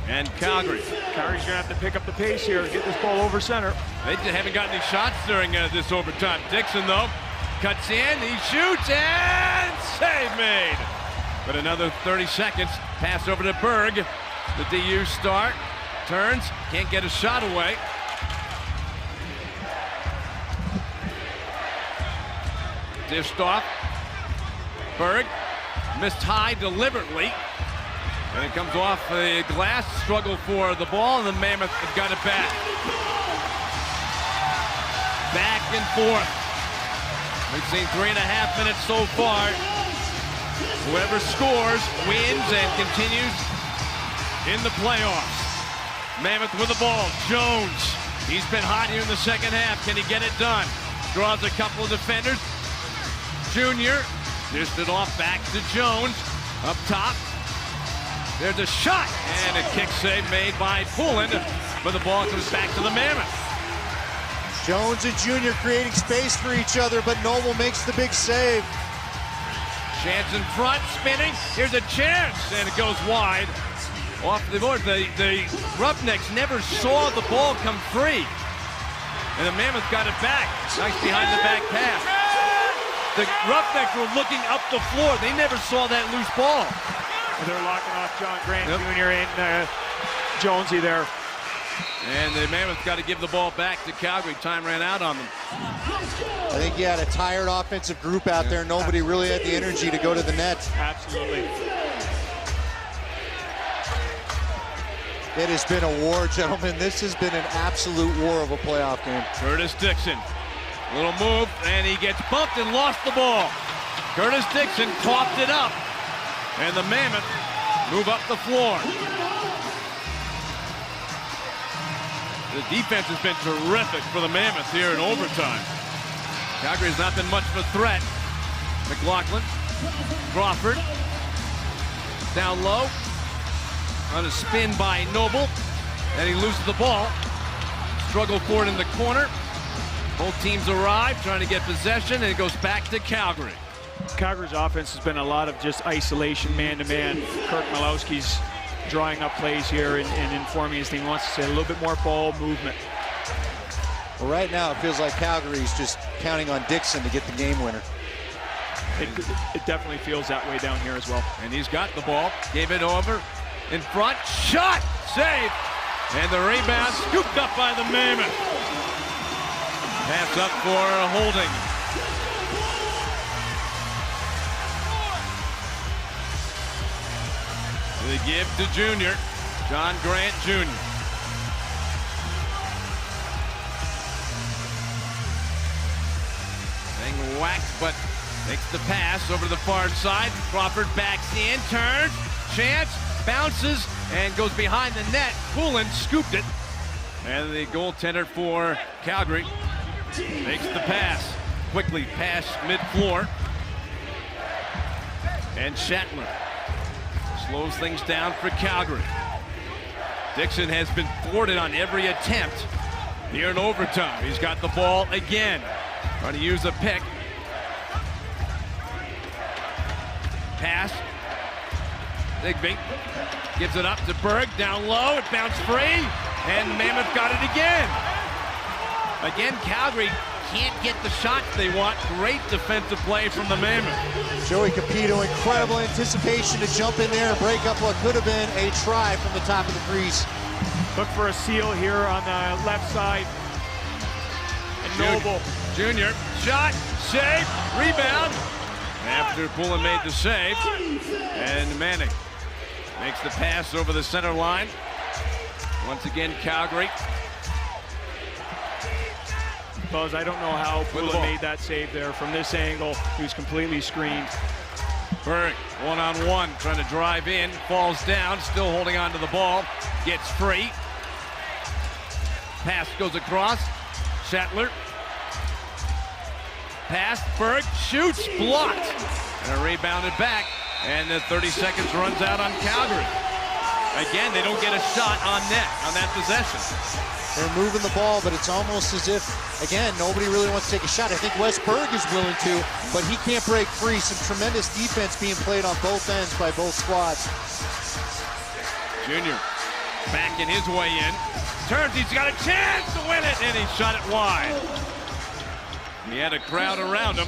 And Calgary. Calgary's gonna have to pick up the pace here and get this ball over center. They haven't got any shots during this overtime. Dixon, though, cuts in, he shoots, and save made. But another 30 seconds. Pass over to Berg. The DU star turns, can't get a shot away. Dished off. Berg missed high deliberately. And it comes off the glass. Struggle for the ball, and the Mammoth have got it back. Back and forth. We've seen 3.5 minutes so far. Whoever scores wins and continues in the playoffs. Mammoth with the ball. Jones. He's been hot here in the second half. Can he get it done? Draws a couple of defenders. Junior dished it off back to Jones. Up top. There's a shot. And a kick save made by Poulin. But the ball comes back to the Mammoth. Jones and Junior creating space for each other, but Noble makes the big save. Chance in front, spinning. Here's a chance, and it goes wide. Off the board. The Roughnecks never saw the ball come free. And the Mammoth got it back. Nice behind the back pass. The Roughnecks were looking up the floor. They never saw that loose ball. They're locking off John Grant Jr. and Jonesy there. And the Mammoth got to give the ball back to Calgary. Time ran out on them. I think you had a tired offensive group out there. Nobody really had the energy to go to the net. Absolutely. It has been a war, gentlemen. This has been an absolute war of a playoff game. Curtis Dixon, little move, and he gets bumped and lost the ball. Curtis Dixon topped it up, and the Mammoth move up the floor. The defense has been terrific for the Mammoth here in overtime. Calgary has not been much of a threat. McLaughlin, Crawford, down low. On a spin by Noble, and he loses the ball. Struggle for it in the corner. Both teams arrive, trying to get possession, and it goes back to Calgary. Calgary's offense has been a lot of just isolation, man-to-man. Kirk Malowski's drawing up plays here and informing his team. He wants to say a little bit more ball movement. Well, right now it feels like Calgary's just counting on Dixon to get the game winner. It definitely feels that way down here as well. And he's got the ball, gave it over. In front, shot, save, and the rebound scooped up by the Mammoth. Pass up for a holding. They give to Junior, John Grant Jr. Thing whacked, but makes the pass over to the far side. Crawford backs in, turns, chance. Bounces and goes behind the net. Poulin scooped it. And the goaltender for Calgary makes the pass. Quickly past mid-floor. And Shatler slows things down for Calgary. Dixon has been thwarted on every attempt here in overtime. He's got the ball again. Trying to use a pick. Pass. Digby gives it up to Berg, down low, it bounced free, and Mammoth got it again. Again, Calgary can't get the shots they want. Great defensive play from the Mammoth. Joey Capito, incredible anticipation to jump in there and break up what could have been a try from the top of the crease. Look for a seal here on the left side. And Noble. Junior, shot, save, rebound. After Poulin made the save, and Manning makes the pass over the center line. Once again, Calgary. Buzz, I don't know how Poulin made that save there from this angle. He was completely screened. Berg, one-on-one, trying to drive in, falls down, still holding on to the ball, gets free. Pass goes across, Shatler. Pass, Berg shoots, blocked, and rebounded back, and the 30 seconds runs out on Calgary. Again, they don't get a shot on net on that possession. They're moving the ball, but it's almost as if, again, nobody really wants to take a shot. I think Wes Berg is willing to, but he can't break free. Some tremendous defense being played on both ends by both squads. Junior backing his way in. Turns, he's got a chance to win it, and he shot it wide. He had a crowd around him.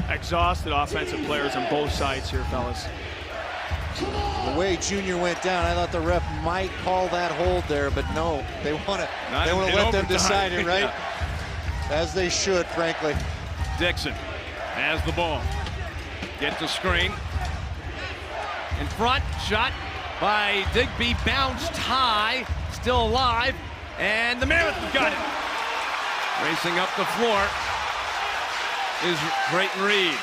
Exhausted offensive players on both sides here, fellas. The way Junior went down, I thought the ref might call that hold there, but no, they want to let them decide it, right? Yeah. As they should, frankly. Dixon has the ball. Gets the screen. In front, shot by Digby, bounced high, still alive, and the Mammoth got it. Racing up the floor is Creighton Reed.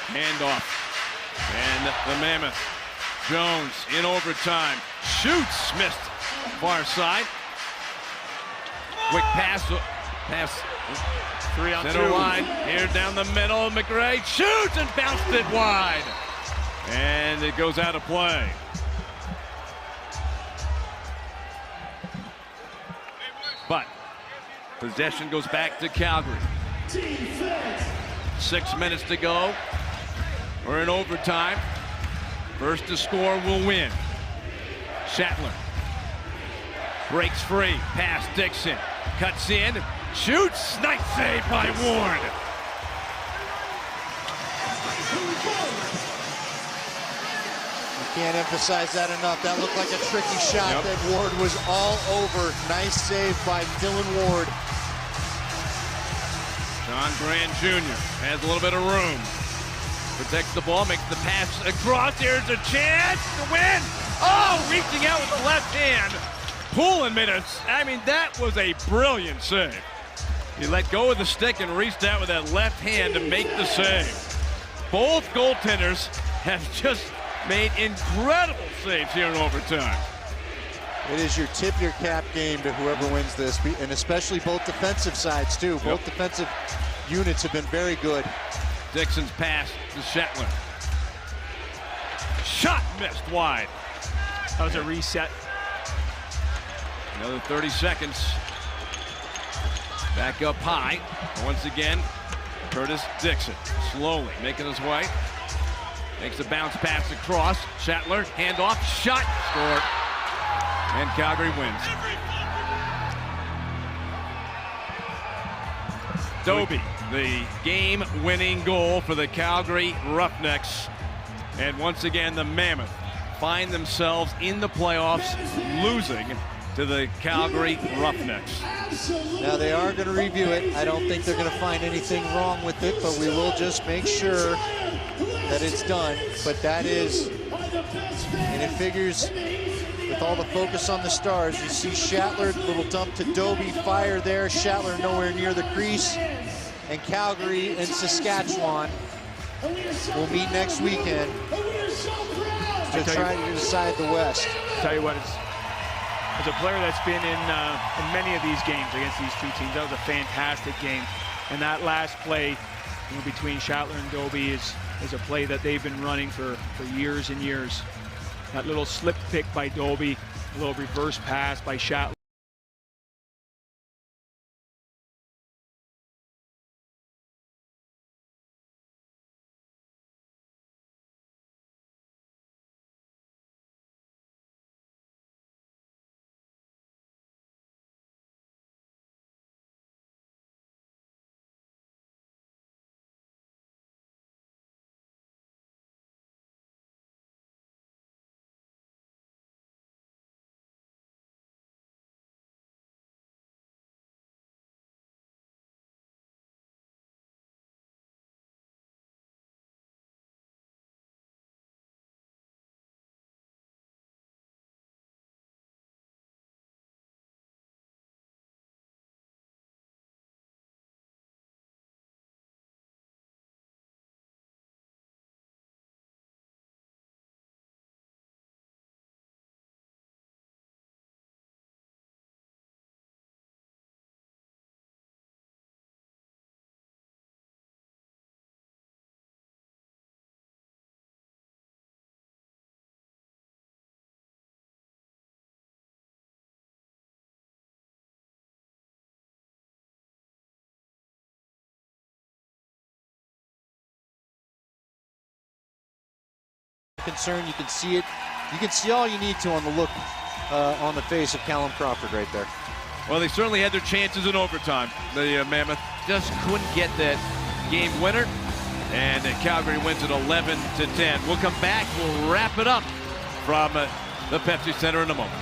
Handoff. And the Mammoth. Jones in overtime. Shoots, missed. Far side. Quick pass. Pass. 3-on-2. Center line. Here down the middle. McRae shoots and bounced it wide. And it goes out of play. But Possession goes back to Calgary. Defense. 6 minutes to go. We're in overtime. First to score will win. Shatler breaks free. Pass Dixon. Cuts in. Shoots. Nice save by Ward. Can't emphasize that enough. That looked like a tricky shot that Ward was all over. Nice save by Dylan Ward. John Grant Jr. has a little bit of room. Protects the ball, makes the pass across. Here's a chance to win. Oh, reaching out with the left hand. Poulin made that was a brilliant save. He let go of the stick and reached out with that left hand to make the save. Both goaltenders have just made incredible saves here in overtime. It is your tip your cap game to whoever wins this, and especially both defensive sides too. Both defensive units have been very good. Dixon's pass to Shetland. Shot missed wide. That was a reset. Another 30 seconds. Back up high. Once again, Curtis Dixon slowly making his way. Makes a bounce pass across. Shatler, handoff, shot, score. And Calgary wins. Dobie, the game-winning goal for the Calgary Roughnecks. And once again, the Mammoth find themselves in the playoffs, losing to the Calgary Roughnecks. Now they are going to review it. I don't think they're going to find anything wrong with it, but we will just make sure that it's done. But that is, and it figures with all the focus on the Stars. You see Shatler, little dump to Dobie, fire there. Shatler nowhere near the crease. And Calgary and Saskatchewan will meet next weekend to try to decide the West. I'll tell you what, as a player that's been in many of these games against these two teams, that was a fantastic game. And that last play between Shatler and Dobie is a play that they've been running for years and years. That little slip pick by Dobie, a little reverse pass by Shatler. Concern, you can see it. You can see all you need to on the look on the face of Callum Crawford right there. Well, they certainly had their chances in overtime. The Mammoth just couldn't get that game winner, and Calgary wins it 11-10. We'll come back. We'll wrap it up from the Pepsi Center in a moment.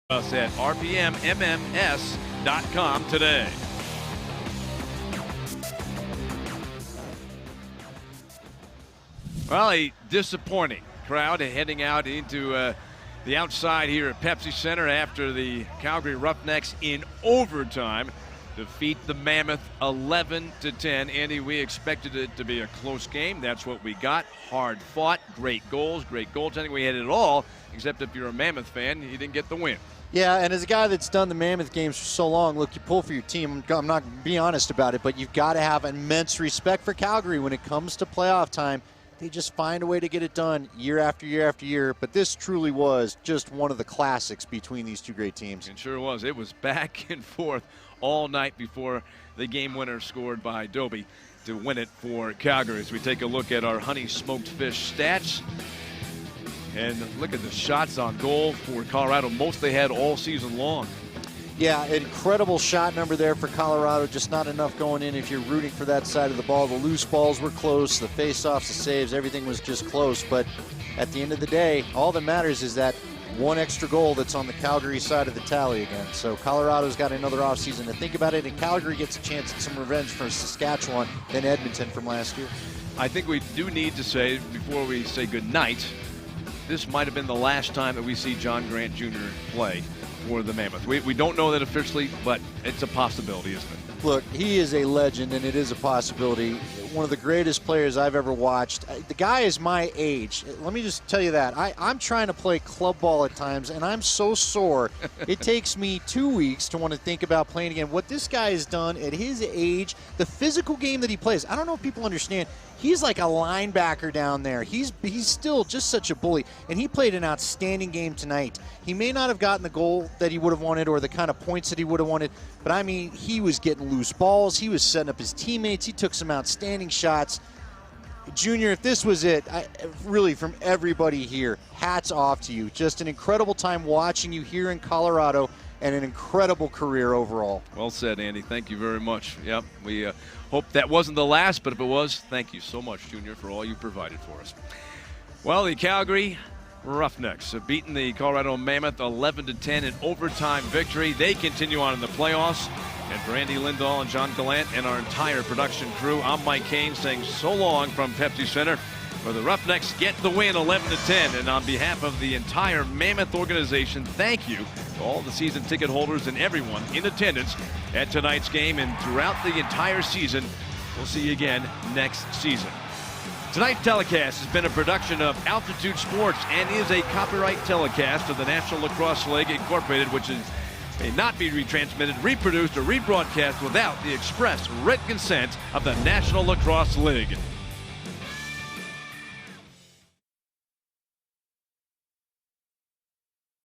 Us at rpmmms.com today. Well, a disappointing crowd heading out into the outside here at Pepsi Center after the Calgary Roughnecks in overtime defeat the Mammoth 11-10. Andy, we expected it to be a close game. That's what we got. Hard fought, great goals, great goaltending. We had it all, except if you're a Mammoth fan, you didn't get the win. Yeah, and as a guy that's done the Mammoth games for so long, look, you pull for your team. I'm not being honest about it, but you've got to have immense respect for Calgary when it comes to playoff time. They just find a way to get it done year after year after year. But this truly was just one of the classics between these two great teams. It sure was. It was back and forth all night before the game winner scored by Doby to win it for Calgary. As we take a look at our honey smoked fish stats. And look at the shots on goal for Colorado. Most they had all season long. Yeah, incredible shot number there for Colorado. Just not enough going in if you're rooting for that side of the ball. The loose balls were close. The face-offs, the saves, everything was just close. But at the end of the day, all that matters is that one extra goal that's on the Calgary side of the tally again. So Colorado's got another offseason to think about it, and Calgary gets a chance at some revenge for Saskatchewan than Edmonton from last year. I think we do need to say, before we say good night, this might have been the last time that we see John Grant Jr. play for the Mammoth. We don't know that officially, but it's a possibility, isn't it? Look, he is a legend, and it is a possibility. One of the greatest players I've ever watched. The guy is my age. Let me just tell you that. I'm trying to play club ball at times, and I'm so sore. It takes me 2 weeks to want to think about playing again. What this guy has done at his age, the physical game that he plays, I don't know if people understand. He's like a linebacker down there. He's still just such a bully, and he played an outstanding game tonight. He may not have gotten the goal that he would have wanted or the kind of points that he would have wanted, but I mean, he was getting loose balls. He was setting up his teammates. He took some outstanding shots. Junior, if this was it, really from everybody here, hats off to you. Just an incredible time watching you here in Colorado, and an incredible career overall. Well said, Andy. Thank you very much. Yep, we hope that wasn't the last, but if it was, thank you so much, Junior, for all you provided for us. Well, the Calgary Roughnecks have beaten the Colorado Mammoth 11-10 in overtime victory. They continue on in the playoffs. And for Andy Lindahl and John Gallant and our entire production crew, I'm Mike Kane saying so long from Pepsi Center. For the Roughnecks get the win 11-10. And on behalf of the entire Mammoth organization, thank you to all the season ticket holders and everyone in attendance at tonight's game and throughout the entire season. We'll see you again next season. Tonight's telecast has been a production of Altitude Sports and is a copyright telecast of the National Lacrosse League Incorporated, which may not be retransmitted, reproduced, or rebroadcast without the express written consent of the National Lacrosse League.